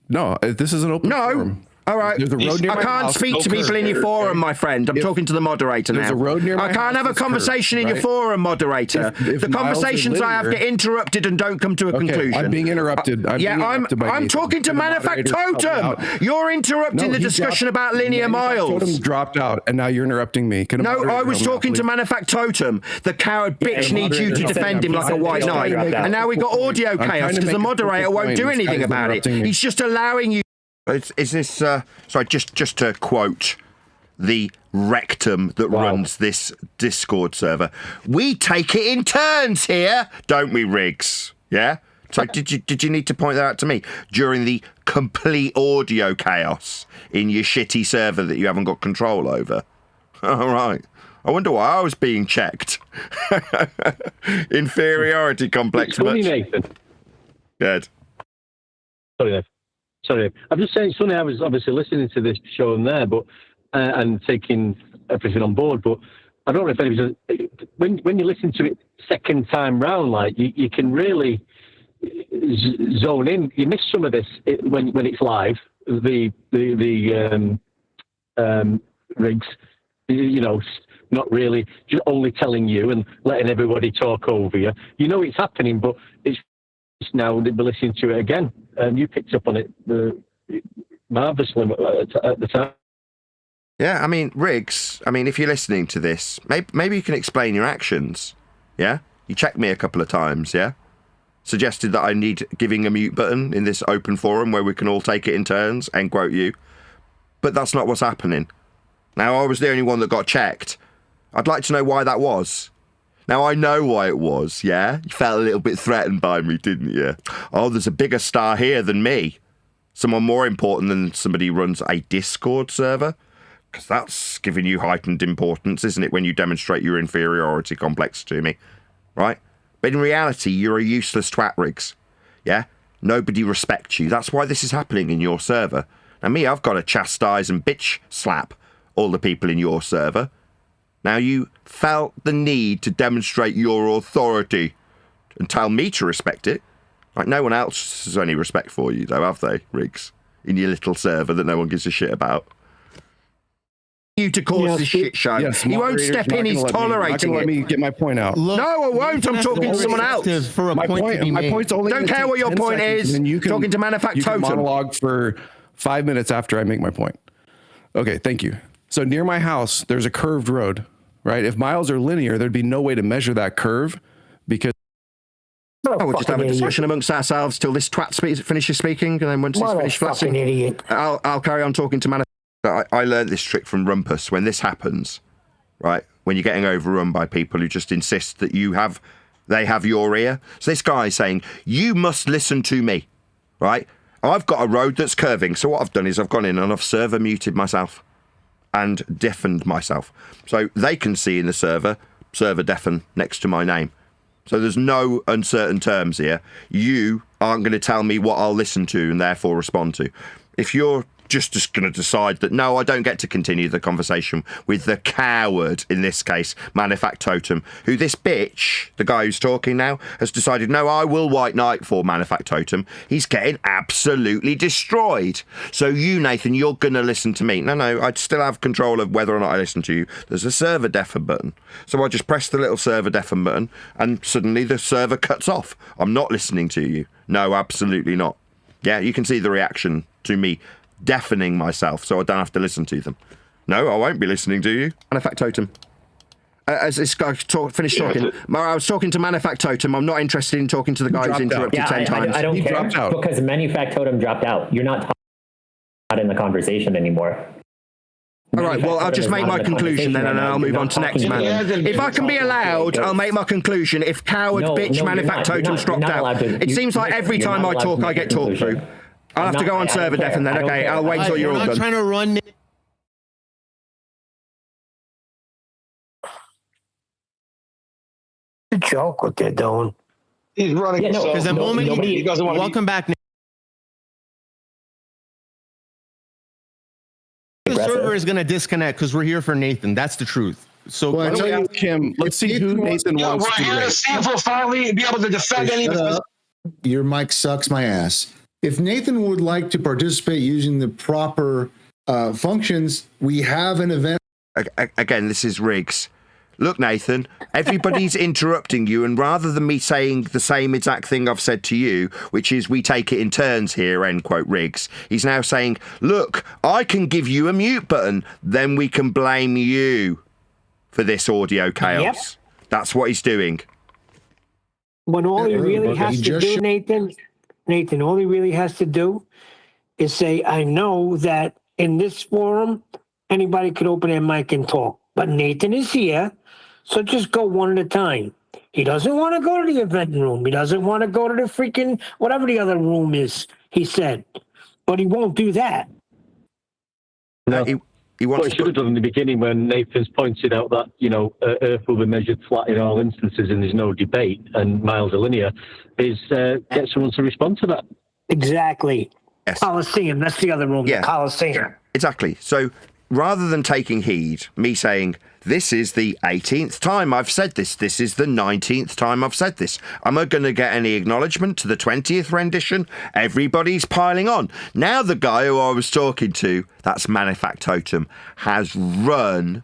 No, this is an open forum. All right. There's a road near I can't speak to people in your forum, my friend. I'm talking to the moderator now. There's a road near my I can't have a conversation in your forum, moderator. The conversations I have get interrupted and don't come to a conclusion. I'm being interrupted. I'm talking to Manufactotum. You're interrupting the discussion about linear miles. Manufactotum dropped out, and now you're interrupting me. No, I was talking to Manufactotum. The coward bitch needs you to defend him like a white knight. And now we've got audio chaos because the moderator won't do anything about it. He's just allowing you. Is this sorry, just to quote the rectum that runs this Discord server, we take it in turns here, don't we, Riggs? Yeah. So did you need to point that out to me during the complete audio chaos in your shitty server that you haven't got control over? All right. I wonder why I was being checked. Inferiority complex. Funny, Nathan. Good. Sorry, I'm just saying. Sonny, I was obviously listening to this show and there, but and taking everything on board. But I don't know if anybody's when you listen to it second time round, like you can really zone in. You miss some of this when it's live. The rigs, not really, just only telling you and letting everybody talk over you. You know it's happening, but it's now they'll be listening to it again, and you picked up on it marvelously at the time. Yeah, I mean, Riggs, if you're listening to this, maybe you can explain your actions, yeah? You checked me a couple of times, yeah? Suggested that I need giving a mute button in this open forum where we can all take it in turns, end quote you. But that's not what's happening. Now, I was the only one that got checked. I'd like to know why that was. Now, I know why it was, yeah? You felt a little bit threatened by me, didn't you? Oh, there's a bigger star here than me. Someone more important than somebody who runs a Discord server? Because that's giving you heightened importance, isn't it, when you demonstrate your inferiority complex to me, right? But in reality, you're a useless twat, Riggs, yeah? Nobody respects you. That's why this is happening in your server. Now, me, I've got to chastise and bitch slap all the people in your server. Now, you felt the need to demonstrate your authority and tell me to respect it. Like, no one else has any respect for you, though, have they, Riggs? In your little server that no one gives a shit about. You to cause this shit show. Yes, he won't step in, he's tolerating it. Let me get my point out. Look, no, I won't. I'm talking to someone else. For a my point's only don't care what your point is. And you can, talking to Manufactotum. You can monologue for 5 minutes after I make my point. Okay, thank you. So near my house, there's a curved road, right? If miles are linear, there'd be no way to measure that curve because... we'll just have a discussion amongst ourselves till this twat finishes speaking, and then once he's finished flashing, idiot. I'll carry on talking to Manufactotum. I learned this trick from Rumpus. When this happens, right, when you're getting overrun by people who just insist that they have your ear. So this guy is saying, you must listen to me, right? I've got a road that's curving. So what I've done is I've gone in and I've server muted myself and deafened myself. So they can see in the server deafen next to my name. So there's no uncertain terms here. You aren't going to tell me what I'll listen to and therefore respond to. If you're just going to decide that, no, I don't get to continue the conversation with the coward, in this case, Manufactotum, who this bitch, the guy who's talking now, has decided, no, I will white knight for Manufactotum. He's getting absolutely destroyed. So you, Nathan, you're going to listen to me. No, I'd still have control of whether or not I listen to you. There's a server deafen button. So I just press the little server deafen button and suddenly the server cuts off. I'm not listening to you. No, absolutely not. Yeah, you can see the reaction to me deafening myself so I don't have to listen to them. No, I won't be listening to you. Manufactotum. As this guy finished talking, I was talking to Manufactotum. I'm not interested in talking to the guy who's interrupted 10 times. I don't care because Manufactotum dropped out. You're not in the conversation anymore. All right, well, I'll just make my conclusion then and I'll move on to next man. If I can be allowed, I'll make my conclusion. If coward bitch Manufactotum's dropped out, it seems like every time I talk, I get talked through. I'll have to go on server deaf and then, okay, I'll wait till you're all done. I'm trying to run... It's a joke what they're doing. He's running. Because the moment he doesn't want to... Welcome back, Nick. The server is going to disconnect because we're here for Nathan. That's the truth. So let's ask him. Let's see who Nathan wants to We're here to see if we'll finally be able to defend any of this. Your mic sucks my ass. If Nathan would like to participate using the proper functions, we have an event. Again, this is Riggs. Look, Nathan, everybody's interrupting you, and rather than me saying the same exact thing I've said to you, which is we take it in turns here, end quote, Riggs, he's now saying, look, I can give you a mute button, then we can blame you for this audio chaos. Yep. That's what he's doing. When all he really has to do, Nathan, all he really has to do is say, I know that in this forum, anybody could open their mic and talk. But Nathan is here, so just go one at a time. He doesn't want to go to the event room. He doesn't want to go to the freaking, whatever the other room is, he said. But he won't do that. No. He wants what he should have done in the beginning when Nathan's pointed out that, Earth will be measured flat in all instances and there's no debate and miles are linear, is get someone to respond to that. Exactly. Yes. Coliseum, that's the other room, the Coliseum. Exactly. So rather than taking heed, me saying, this is the 18th time I've said this. This is the 19th time I've said this. Am I going to get any acknowledgement to the 20th rendition? Everybody's piling on. Now the guy who I was talking to, that's Manufactotum, has run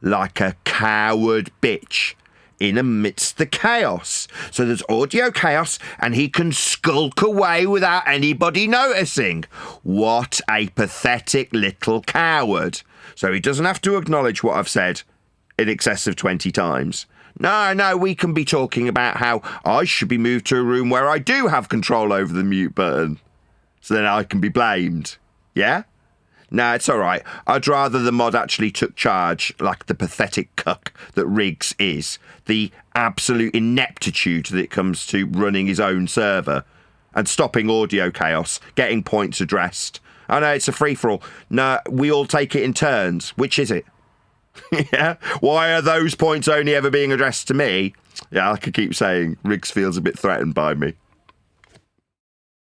like a coward bitch in amidst the chaos. So there's audio chaos and he can skulk away without anybody noticing. What a pathetic little coward. So he doesn't have to acknowledge what I've said in excess of 20 times. No, we can be talking about how I should be moved to a room where I do have control over the mute button. So then I can be blamed. Yeah? No, it's all right. I'd rather the mod actually took charge like the pathetic cuck that Riggs is. The absolute ineptitude that it comes to running his own server and stopping audio chaos, getting points addressed. I know it's a free-for-all. No, we all take it in turns. Which is it? Yeah? Why are those points only ever being addressed to me? Yeah, I could keep saying Riggs feels a bit threatened by me.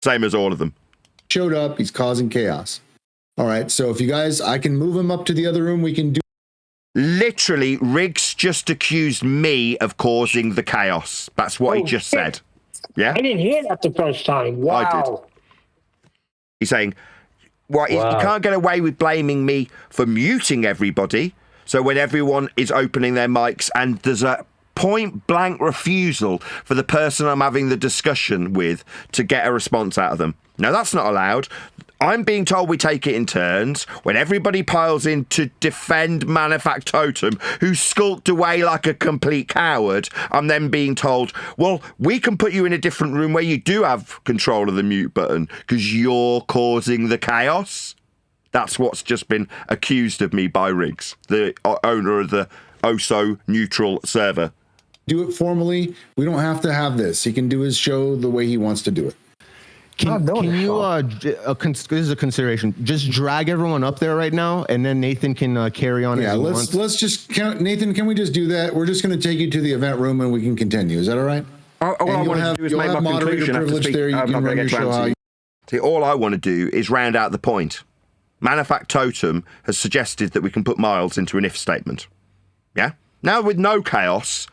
Same as all of them. Showed up. He's causing chaos. All right, so if you guys, I can move him up to the other room. We can do. Literally, Riggs just accused me of causing the chaos. That's what he just said. Yeah? I didn't hear that the first time. Wow. I did. He's saying, well, he can't get away with blaming me for muting everybody. So when everyone is opening their mics and there's a point-blank refusal for the person I'm having the discussion with to get a response out of them. No, that's not allowed. I'm being told we take it in turns. When everybody piles in to defend Manufactotum, who skulked away like a complete coward, I'm then being told, well, we can put you in a different room where you do have control of the mute button because you're causing the chaos. That's what's just been accused of me by Riggs, the owner of the oh-so-neutral server. Do it formally. We don't have to have this. He can do his show the way he wants to do it. Can you, this is a consideration, just drag everyone up there right now, and then Nathan can carry on. Yeah, let's just count. Nathan, can we just do that? We're just going to take you to the event room, and we can continue. Is that all right? All I want to do is make my conclusion. I'm not going to get to see, all I want to do is round out the point. Manufactotum has suggested that we can put Miles into an if statement. Yeah? Now with no chaos,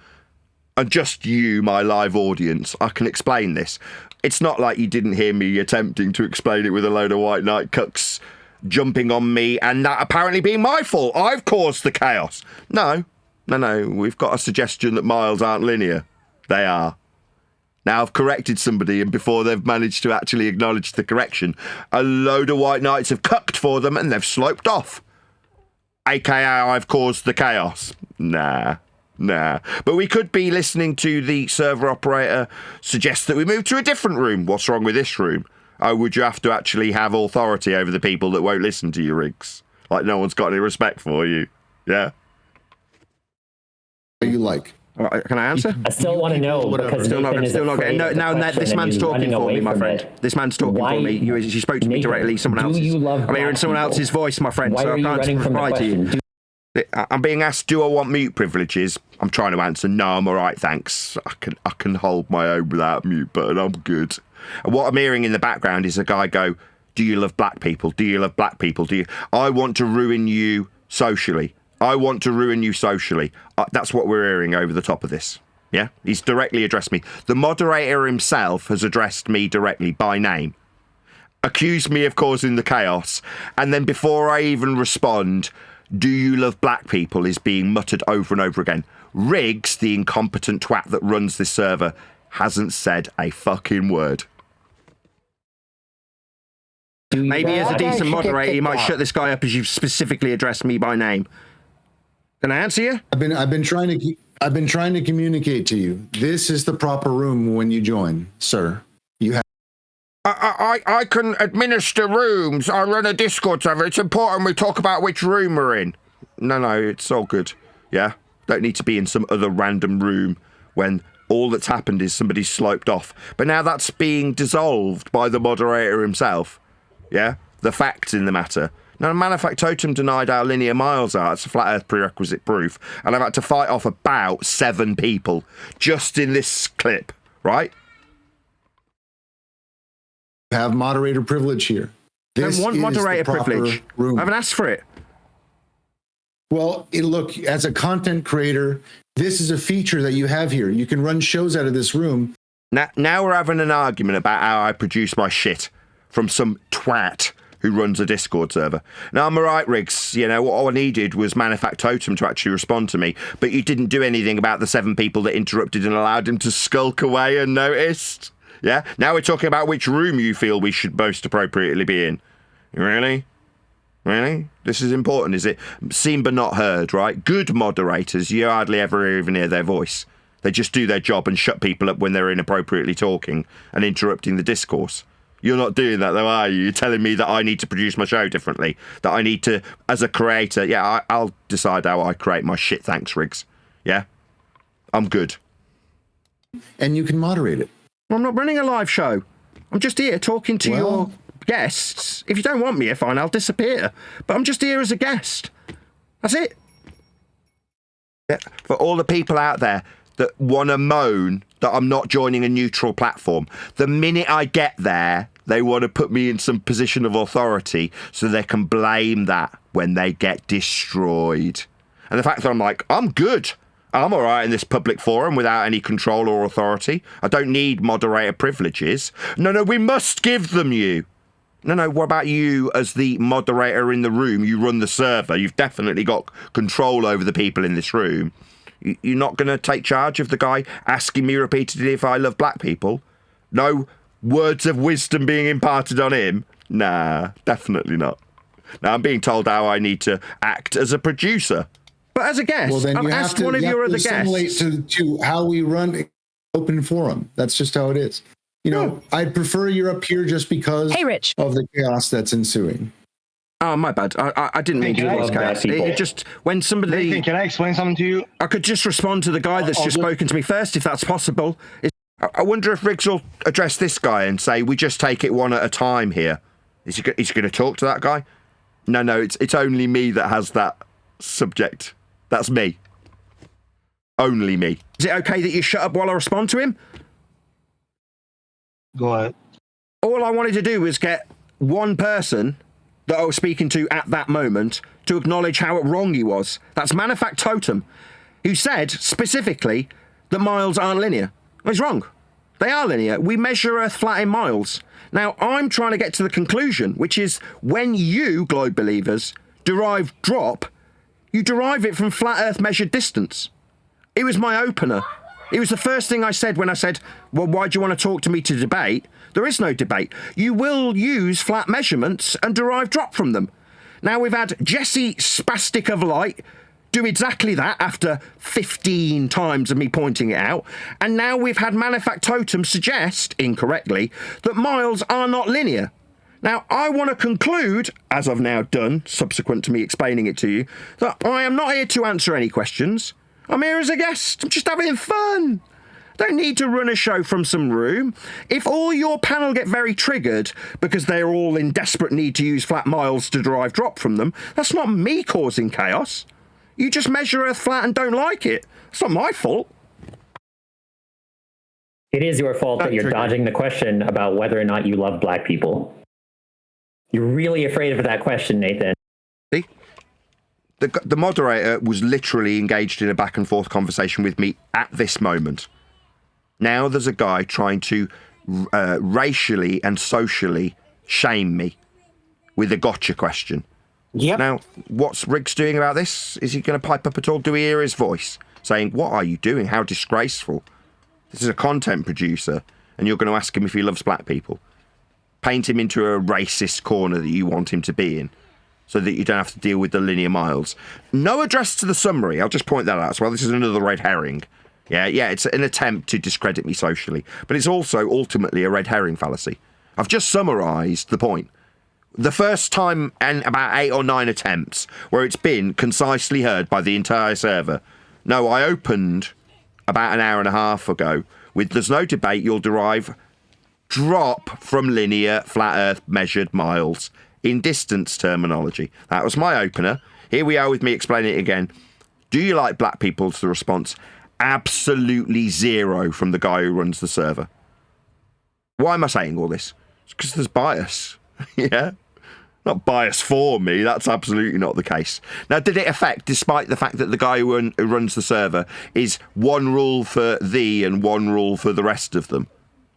and just you, my live audience, I can explain this. It's not like you didn't hear me attempting to explain it with a load of white knight cucks jumping on me and that apparently being my fault. I've caused the chaos. No. We've got a suggestion that miles aren't linear. They are. Now I've corrected somebody, and before they've managed to actually acknowledge the correction, a load of white knights have cucked for them and they've sloped off. AKA I've caused the chaos. Nah. But we could be listening to the server operator suggest that we move to a different room. What's wrong with this room? Oh, would you have to actually have authority over the people that won't listen to you, Riggs? Like no one's got any respect for you. Yeah? What do you like? All right, can I answer? I still want to know because still not getting. No, this man's talking for me, my friend. This man's talking for me. You spoke to me directly. Someone else's. I'm hearing someone else's voice, my friend. So I can't reply to you. I'm being asked, do I want mute privileges? I'm trying to answer, no, I'm all right, thanks. I can hold my own without mute button, I'm good. And what I'm hearing in the background is a guy go, do you love black people? Do you love black people? I want to ruin you socially. That's what we're hearing over the top of this. Yeah? He's directly addressed me. The moderator himself has addressed me directly by name. Accused me of causing the chaos. And then before I even respond, do you love black people is being muttered over and over again. Riggs, the incompetent twat that runs this server, hasn't said a fucking word. Maybe as a decent moderator, you might shut this guy up as you've specifically addressed me by name. Can I answer you? I've been trying to communicate to you. This is the proper room when you join, sir. You have. I can administer rooms. I run a Discord server. It's important we talk about which room we're in. No, it's all good. Yeah? Don't need to be in some other random room when all that's happened is somebody's sloped off. But now that's being dissolved by the moderator himself. Yeah? The facts in the matter. Now, Manufactotum denied our linear miles are. It's a flat earth prerequisite proof. And I've had to fight off about 7 people just in this clip, right? Have moderator privilege here. I want moderator privilege. I haven't asked for it. Well, look, as a content creator, this is a feature that you have here. You can run shows out of this room. Now we're having an argument about how I produce my shit from some twat who runs a Discord server. Now, I'm all right, Riggs. You know, what I needed was Manufactotum to actually respond to me, but you didn't do anything about the 7 people that interrupted and allowed him to skulk away unnoticed. Yeah? Now we're talking about which room you feel we should most appropriately be in. Really? Really? This is important, is it? Seen but not heard, right? Good moderators, you hardly ever even hear their voice. They just do their job and shut people up when they're inappropriately talking and interrupting the discourse. You're not doing that, though, are you? You're telling me that I need to produce my show differently, that I need to, as a creator, yeah, I'll decide how I create my shit, thanks, Riggs. Yeah? I'm good. And you can moderate it. I'm not running a live show. I'm just here talking to your guests. If you don't want me here, fine, I'll disappear. But I'm just here as a guest. That's it. Yeah. For all the people out there that want to moan that I'm not joining a neutral platform, the minute I get there, they want to put me in some position of authority so they can blame that when they get destroyed. And the fact that I'm like, I'm good. I'm all right in this public forum without any control or authority. I don't need moderator privileges. No, we must give them you. No, what about you as the moderator in the room? You run the server. You've definitely got control over the people in this room. You're not going to take charge of the guy asking me repeatedly if I love black people? No words of wisdom being imparted on him? Nah, definitely not. Now I'm being told how I need to act as a producer. But as a guest, well, then I've asked one of your other guests. To how we run open forum. That's just how it is. You know, I'd prefer you're up here just because of the chaos that's ensuing. Oh, my bad. I didn't mean to cause chaos. It just, when somebody... Nathan, can I explain something to you? I could just respond to the guy that's just spoken to me first, if that's possible. I wonder if Riggs will address this guy and say, we just take it one at a time here. Is he going to talk to that guy? No, it's only me that has that subject. That's me. Only me. Is it okay that you shut up while I respond to him? Go ahead. All I wanted to do was get one person that I was speaking to at that moment to acknowledge how wrong he was. That's Manufactotum, who said specifically that miles aren't linear. Well, he's wrong. They are linear. We measure Earth flat in miles. Now, I'm trying to get to the conclusion, which is when you, globe believers, derive drop, you derive it from flat Earth measured distance. It was my opener. It was the first thing I said when I said, well, why do you want to talk to me to debate? There is no debate. You will use flat measurements and derive drop from them. Now, we've had Jesse Spastic of Lite do exactly that after 15 times of me pointing it out. And now we've had Manufactotum suggest, incorrectly, that miles are not linear. Now, I want to conclude, as I've now done, subsequent to me explaining it to you, that I am not here to answer any questions. I'm here as a guest. I'm just having fun. Don't need to run a show from some room. If all your panel get very triggered because they're all in desperate need to use flat miles to derive drop from them, that's not me causing chaos. You just measure Earth flat and don't like it. It's not my fault. It is your fault that you're dodging the question about whether or not you love black people. You're really afraid of that question, Nathan. See? The moderator was literally engaged in a back and forth conversation with me at this moment. Now there's a guy trying to racially and socially shame me with a gotcha question. Yep. Now, what's Riggs doing about this? Is he going to pipe up at all? Do we hear his voice saying, what are you doing? How disgraceful. This is a content producer, and you're going to ask him if he loves black people. Paint him into a racist corner that you want him to be in, so that you don't have to deal with the linear miles. No address to the summary. I'll just point that out as well. This is another red herring. Yeah, it's an attempt to discredit me socially, but it's also ultimately a red herring fallacy. I've just summarised the point. The first time in about 8 or 9 attempts where it's been concisely heard by the entire server. No, I opened about an hour and a half ago with there's no debate, you'll derive drop from linear flat Earth measured miles in distance terminology. That was my opener. Here we are with me explaining it again. Do you like black people? To the response, absolutely zero from the guy who runs the server. Why am I saying all this? It's because there's bias. Yeah? Not bias for me. That's absolutely not the case. Now, did it affect, despite the fact that the guy who runs the server is one rule for thee and one rule for the rest of them?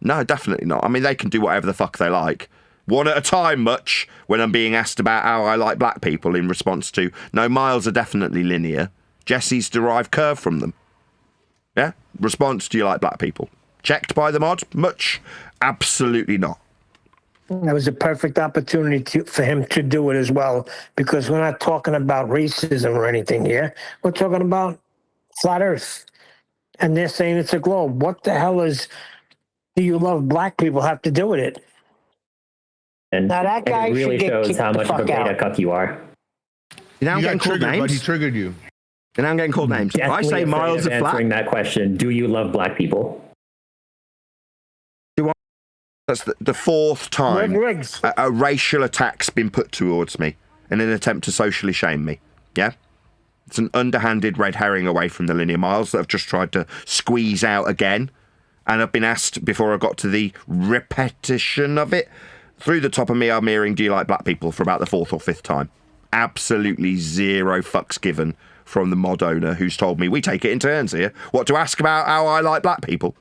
No, definitely not. I mean, they can do whatever the fuck they like. One at a time, much, when I'm being asked about how I like black people in response to, no, miles are definitely linear. Jesse's derived curve from them. Yeah? Response, do you like black people? Checked by the mod? Much? Absolutely not. That was a perfect opportunity for him to do it as well, because we're not talking about racism or anything here. We're talking about flat Earth. And they're saying it's a globe. What the hell do you love black people have to do with it? And now that guy it really should get shows how much of a beta cuck you are. Now I'm getting called names. But he triggered you. And I'm getting called names. I say miles of flat. Answering that question, do you love black people? That's the fourth time a racial attack's been put towards me in an attempt to socially shame me. Yeah? It's an underhanded red herring away from the linear miles that I've just tried to squeeze out again. And I've been asked, before I got to the repetition of it, through the top of me, I'm hearing, do you like black people, for about the fourth or fifth time. Absolutely zero fucks given from the mod owner who's told me, we take it in turns here, what to ask about how I like black people.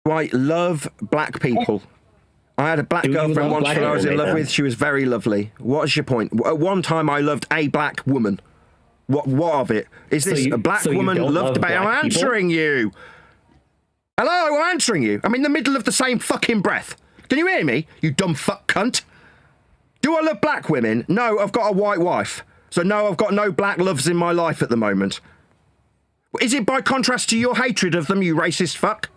I love black people. I had a black girlfriend once that I was in love with. She was very lovely. What is your point? At one time, I loved a black woman. What of it? Is this a black woman loved about? I'm answering you. Hello, I'm answering you. I'm in the middle of the same fucking breath. Can you hear me, you dumb fuck cunt? Do I love black women? No, I've got a white wife. So no, I've got no black loves in my life at the moment. Is it by contrast to your hatred of them, you racist fuck?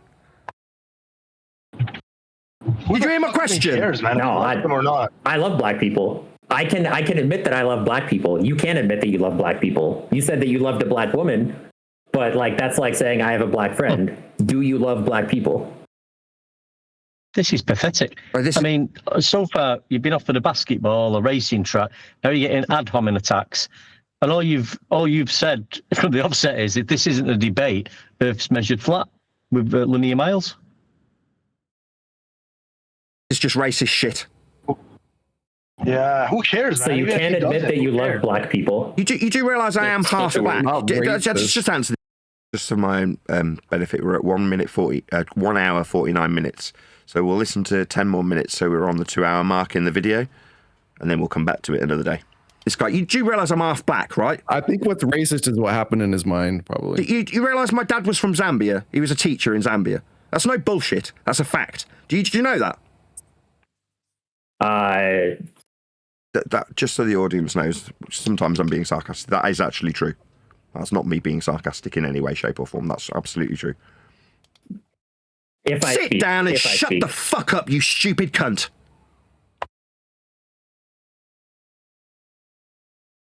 Did you hear my question? No, I love black people. I can admit that I love black people. You can't admit that you love black people. You said that you loved a black woman, but like that's like saying I have a black friend. Do you love black people? This is pathetic. I mean, so far you've been offered a basketball, a racing track. Now you're getting ad hominem attacks, and all you've said from the offset is that this isn't a debate. Earth's measured flat with linear miles. It's just racist shit. Yeah, who cares? So you can't admit that you love black people. You do realise I am half black. Just answer this. Just for my own benefit, we're at 1 hour 49 minutes. So we'll listen to 10 more minutes. So we're on the 2 hour mark in the video, and then we'll come back to it another day. This guy, you do realise I'm half black, right? I think what's racist is what happened in his mind, probably. You realise my dad was from Zambia? He was a teacher in Zambia. That's no bullshit. That's a fact. Do you know that? That just so the audience knows, sometimes I'm being sarcastic. That is actually true. That's not me being sarcastic in any way, shape, or form. That's absolutely true. Sit down and shut the fuck up, you stupid cunt.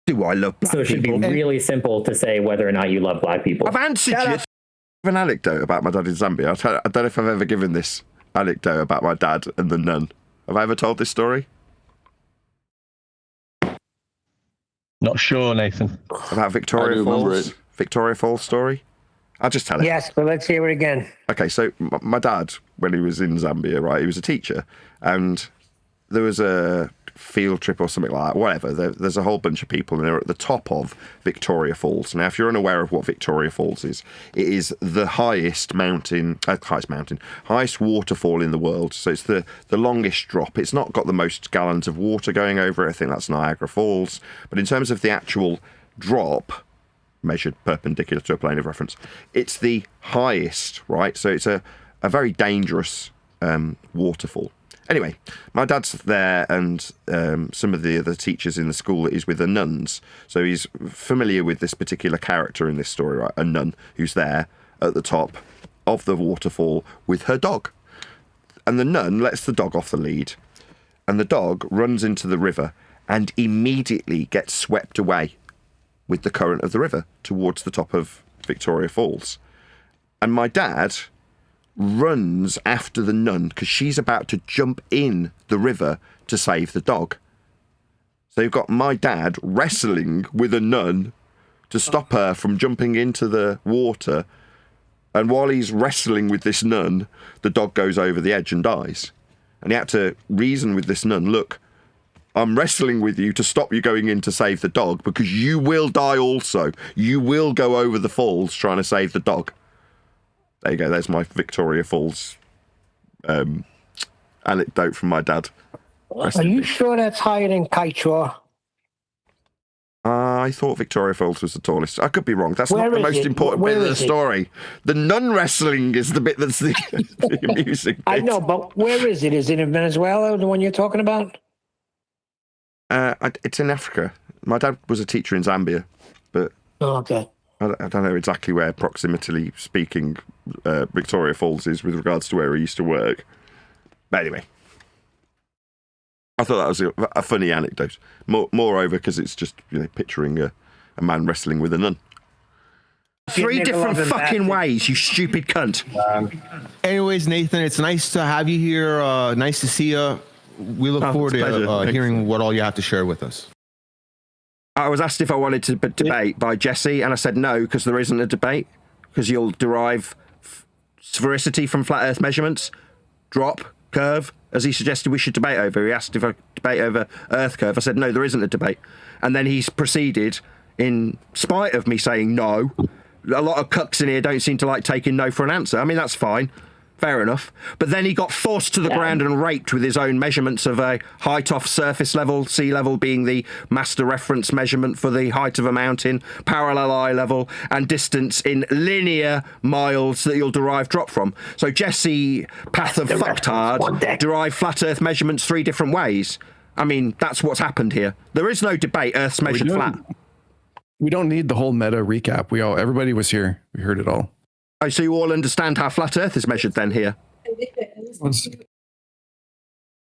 Do I love black people? So it should be really simple to say whether or not you love black people. I've answered you. I have an anecdote about my dad in Zambia. I don't know if I've ever given this anecdote about my dad and the nun. Have I ever told this story? Not sure, Nathan. About Victoria Falls? Victoria Falls story? I'll just tell it. Yes, but let's hear it again. Okay, so my dad, when he was in Zambia, right, he was a teacher, and there was a field trip or something like that, whatever. There's a whole bunch of people, and they're at the top of Victoria Falls. Now, if you're unaware of what Victoria Falls is, it is the highest waterfall in the world. So it's the longest drop. It's not got the most gallons of water going over it. I think that's Niagara Falls. But in terms of the actual drop, measured perpendicular to a plane of reference, it's the highest, right? So it's a very dangerous waterfall. Anyway, my dad's there, and some of the other teachers in the school is with the nuns. So he's familiar with this particular character in this story, right? A nun who's there at the top of the waterfall with her dog. And the nun lets the dog off the lead, and the dog runs into the river and immediately gets swept away with the current of the river towards the top of Victoria Falls. And my dad runs after the nun because she's about to jump in the river to save the dog. So you've got my dad wrestling with a nun to stop her from jumping into the water, and while he's wrestling with this nun, the dog goes over the edge and dies. And he had to reason with this nun, look, I'm wrestling with you to stop you going in to save the dog because you will die also. You will go over the falls trying to save the dog. There you go. There's my Victoria Falls anecdote from my dad. Are you sure that's higher than Kitesaw? I thought Victoria Falls was the tallest. I could be wrong. That's Where not the is most it? important Where bit of the is it? story. The nun wrestling is the bit that's the, the amusing bit. I know, but where is it? Is it in Venezuela, the one you're talking about? It's in Africa. My dad was a teacher in Zambia, but okay. I don't know exactly where, approximately speaking, Victoria Falls is with regards to where he used to work. But anyway, I thought that was a funny anecdote. Moreover, because it's just picturing a man wrestling with a nun. 3 different fucking ways, you stupid cunt. Anyways, Nathan, it's nice to have you here. Nice to see you. We look forward to hearing what all you have to share with us. I was asked if I wanted to debate by Jesse, and I said no, because there isn't a debate, because you'll derive sphericity from flat Earth measurements, drop, curve, as he suggested we should debate over. He asked if I debate over Earth curve. I said no, there isn't a debate. And then he's proceeded, in spite of me saying no, a lot of cucks in here don't seem to like taking no for an answer. I mean, that's fine. Fair enough. But then he got forced to the ground and raped with his own measurements of a height off surface level, sea level being the master reference measurement for the height of a mountain, parallel eye level, and distance in linear miles that you'll derive drop from. So Jesse, path of fucktard, derived flat Earth measurements 3 different ways. I mean, that's what's happened here. There is no debate. Earth's measured flat. We don't need the whole meta recap. Everybody was here. We heard it all. Oh, so you all understand how flat Earth is measured then here?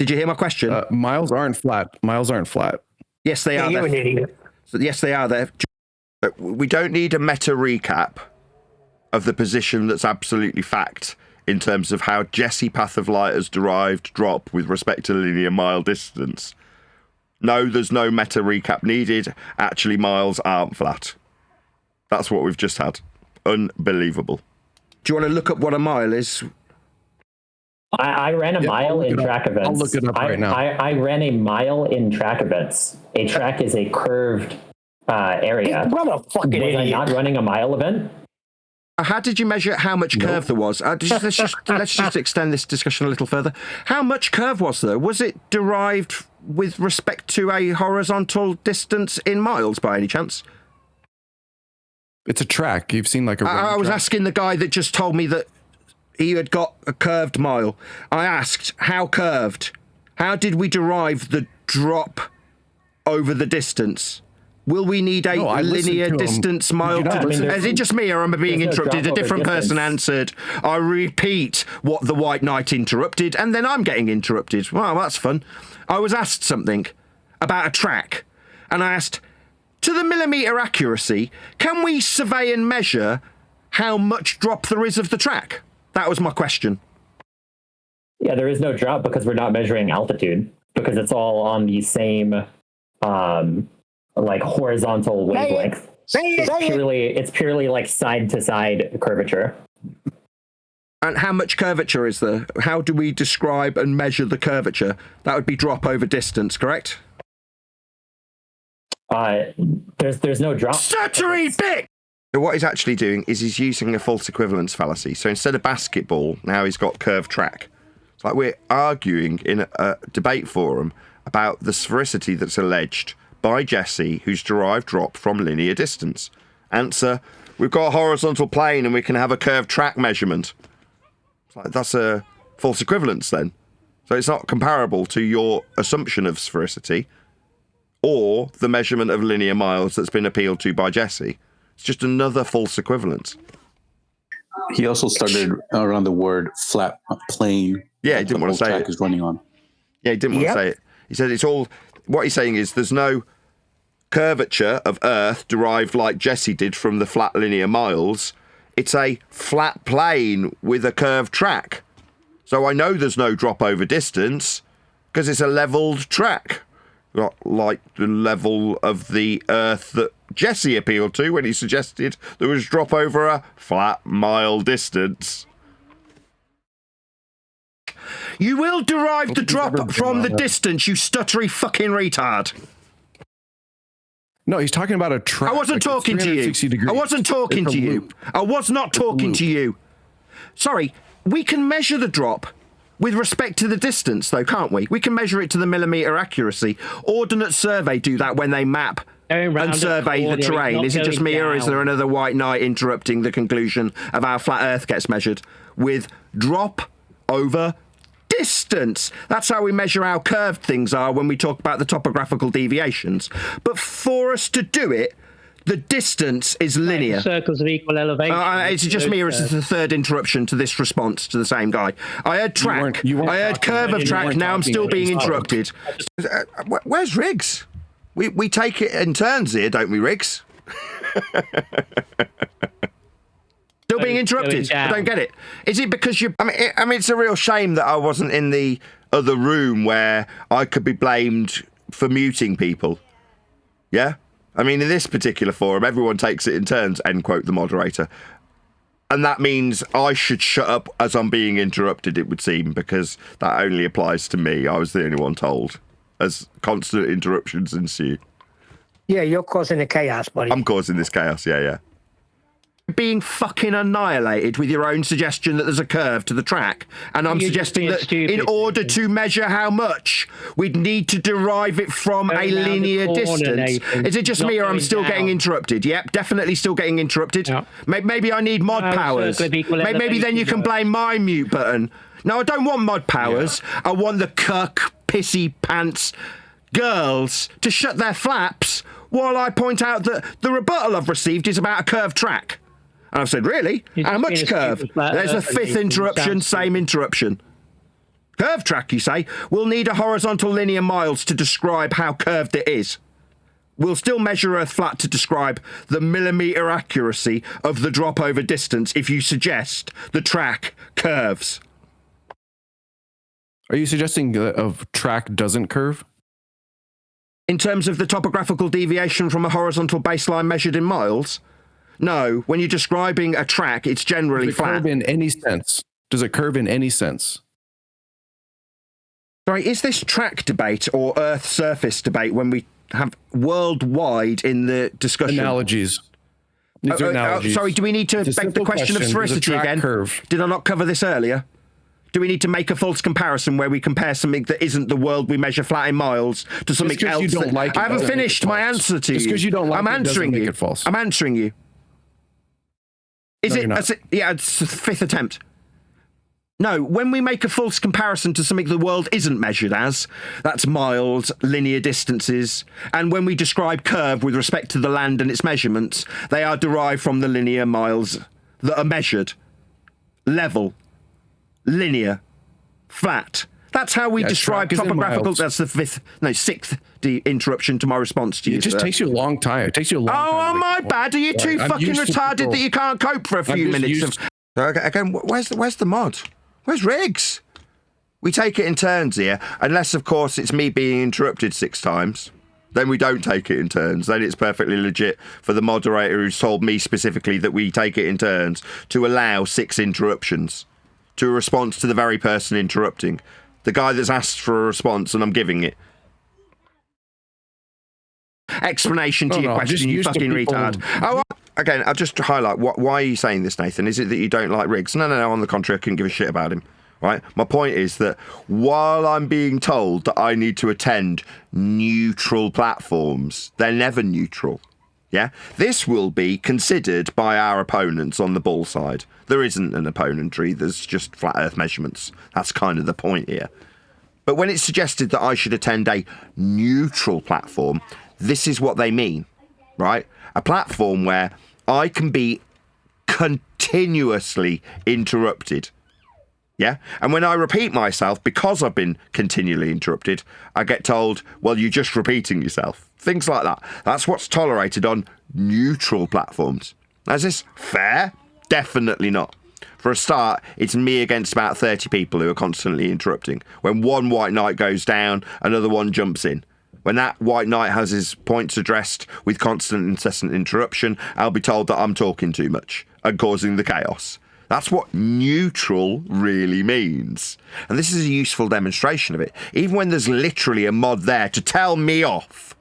Did you hear my question? Miles aren't flat. Miles aren't flat. Yes, they are. So, yes, they are there. We don't need a meta recap of the position that's absolutely fact in terms of how Jesse Path of Light has derived drop with respect to linear mile distance. No, there's no meta recap needed. Actually, miles aren't flat. That's what we've just had. Unbelievable. Do you want to look up what a mile is? I ran a mile in track events. I'll look it up right now. I ran a mile in track events. A track is a curved area. What a fucking idiot. Was I not running a mile event? How did you measure how much curve there was? Let's just extend this discussion a little further. How much curve was there? Was it derived with respect to a horizontal distance in miles by any chance? It's a track. You've seen like a. I was asking the guy that just told me that he had got a curved mile. I asked, how curved? How did we derive the drop over the distance? Will we need a linear distance mile? Is it just me or am I being interrupted? A different person answered. I repeat what the White Knight interrupted, and then I'm getting interrupted. Wow, that's fun. I was asked something about a track, and I asked, to the millimetre accuracy, can we survey and measure how much drop there is of the track? That was my question. Yeah, there is no drop because we're not measuring altitude, because it's all on the same like horizontal wavelength. It's purely like side to side curvature. And how much curvature is there? How do we describe and measure the curvature? That would be drop over distance, correct? There's no drop. Stuttery bit! So what he's actually doing is he's using a false equivalence fallacy. So instead of basketball, now he's got curved track. It's like we're arguing in a debate forum about the sphericity that's alleged by Jesse, who's derived drop from linear distance. Answer, we've got a horizontal plane and we can have a curved track measurement. It's like, that's a false equivalence then. So it's not comparable to your assumption of sphericity or the measurement of linear miles that's been appealed to by Jesse. It's just another false equivalence. He also started around the word flat plane. Yeah, he didn't want to say it. Is running on. Yeah, he didn't want to say it. He said it's all... What he's saying is there's no curvature of Earth derived like Jesse did from the flat linear miles. It's a flat plane with a curved track. So I know there's no drop over distance because it's a leveled track. Not like the level of the Earth that Jesse appealed to when he suggested there was drop over a flat mile distance. You will derive the drop from the distance, you stuttery fucking retard. No, he's talking about a track. I wasn't talking to you. I wasn't talking to you. I was not talking to you. Sorry, we can measure the drop with respect to the distance, though, can't we? We can measure it to the millimetre accuracy. Ordnance Survey do that when they map and survey the terrain. Is it just me, or is there another white knight interrupting the conclusion of how flat Earth gets measured? With drop over distance. That's how we measure how curved things are when we talk about the topographical deviations. But for us to do it, the distance is linear. Circles of equal elevation. It's just me, or is this the third interruption to this response to the same guy? I heard track. I heard curve of track. Now I'm still being interrupted. Where's Riggs? We take it in turns here, don't we, Riggs? Still being interrupted. I don't get it. Is it because you? I mean, it's a real shame that I wasn't in the other room where I could be blamed for muting people. Yeah. I mean, in this particular forum, everyone takes it in turns. End quote. The moderator, and that means I should shut up as I'm being interrupted. It would seem, because that only applies to me. I was the only one told, as constant interruptions ensue. Yeah, you're causing the chaos, buddy. I'm causing this chaos. Yeah. Being fucking annihilated with your own suggestion that there's a curve to the track, and I'm suggesting that in order to measure how much, we'd need to derive it from a linear distance. Is it just me, or I'm still getting interrupted? Yep, definitely still getting interrupted. Yep. Maybe I need mod powers. Maybe then you can blame my mute button. No, I don't want mod powers. Yeah. I want the cuck, pissy pants girls to shut their flaps while I point out that the rebuttal I've received is about a curved track. And I've said, really? How much curve? There's a fifth interruption, same interruption. Curve track, you say? We'll need a horizontal linear miles to describe how curved it is. We'll still measure Earth flat to describe the millimetre accuracy of the drop over distance if you suggest the track curves. Are you suggesting a track doesn't curve? In terms of the topographical deviation from a horizontal baseline measured in miles? No, when you're describing a track, it's generally flat. Does it curve in any sense? Does it curve in any sense? Sorry, is this track debate or Earth surface debate when we have worldwide in the discussion? Analogies. These are analogies. Sorry, do we need to beg the question of sphericity again? Curve. Did I not cover this earlier? Do we need to make a false comparison where we compare something that isn't the world we measure flat in miles to something else? You don't like it, I haven't finished my answer to you. Just because you don't like I'm answering you. False. I'm answering you. Yeah, it's the fifth attempt. No, when we make a false comparison to something the world isn't measured as, that's miles, linear distances, and when we describe curve with respect to the land and its measurements, they are derived from the linear miles that are measured. Level, linear, flat. That's how we describe topographical. That's the sixth interruption to my response to you. It just takes you a long time. It takes you a long time. Oh, my bad. Are you too fucking retarded that you can't cope for a few minutes? Again, where's the mod? Where's Riggs? We take it in turns here, unless, of course, it's me being interrupted 6 times. Then we don't take it in turns. Then it's perfectly legit for the moderator who's told me specifically that we take it in turns to allow 6 interruptions to a response to the very person interrupting. The guy that's asked for a response and I'm giving it. Explanation to your question, you fucking retard. Again, I'll just highlight, why are you saying this, Nathan? Is it that you don't like Riggs? No, on the contrary, I couldn't give a shit about him. Right? My point is that while I'm being told that I need to attend neutral platforms, they're never neutral. Yeah? This will be considered by our opponents on the ball side. There isn't an opponentry, there's just flat Earth measurements. That's kind of the point here. But when it's suggested that I should attend a neutral platform, this is what they mean, right? A platform where I can be continuously interrupted. Yeah? And when I repeat myself, because I've been continually interrupted, I get told, well, you're just repeating yourself. Things like that. That's what's tolerated on neutral platforms. Is this fair? Definitely not. For a start, it's me against about 30 people who are constantly interrupting. When one white knight goes down, another one jumps in. When that white knight has his points addressed with constant incessant interruption, I'll be told that I'm talking too much and causing the chaos. That's what neutral really means. And this is a useful demonstration of it. Even when there's literally a mod there to tell me off,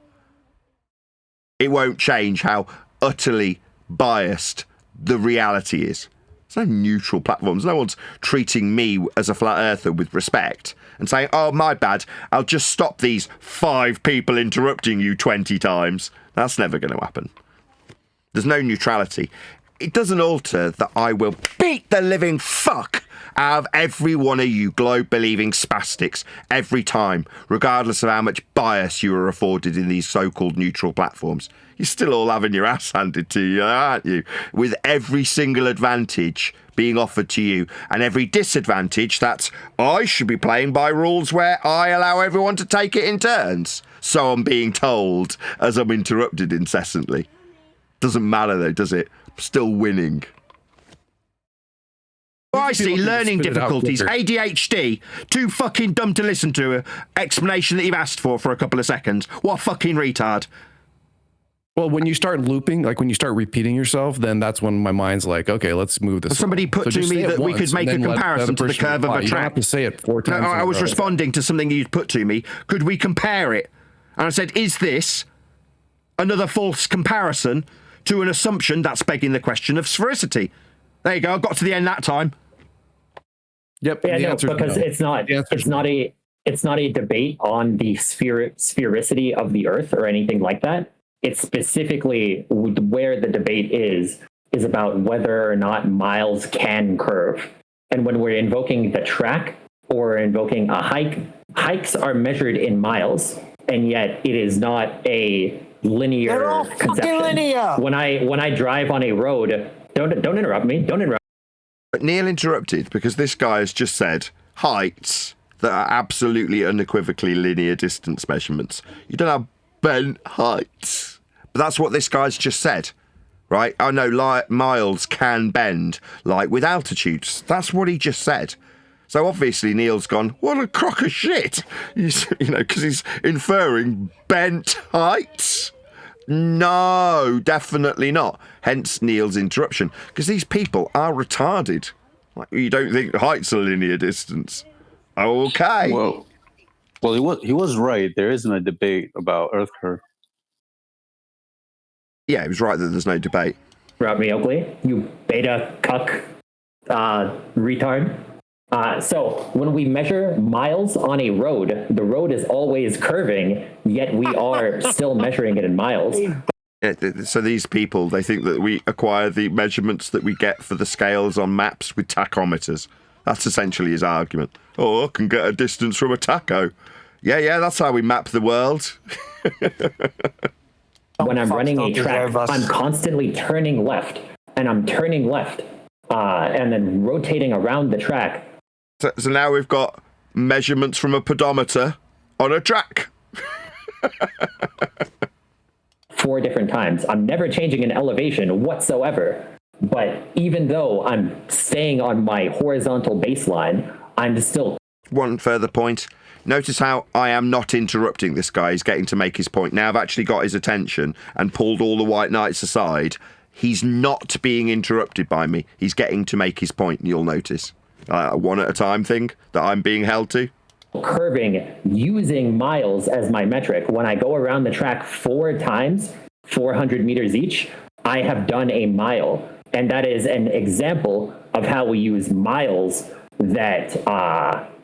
it won't change how utterly biased the reality is. There's no neutral platforms. No one's treating me as a flat earther with respect and saying, oh, my bad, I'll just stop these 5 people interrupting you 20 times. That's never going to happen. There's no neutrality. It doesn't alter that I will beat the living fuck out of every one of you globe-believing spastics every time, regardless of how much bias you are afforded in these so-called neutral platforms. You're still all having your ass handed to you, aren't you? With every single advantage being offered to you, and every disadvantage that I should be playing by rules where I allow everyone to take it in turns. So I'm being told as I'm interrupted incessantly. Doesn't matter though, does it? I'm still winning. I see learning difficulties, ADHD, too fucking dumb to listen to an explanation that you've asked for a couple of seconds. What a fucking retard. Well, when you start looping, like when you start repeating yourself, then that's when my mind's like, okay, let's move this. Somebody put to me that we could make a comparison to the curve of a track. You don't have to say it 4 times. No, I was responding to something you'd put to me. Could we compare it? And I said, is this another false comparison to an assumption that's begging the question of sphericity? There you go. I got to the end that time. Yep. Yeah, no, because no. It's not a debate on the sphericity of the Earth or anything like that. It's specifically where the debate is about whether or not miles can curve. And when we're invoking the track or invoking a hike, hikes are measured in miles, and yet it is not a linear They're all conception. fucking linear. When I drive on a road, don't interrupt me. Don't interrupt. But Neil interrupted because this guy has just said heights that are absolutely unequivocally linear distance measurements. You don't have bent heights. But that's what this guy's just said, right? I know miles can bend, like with altitudes. That's what he just said. So obviously Neil's gone, what a crock of shit. Because he's inferring bent heights. No, definitely not. Hence Neil's interruption. Because these people are retarded. Like, you don't think height's a linear distance. Okay. Well, he was right. There isn't a debate about Earth curve. Yeah, he was right that there's no debate. Nathan Oakley, you beta cuck retard. So when we measure miles on a road, the road is always curving, yet we are still measuring it in miles. Yeah, so these people, they think that we acquire the measurements that we get for the scales on maps with tachometers. That's essentially his argument. Oh, I can get a distance from a tacho. Yeah, that's how we map the world. When I'm running a track, I'm constantly turning left, and I'm turning left, and then rotating around the track. So now we've got measurements from a pedometer on a track. 4 different times. I'm never changing an elevation whatsoever. But even though I'm staying on my horizontal baseline, I'm still... One further point. Notice how I am not interrupting this guy. He's getting to make his point. Now I've actually got his attention and pulled all the white knights aside. He's not being interrupted by me. He's getting to make his point, you'll notice. A one at a time thing that I'm being held to. Curving using miles as my metric. When I go around the track 4 times, 400 meters each, I have done a mile. And that is an example of how we use miles that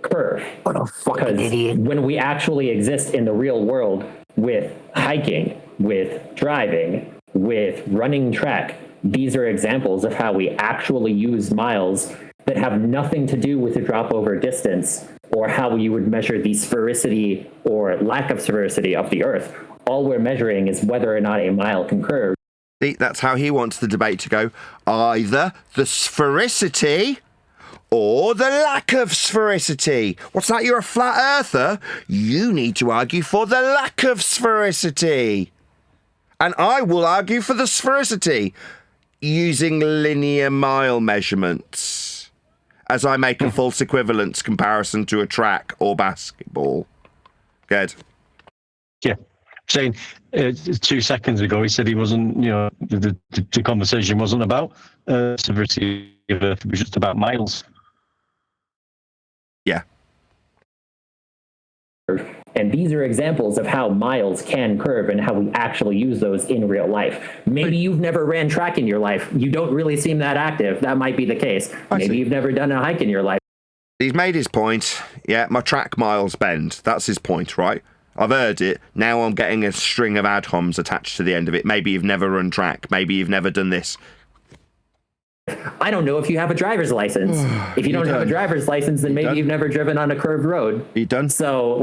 curve. What a fucking idiot. When we actually exist in the real world with hiking, with driving, with running track, these are examples of how we actually use miles that have nothing to do with the drop over distance or how you would measure the sphericity or lack of sphericity of the Earth. All we're measuring is whether or not a mile can curve. See, that's how he wants the debate to go. Either the sphericity or the lack of sphericity. What's that? You're a flat earther? You need to argue for the lack of sphericity. And I will argue for the sphericity using linear mile measurements as I make a false equivalence comparison to a track or basketball. Good. Yeah. saying 2 seconds ago, he said he wasn't, the conversation wasn't about severity of Earth, it was just about miles. Yeah. And these are examples of how miles can curve and how we actually use those in real life. Maybe you've never ran track in your life. You don't really seem that active. That might be the case. Maybe you've never done a hike in your life. He's made his point. Yeah, my track miles bend. That's his point, right? I've heard it. Now I'm getting a string of ad homs attached to the end of it. Maybe you've never run track. Maybe you've never done this. I don't know if you have a driver's license. If you don't have a driver's license, then maybe you've never driven on a curved road. You done? So,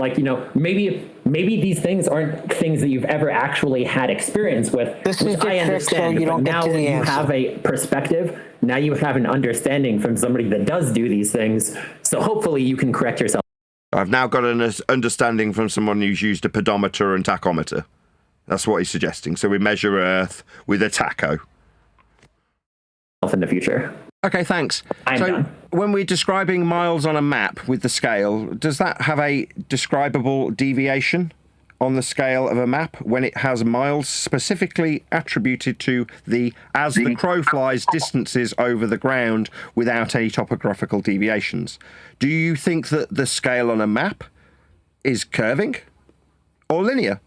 maybe these things aren't things that you've ever actually had experience with. This is the I trick, understand. so you don't but get now to the you answer. have a perspective. Now you have an understanding from somebody that does do these things. So hopefully you can correct yourself. I've now got an understanding from someone who's used a pedometer and tachometer. That's what he's suggesting. So we measure Earth with a tacho. In the future. Okay, thanks. When we're describing miles on a map with the scale, does that have a describable deviation on the scale of a map when it has miles specifically attributed to the as the crow flies distances over the ground without any topographical deviations? Do you think that the scale on a map is curving or linear?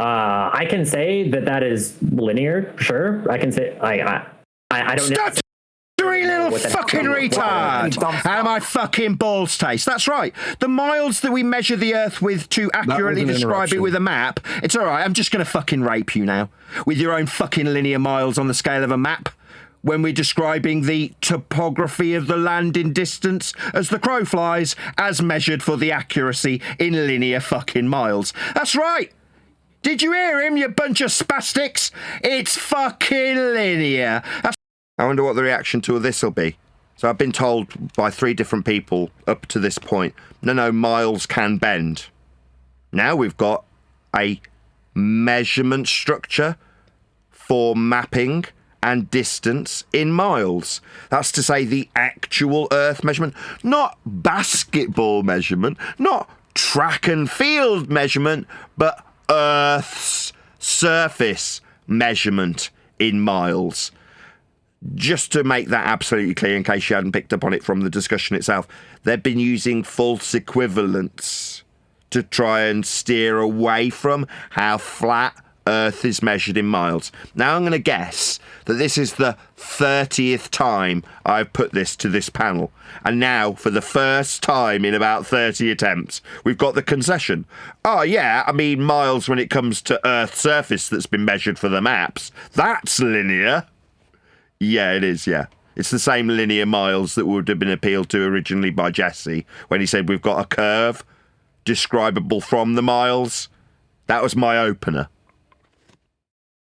I can say that is linear. Sure, I can say I don't know. Stuttery little fucking retard! How my fucking balls taste. That's right. The miles that we measure the Earth with to accurately describe it with a map. It's all right. I'm just going to fucking rape you now with your own fucking linear miles on the scale of a map. When we're describing the topography of the land in distance as the crow flies, as measured for the accuracy in linear fucking miles. That's right. Did you hear him, you bunch of spastics? It's fucking linear. I wonder what the reaction to this will be. So I've been told by 3 different people up to this point, no, miles can bend. Now we've got a measurement structure for mapping and distance in miles. That's to say the actual Earth measurement, not basketball measurement, not track and field measurement, but Earth's surface measurement in miles. Just to make that absolutely clear, in case you hadn't picked up on it from the discussion itself, they've been using false equivalents to try and steer away from how flat Earth is measured in miles. Now I'm going to guess that this is the 30th time I've put this to this panel. And now, for the first time in about 30 attempts, we've got the concession. Oh yeah, I mean miles when it comes to Earth's surface that's been measured for the maps. That's linear. Yeah, it is, yeah. It's the same linear miles that would have been appealed to originally by Jesse when he said we've got a curve describable from the miles. That was my opener.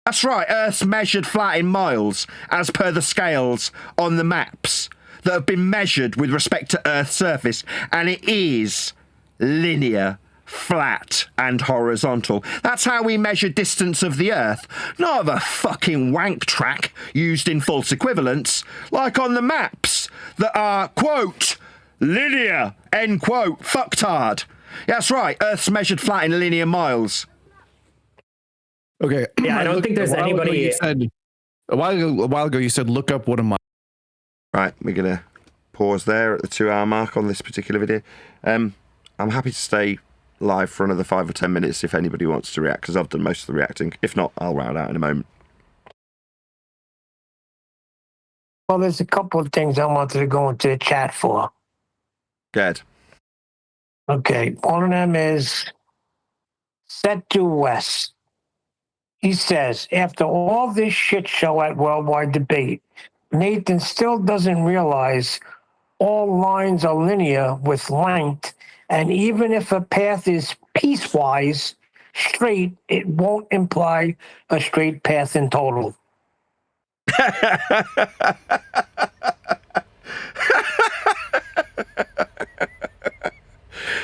That's right, Earth's measured flat in miles, as per the scales on the maps that have been measured with respect to Earth's surface, and it is linear, flat, and horizontal. That's how we measure distance of the Earth, not of a fucking wank track used in false equivalents, like on the maps that are, quote, linear, end quote, fucktard. That's right, Earth's measured flat in linear miles. Okay. Yeah, I don't think there's anybody. A while ago, you said, look up what a mile. Right, we're going to pause there at the 2-hour mark on this particular video. I'm happy to stay live for another 5 or 10 minutes if anybody wants to react, because I've done most of the reacting. If not, I'll round out in a moment. Well, there's a couple of things I wanted to go into the chat for. Good. Okay, one of them is Set to West. He says, after all this shit show at Worldwide Debate, Nathan still doesn't realize all lines are linear with length, and even if a path is piecewise straight, it won't imply a straight path in total.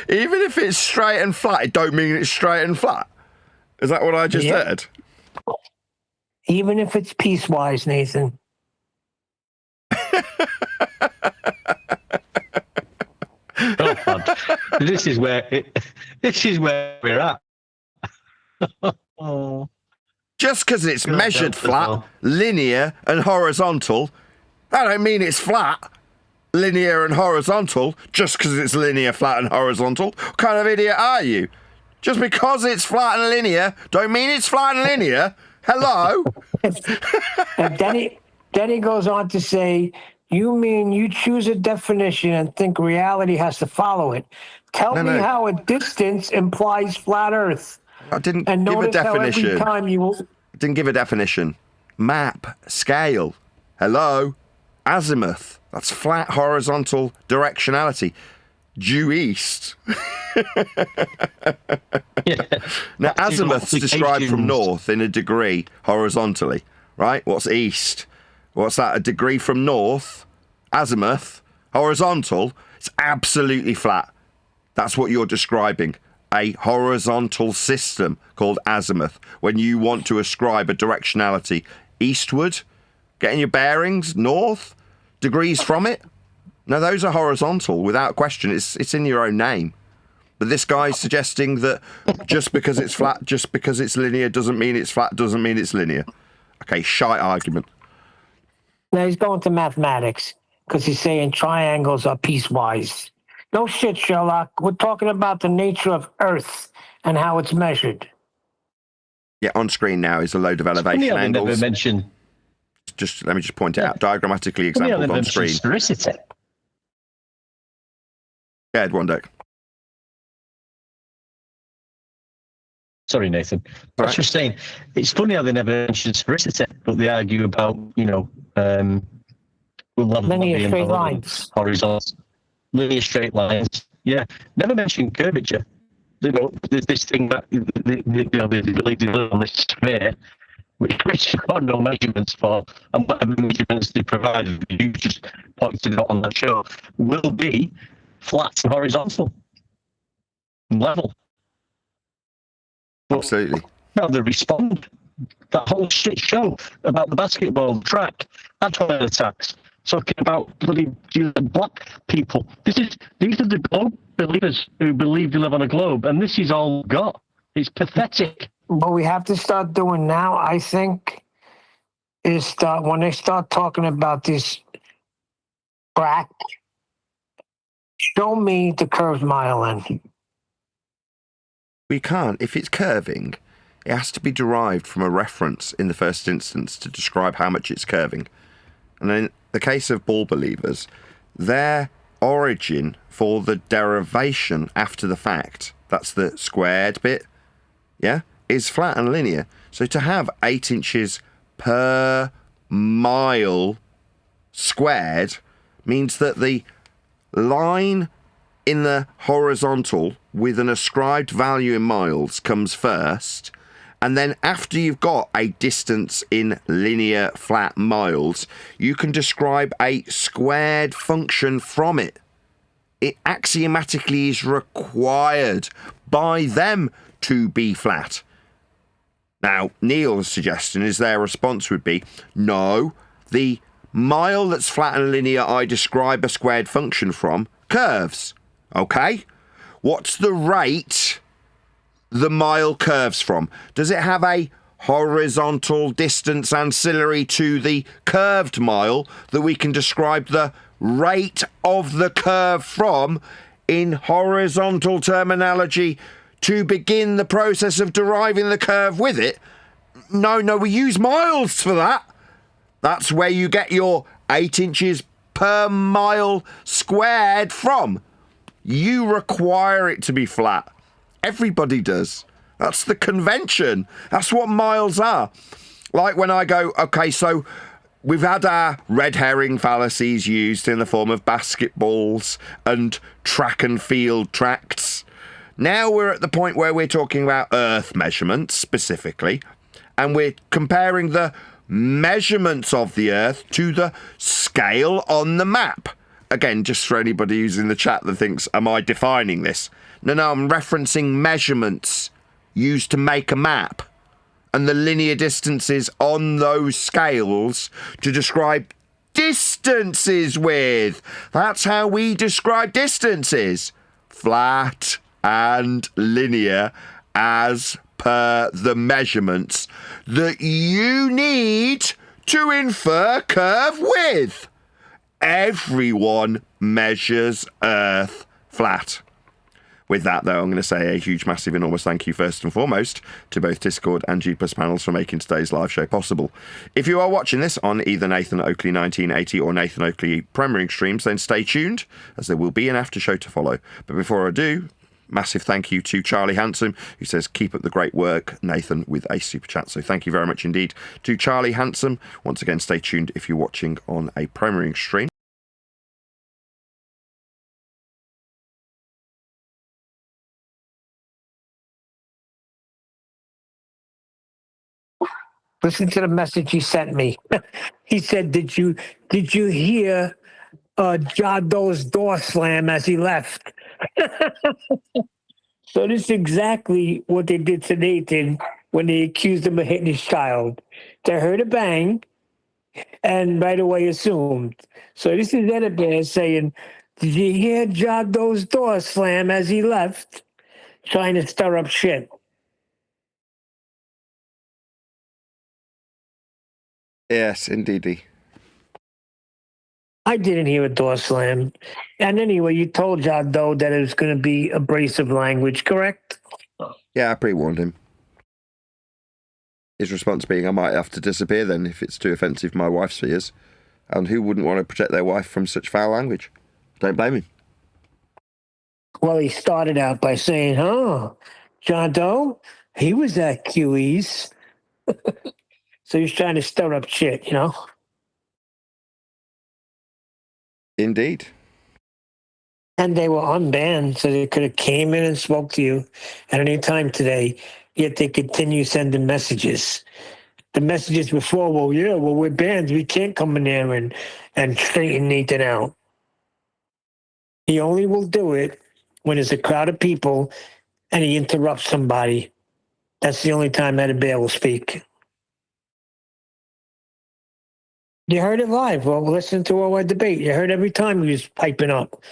Even if it's straight and flat, it don't mean it's straight and flat. Is that what I just heard? Even if it's piecewise, Nathan. this is where we're at. Oh. Just because it's measured flat, linear, and horizontal, that don't mean it's flat, linear, and horizontal. Just because it's linear, flat, and horizontal. What kind of idiot are you? Just because it's flat and linear, don't mean it's flat and linear. Hello? And then he goes on to say, you mean you choose a definition and think reality has to follow it. Tell me how a distance implies flat Earth. I didn't and give a definition. Every time you didn't give a definition. Map, scale. Hello? Azimuth. That's flat horizontal directionality. Due east. Now, azimuth's described from north in a degree horizontally, right? What's east? What's that? A degree from north? Azimuth. Horizontal. It's absolutely flat. That's what you're describing. A horizontal system called azimuth. When you want to ascribe a directionality eastward, getting your bearings north, degrees from it. No, those are horizontal without question. It's in your own name. But this guy's suggesting that just because it's flat, just because it's linear, doesn't mean it's flat, doesn't mean it's linear. Okay, shite argument. Now he's going to mathematics because he's saying triangles are piecewise. No shit, Sherlock. We're talking about the nature of Earth and how it's measured. Yeah, on screen now is a load of elevation angles. Never mentioned. Let me just point it out. Diagrammatically exampled on screen. Sphericity. Yeah, one deck. Sorry, Nathan. I was just saying, it's funny how they never mention sphericity, but they argue about, linear straight lines. Horizontal. Linear straight lines. Yeah. Never mentioned curvature. There's this thing that they believe they live on this sphere, which you've got no measurements for, and whatever measurements they provide, you just pointed out on that show, will be flat and horizontal. Level. Absolutely. Now they respond. That whole shit show about the basketball track, atomic attacks, talking about bloody black people. These are the globe believers who believe they live on a globe, and this is all got. It's pathetic. What we have to start doing now, I think, is when they start talking about this track, show me the curved mile end. We can't. If it's curving, it has to be derived from a reference in the first instance to describe how much it's curving. And in the case of ball believers, their origin for the derivation after the fact, that's the squared bit, yeah, is flat and linear. So to have 8 inches per mile squared means that the line in the horizontal with an ascribed value in miles comes first, and then after you've got a distance in linear flat miles, you can describe a squared function from it. It axiomatically is required by them to be flat. Now, Neil's suggestion is their response would be, no, the mile that's flat and linear I describe a squared function from curves. Okay? What's the rate the mile curves from? Does it have a horizontal distance ancillary to the curved mile that we can describe the rate of the curve from in horizontal terminology to begin the process of deriving the curve with it? No, we use miles for that. That's where you get your 8 inches per mile squared from. You require it to be flat. Everybody does. That's the convention. That's what miles are. Like when I go, okay, so we've had our red herring fallacies used in the form of basketballs and track and field tracts. Now we're at the point where we're talking about Earth measurements specifically, and we're comparing the measurements of the Earth to the scale on the map. Again, just for anybody who's in the chat that thinks, am I defining this? No, I'm referencing measurements used to make a map and the linear distances on those scales to describe distances with. That's how we describe distances. flat and linear as per the measurements that you need to infer curve width. Everyone measures Earth flat. With that, though, I'm going to say a huge, massive, enormous thank you first and foremost to both Discord and G Plus panels for making today's live show possible. If you are watching this on either Nathan Oakley 1980 or Nathan Oakley premiering streams, then stay tuned, as there will be an after show to follow. But before I do, massive thank you to Charlie Handsome, who says, keep up the great work, Nathan, with a super chat. So thank you very much indeed to Charlie Handsome. Once again, stay tuned if you're watching on a premiering stream. Listen to the message he sent me. He said, did you hear Jado's door slam as he left? So this is exactly what they did to Nathan when they accused him of hitting his child. They heard a bang and right away assumed. So this is Edit Bear saying, did you hear Jado's door slam as he left? Trying to stir up shit. Yes, indeedy. I didn't hear a door slam. And anyway, you told Jado that it was going to be abrasive language, correct? Yeah, I pre-warned him. His response being, I might have to disappear then if it's too offensive for my wife's ears. And who wouldn't want to protect their wife from such foul language? Don't blame him. Well, he started out by saying, John Doe, he was at QE's. So he's trying to stir up shit, you know? Indeed. And they were unbanned, so they could have came in and spoke to you at any time today, yet they continue sending messages. The messages before, we're banned. We can't come in there and straighten Nathan out. He only will do it when there's a crowd of people and he interrupts somebody. That's the only time Edit Bear will speak. You heard it live. Well, listen to our debate. You heard every time he was piping up.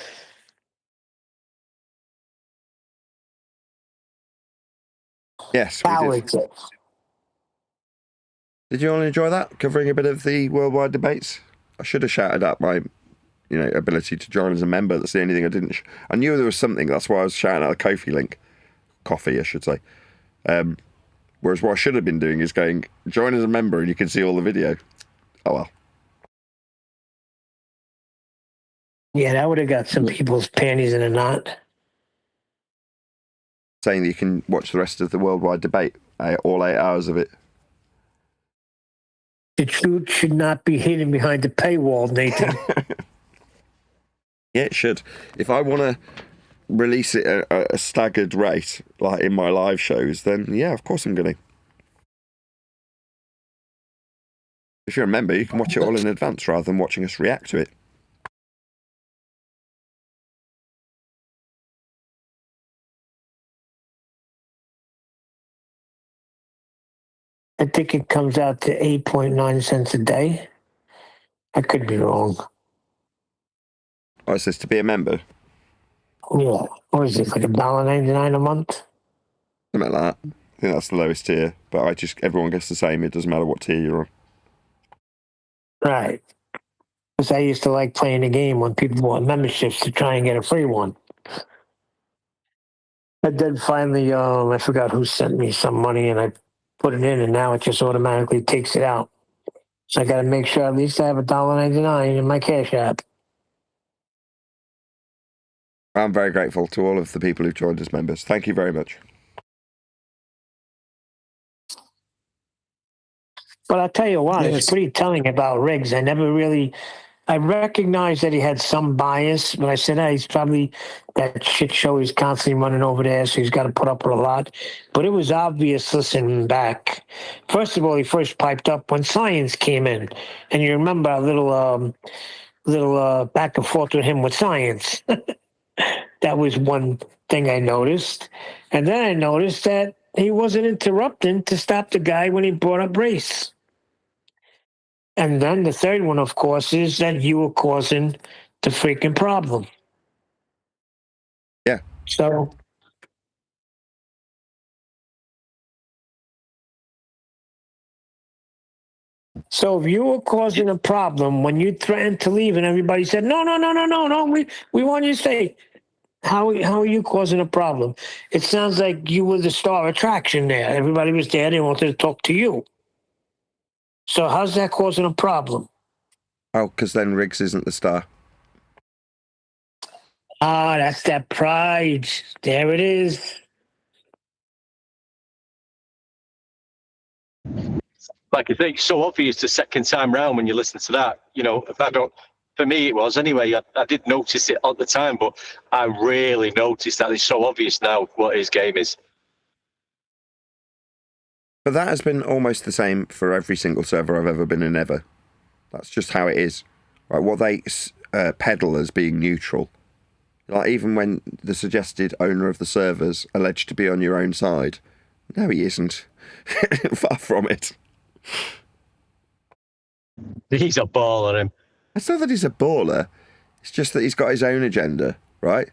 Yes, we did. Did you all enjoy that? Covering a bit of the worldwide debates? I should have shouted out my, ability to join as a member. That's the only thing I didn't. I knew there was something. That's why I was shouting out the Ko-fi link. Coffee, I should say. Whereas what I should have been doing is going, join as a member and you can see all the video. Oh, well. Yeah, that would have got some people's panties in a knot. Saying that you can watch the rest of the worldwide debate, all 8 hours of it. The truth should not be hidden behind the paywall, Nathan. Yeah, it should. If I want to release it at a staggered rate, like in my live shows, then yeah, of course I'm going to. If you're a member, you can watch it all in advance rather than watching us react to it. I think it comes out to 8.9 cents a day. I could be wrong. Oh, it says to be a member? Yeah. What is it, like $1.99 a month? Something like that. I think that's the lowest tier, but everyone gets the same. It doesn't matter what tier you're on. Right. Because I used to like playing the game when people bought memberships to try and get a free one. And then finally, I forgot who sent me some money and I put it in and now it just automatically takes it out. So I got to make sure at least I have $1.99 in my Cash App. I'm very grateful to all of the people who've joined as members. Thank you very much. But I'll tell you what, It's pretty telling about Riggs. I recognized that he had some bias, but I said, he's probably that shit show he's constantly running over there, so he's got to put up with a lot. But it was obvious listening back. First of all, he first piped up when science came in. And you remember a little back and forth with him with science. That was one thing I noticed. And then I noticed that he wasn't interrupting to stop the guy when he brought up race. And then the third one, of course, is that you were causing the freaking problem. Yeah, So if you were causing a problem when you threatened to leave and everybody said, no, we want you to stay. How are you causing a problem? It sounds like you were the star attraction there. Everybody was there. They wanted to talk to you. So how's that causing a problem? Oh, because then Riggs isn't the star. Ah, that's that pride. There it is. Like I think it's so obvious the second time round when you listen to that. You know, for me it was anyway. I did notice it at the time, but I really noticed that it's so obvious now what his game is. But that has been almost the same for every single server I've ever been in ever. That's just how it is. Right, what they peddle as being neutral. Like even when the suggested owner of the server's alleged to be on your own side. No, he isn't. Far from it. He's a baller, him. It's not that he's a baller. It's just that he's got his own agenda, right?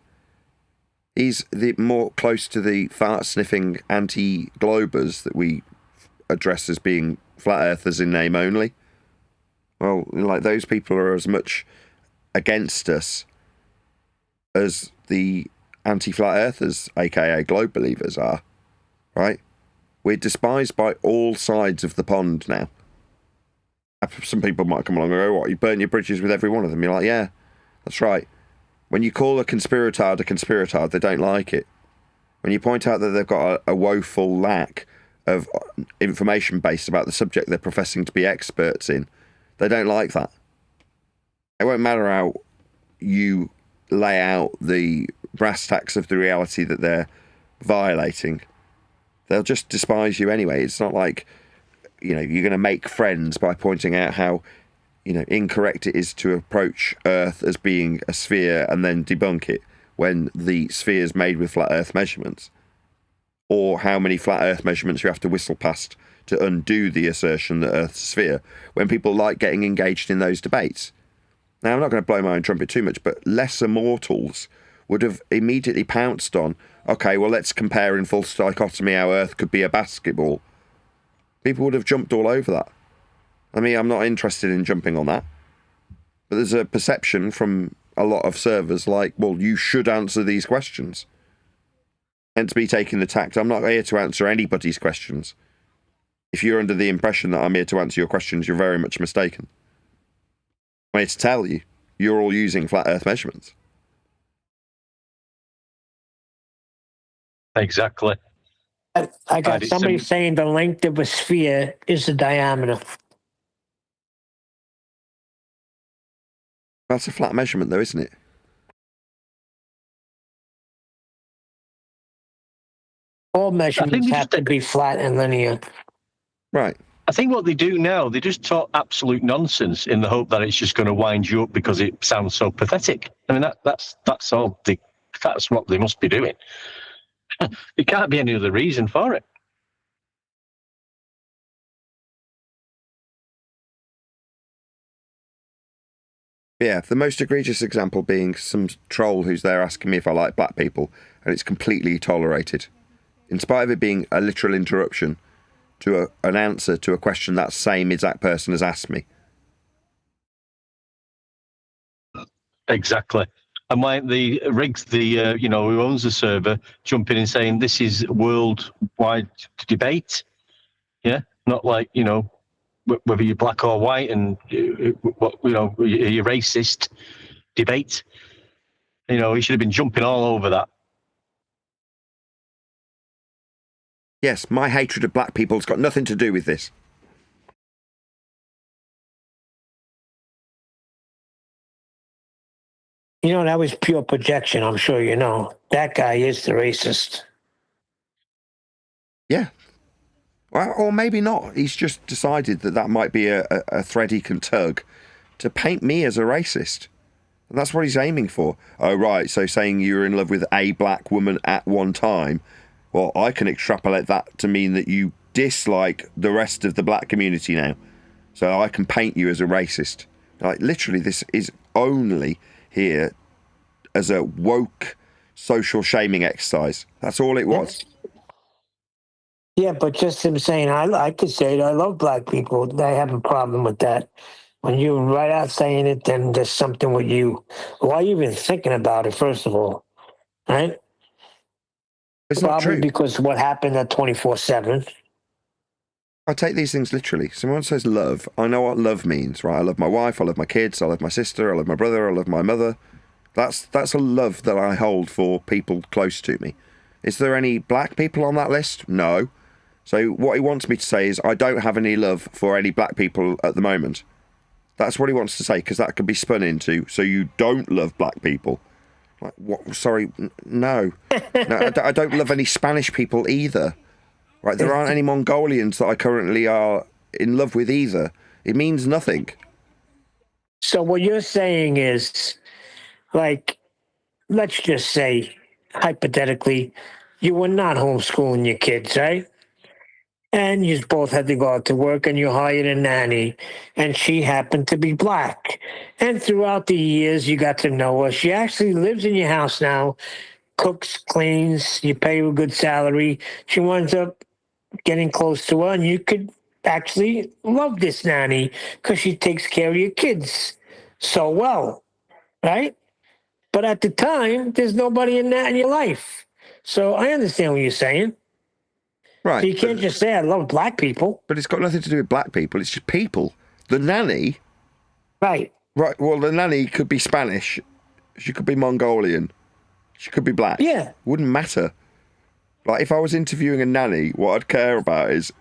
He's the more close to the fart-sniffing anti-globers that we address as being flat earthers in name only. Well, like those people are as much against us as the anti-flat earthers, aka globe believers, are, right? We're despised by all sides of the pond now. Some people might come along and go, what, you burn your bridges with every one of them? You're like, yeah, that's right. When you call a conspiratard, they don't like it. When you point out that they've got a woeful lack of information base about the subject they're professing to be experts in, they don't like that. It won't matter how you lay out the brass tacks of the reality that they're violating. They'll just despise you anyway. It's not like, you know, you're going to make friends by pointing out how, you know, incorrect it is to approach Earth as being a sphere and then debunk it when the sphere is made with flat Earth measurements. Or how many flat Earth measurements you have to whistle past to undo the assertion that Earth's a sphere, when people like getting engaged in those debates. Now, I'm not going to blow my own trumpet too much, but lesser mortals would have immediately pounced on, okay, well, let's compare in full dichotomy how Earth could be a basketball. People would have jumped all over that. I mean, I'm not interested in jumping on that. But there's a perception from a lot of servers like, well, you should answer these questions. Hence me taking the tact, I'm not here to answer anybody's questions. If you're under the impression that I'm here to answer your questions, you're very much mistaken. I'm here to tell you, you're all using flat Earth measurements. Exactly. I got somebody saying the length of a sphere is the diameter. That's a flat measurement though, isn't it? All measurements have to be flat and linear. Right. I think what they do now, they just talk absolute nonsense in the hope that it's just going to wind you up because it sounds so pathetic. I mean, that's all. That's what they must be doing. It can't be any other reason for it. Yeah, the most egregious example being some troll who's there asking me if I like black people, and it's completely tolerated. In spite of it being a literal interruption to an answer to a question that same exact person has asked me. Exactly. And why the Riggs, who owns the server, jumping in saying this is worldwide debate. Yeah, not like, whether you're black or white and you're racist debate. He should have been jumping all over that. Yes, my hatred of black people has got nothing to do with this. That was pure projection, I'm sure you know. That guy is the racist. Yeah. Well, or maybe not. He's just decided that might be a thread he can tug to paint me as a racist. And that's what he's aiming for. Oh, right, so saying you're in love with a black woman at one time, well, I can extrapolate that to mean that you dislike the rest of the black community now. So I can paint you as a racist. Like, literally, this is only here as a woke social shaming exercise. That's all it was. Yeah, but just him saying, I could say it, I love black people. I have a problem with that. When you're right out saying it, then there's something with you. Why are you even thinking about it, first of all? Right? It's not Probably true. because of what happened at 24/7. I take these things literally. Someone says love. I know what love means, right? I love my wife. I love my kids. I love my sister. I love my brother. I love my mother. That's a love that I hold for people close to me. Is there any black people on that list? No. So what he wants me to say is I don't have any love for any black people at the moment. That's what he wants to say, because that could be spun into, so you don't love black people. Like, what? Sorry, no. No, I don't love any Spanish people either. Right, there aren't any Mongolians that I currently are in love with either. It means nothing. So what you're saying is, like, let's just say, hypothetically, you were not homeschooling your kids, right? And you both had to go out to work, and you hired a nanny, and she happened to be black. And throughout the years, you got to know her. She actually lives in your house now, cooks, cleans, you pay her a good salary. She winds up getting close to her, and you could actually love this nanny because she takes care of your kids so well, right? But at the time, there's nobody in that in your life. So I understand what you're saying. Right. So you can't just say I love black people. But it's got nothing to do with black people. It's just people. The nanny. Right. Right. Well, the nanny could be Spanish. She could be Mongolian. She could be black. Yeah. Wouldn't matter. Like, if I was interviewing a nanny, what I'd care about is,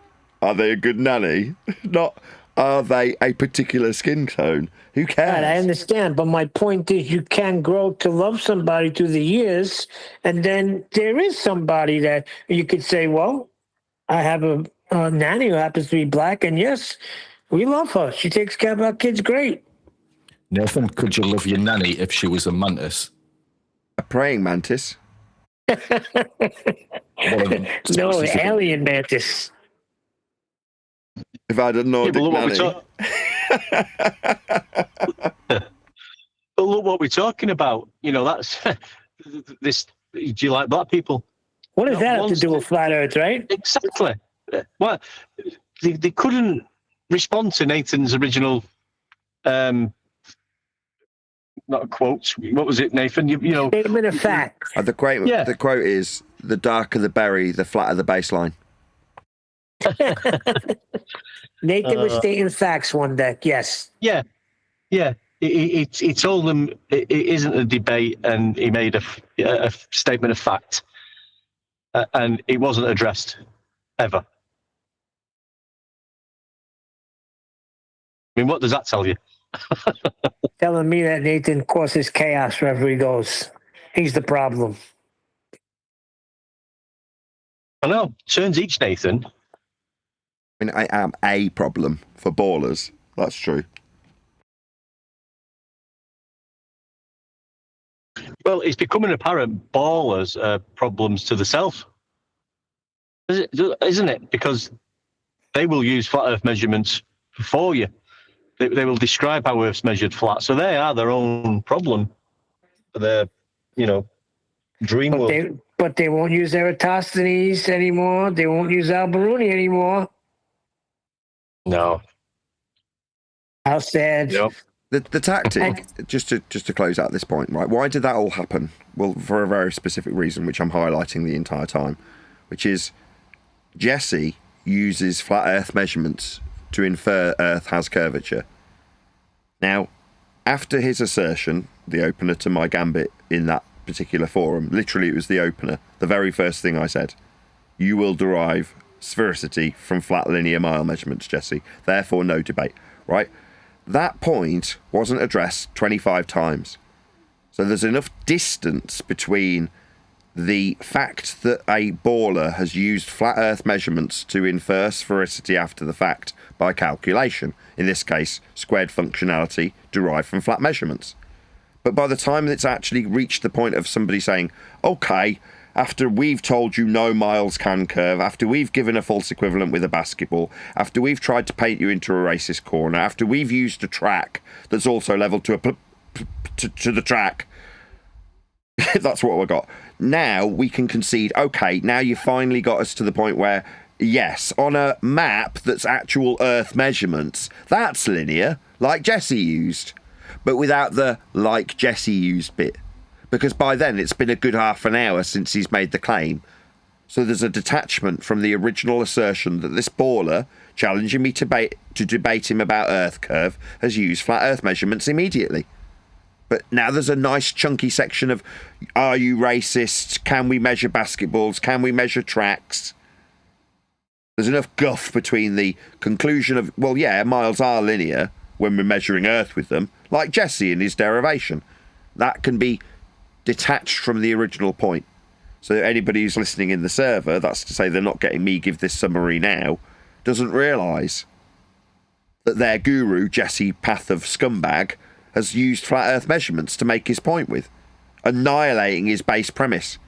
are they a good nanny? Not, are they a particular skin tone? Who cares? Right, I understand. But my point is you can grow to love somebody through the years. And then there is somebody that you could say, well, I have a nanny who happens to be black. And yes, we love her. She takes care of our kids great. Nathan, could you love your nanny if she was a mantis? A praying mantis. No, alien mantis. If I had a Nordic nanny. But look what we're talking about. You know, that's this. Do you like black people? What does that have to do with flat Earth, right? Exactly. Well, they couldn't respond to Nathan's original, not quotes. What was it, Nathan? You know, statement of fact. The quote is, "The darker the berry, the flatter the baseline." Nathan was stating facts one day. Yes. Yeah. He told them it isn't a debate, and he made a statement of fact, and it wasn't addressed ever. I mean, what does that tell you? Telling me that Nathan causes chaos wherever he goes. He's the problem. I know. Turns each Nathan. I mean, I am a problem for ballers. That's true. Well, it's becoming apparent ballers are problems to the self. Isn't it? Because they will use flat Earth measurements for you. They will describe how Earth's measured flat. So they are their own problem. Their, dream world. But they won't use Eratosthenes anymore. They won't use Al-Biruni anymore. No. How sad. Yep. The tactic, just to close out this point, right? Why did that all happen? Well, for a very specific reason, which I'm highlighting the entire time, which is Jesse uses flat Earth measurements to infer Earth has curvature. Now, after his assertion, the opener to my gambit in that particular forum, literally it was the opener, the very first thing I said, you will derive sphericity from flat linear mile measurements, Jesse. Therefore, no debate, right? That point wasn't addressed 25 times. So there's enough distance between the fact that a baller has used flat Earth measurements to infer sphericity after the fact by calculation, in this case, squared functionality derived from flat measurements. But by the time it's actually reached the point of somebody saying, okay, after we've told you no miles can curve, after we've given a false equivalent with a basketball, after we've tried to paint you into a racist corner, after we've used a track that's also level to the track, that's what we got. now we can concede, okay, now you finally got us to the point where, yes, on a map that's actual Earth measurements, that's linear, like Jesse used, but without the like Jesse used bit. Because by then it's been a good half an hour since he's made the claim. So there's a detachment from the original assertion that this baller, challenging me to debate him about Earth curve, has used flat Earth measurements immediately. But now there's a nice chunky section of, are you racist? Can we measure basketballs? Can we measure tracks? There's enough guff between the conclusion of, well, yeah, miles are linear when we're measuring Earth with them, like Jesse in his derivation. That can be detached from the original point. So anybody who's listening in the server, that's to say they're not getting me give this summary now, doesn't realise that their guru, Jesse Path of Scumbag, has used flat Earth measurements to make his point with, annihilating his base premise.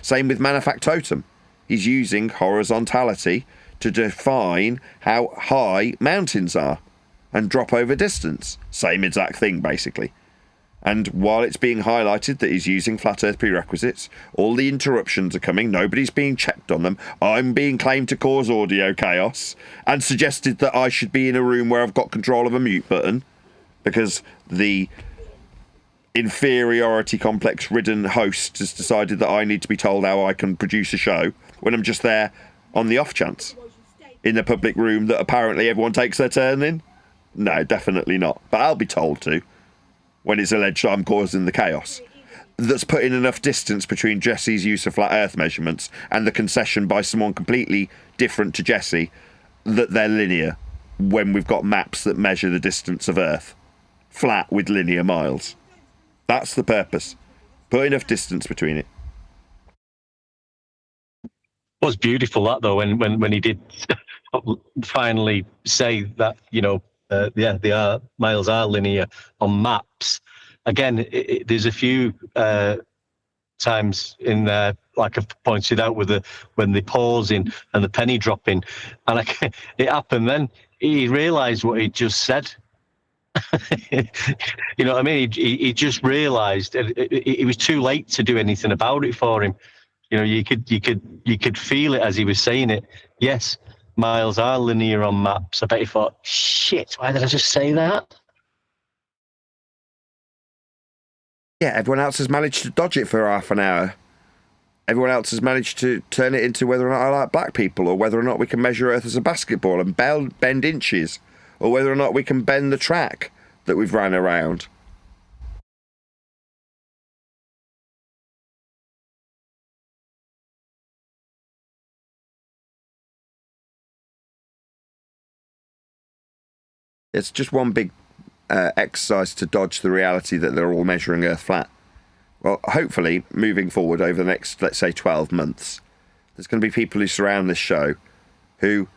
Same with Manufactotum. He's using horizontality to define how high mountains are and drop over distance. Same exact thing, basically. And while it's being highlighted that he's using flat Earth prerequisites, all the interruptions are coming, nobody's being checked on them, I'm being claimed to cause audio chaos, and suggested that I should be in a room where I've got control of a mute button, because the inferiority complex ridden host has decided that I need to be told how I can produce a show when I'm just there on the off chance in the public room that apparently everyone takes their turn in. No, definitely not, but I'll be told to when it's alleged I'm causing the chaos. That's putting enough distance between Jesse's use of flat Earth measurements and the concession by someone completely different to Jesse that they're linear when we've got maps that measure the distance of Earth flat with linear miles. That's the purpose. Put enough distance between it. It was beautiful that though when he did finally say that, you know, miles are linear on maps. Again, there's a few times in there, like I've pointed out, when they pausing and the penny dropping, and it happened. Then he realised what he'd just said. You know what I mean? He just realised it was too late to do anything about it for him. You know, you could feel it as he was saying it. Yes, miles are linear on maps. I bet he thought, shit, why did I just say that? Yeah, everyone else has managed to dodge it for half an hour. Everyone else has managed to turn it into whether or not I like black people, or whether or not we can measure Earth as a basketball and bend inches, or whether or not we can bend the track that we've ran around. It's just one big exercise to dodge the reality that they're all measuring Earth flat. Well, hopefully, moving forward over the next, let's say, 12 months, there's going to be people who surround this show who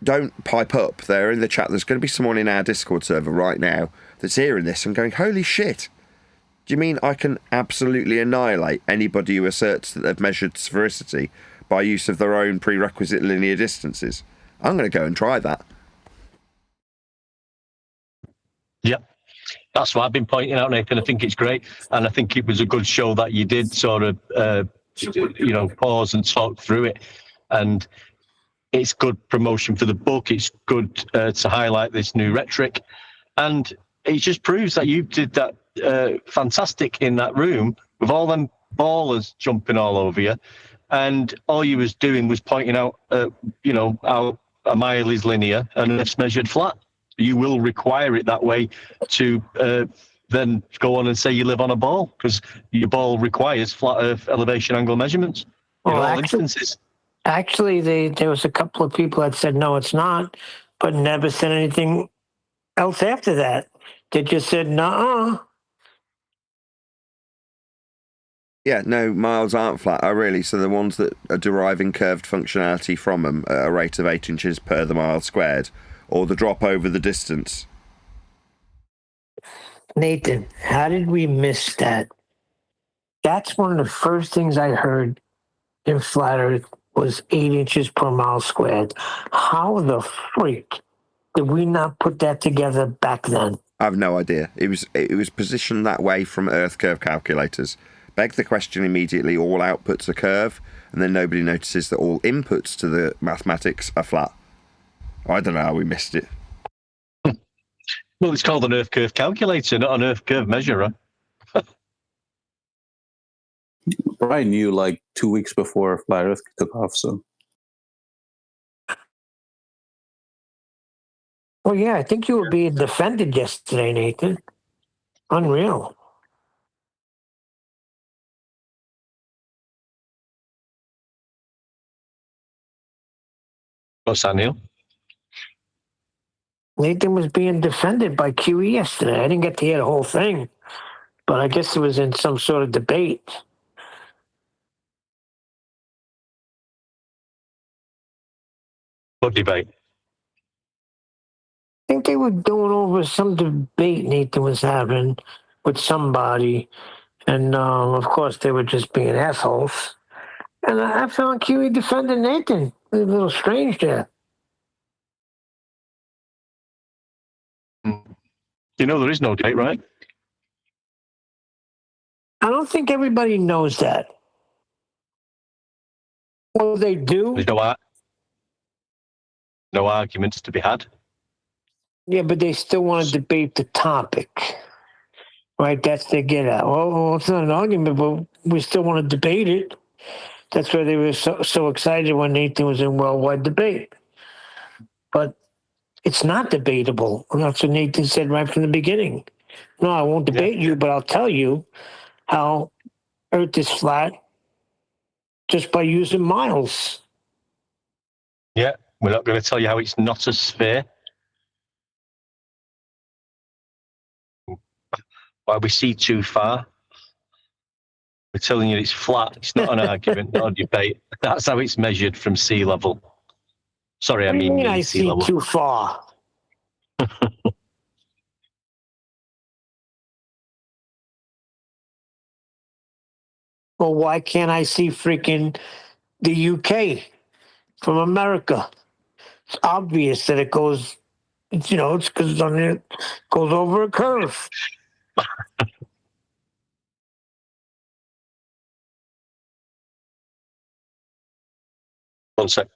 don't pipe up. They're in the chat. There's going to be someone in our Discord server right now that's hearing this and going, holy shit. Do you mean I can absolutely annihilate anybody who asserts that they've measured sphericity by use of their own prerequisite linear distances? I'm going to go and try that. Yep. That's what I've been pointing out, Nathan. I think it's great. And I think it was a good show that you did sort of, pause and talk through it. And it's good promotion for the book. It's good to highlight this new rhetoric. And it just proves that you did that fantastic in that room with all them ballers jumping all over you. And all you was doing was pointing out, how a mile is linear and it's measured flat. You will require it that way to then go on and say you live on a ball, because your ball requires flat Earth elevation angle measurements in all instances. Actually, there was a couple of people that said, no, it's not, but never said anything else after that. They just said, nuh-uh. Yeah, no, miles aren't flat, really. So the ones that are deriving curved functionality from them at a rate of 8 inches per the mile squared, or the drop over the distance. Nathan, how did we miss that? That's one of the first things I heard in flat Earth was 8 inches per mile squared. How the freak did we not put that together back then? I have no idea. It was positioned that way from Earth curve calculators, Beg the question immediately, all outputs are curve, and then nobody notices that all inputs to the mathematics are flat. I don't know how we missed it. Well, it's called an Earth curve calculator, not an Earth curve measurer. Brian knew like 2 weeks before Flat Earth took off, so. Oh, yeah, I think you were being defended yesterday, Nathan. Unreal. What's that, Neil? Nathan was being defended by QE yesterday. I didn't get to hear the whole thing, but I guess it was in some sort of debate. What debate? I think they were going over some debate Nathan was having with somebody, and of course they were just being assholes. And I found QE defending Nathan. It was a little strange there. You know there is no debate, right? I don't think everybody knows that. Well, they do. There's no arguments to be had. Yeah, but they still want to debate the topic. Right, that's the get at. Well, it's not an argument, but we still want to debate it. That's why they were so excited when Nathan was in worldwide debate. But it's not debatable. And that's what Nathan said right from the beginning. No, I won't debate you, but I'll tell you how Earth is flat just by using miles. Yeah, we're not going to tell you how it's not a sphere. Why we see too far. We're telling you it's flat. It's not an argument, not a debate. That's how it's measured from sea level. Sorry, I mean I sea see level. too far. Well, why can't I see freaking the UK from America? It's obvious that it goes, it's because it goes over a curve. One sec.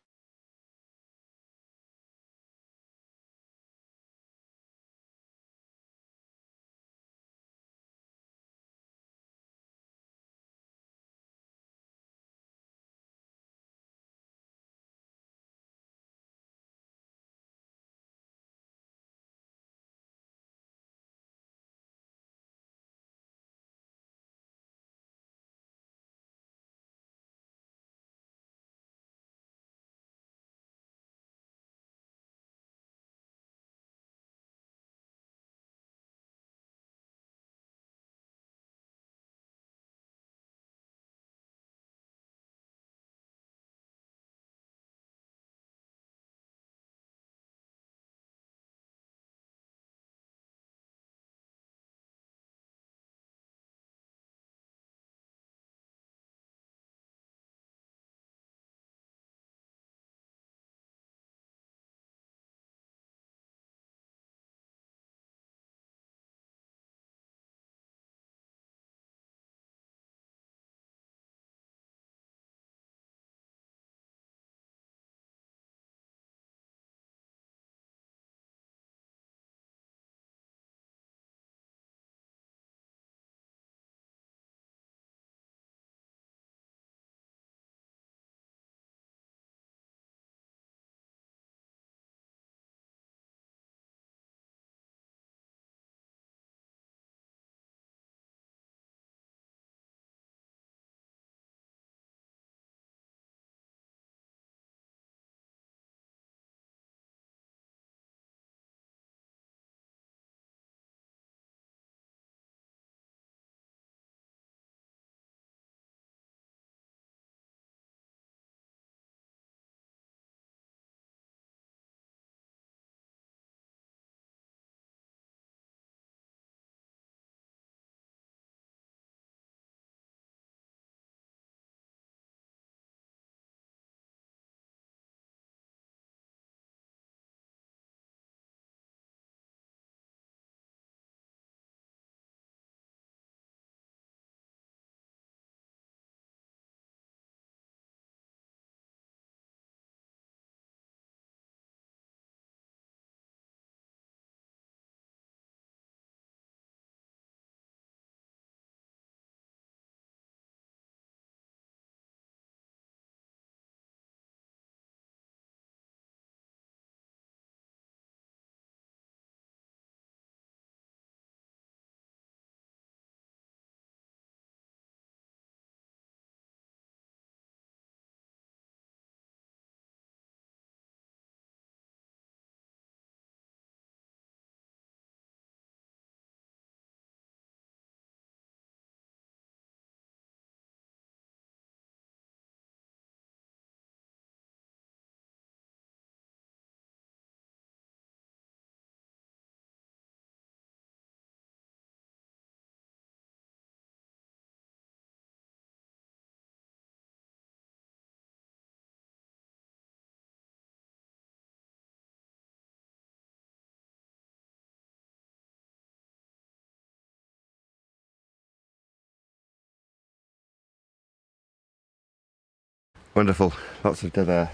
Wonderful. Lots of dead air.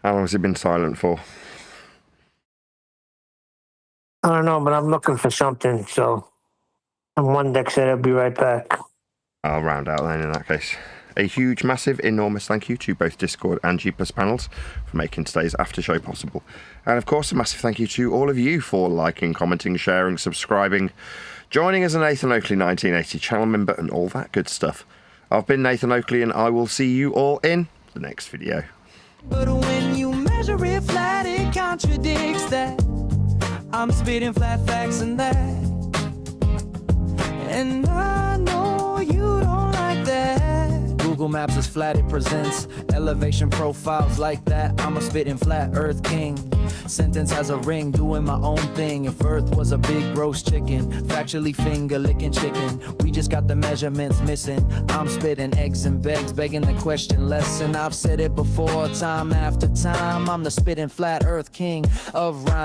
How long has it been silent for? I don't know, but I'm looking for something. So I'm one deck said I'll be right back. I'll round out then in that case. A huge, massive, enormous thank you to both Discord and G Plus panels for making today's after show possible. And of course, a massive thank you to all of you for liking, commenting, sharing, subscribing, joining as a Nathan Oakley 1980 channel member and all that good stuff. I've been Nathan Oakley and I will see you all in the next video. But when you measure it flat, it contradicts that. I'm spitting flat facts and that. And I know you don't like that. Google Maps is flat, it presents elevation profiles like that. I'm a spitting flat earth king. Sentence has a ring, doing my own thing. If earth was a big roast chicken, factually finger licking chicken. We just got the measurements missing. I'm spitting eggs and begs, begging the question lesson. I've said it before, time after time. I'm the spitting flat earth king of rhyme.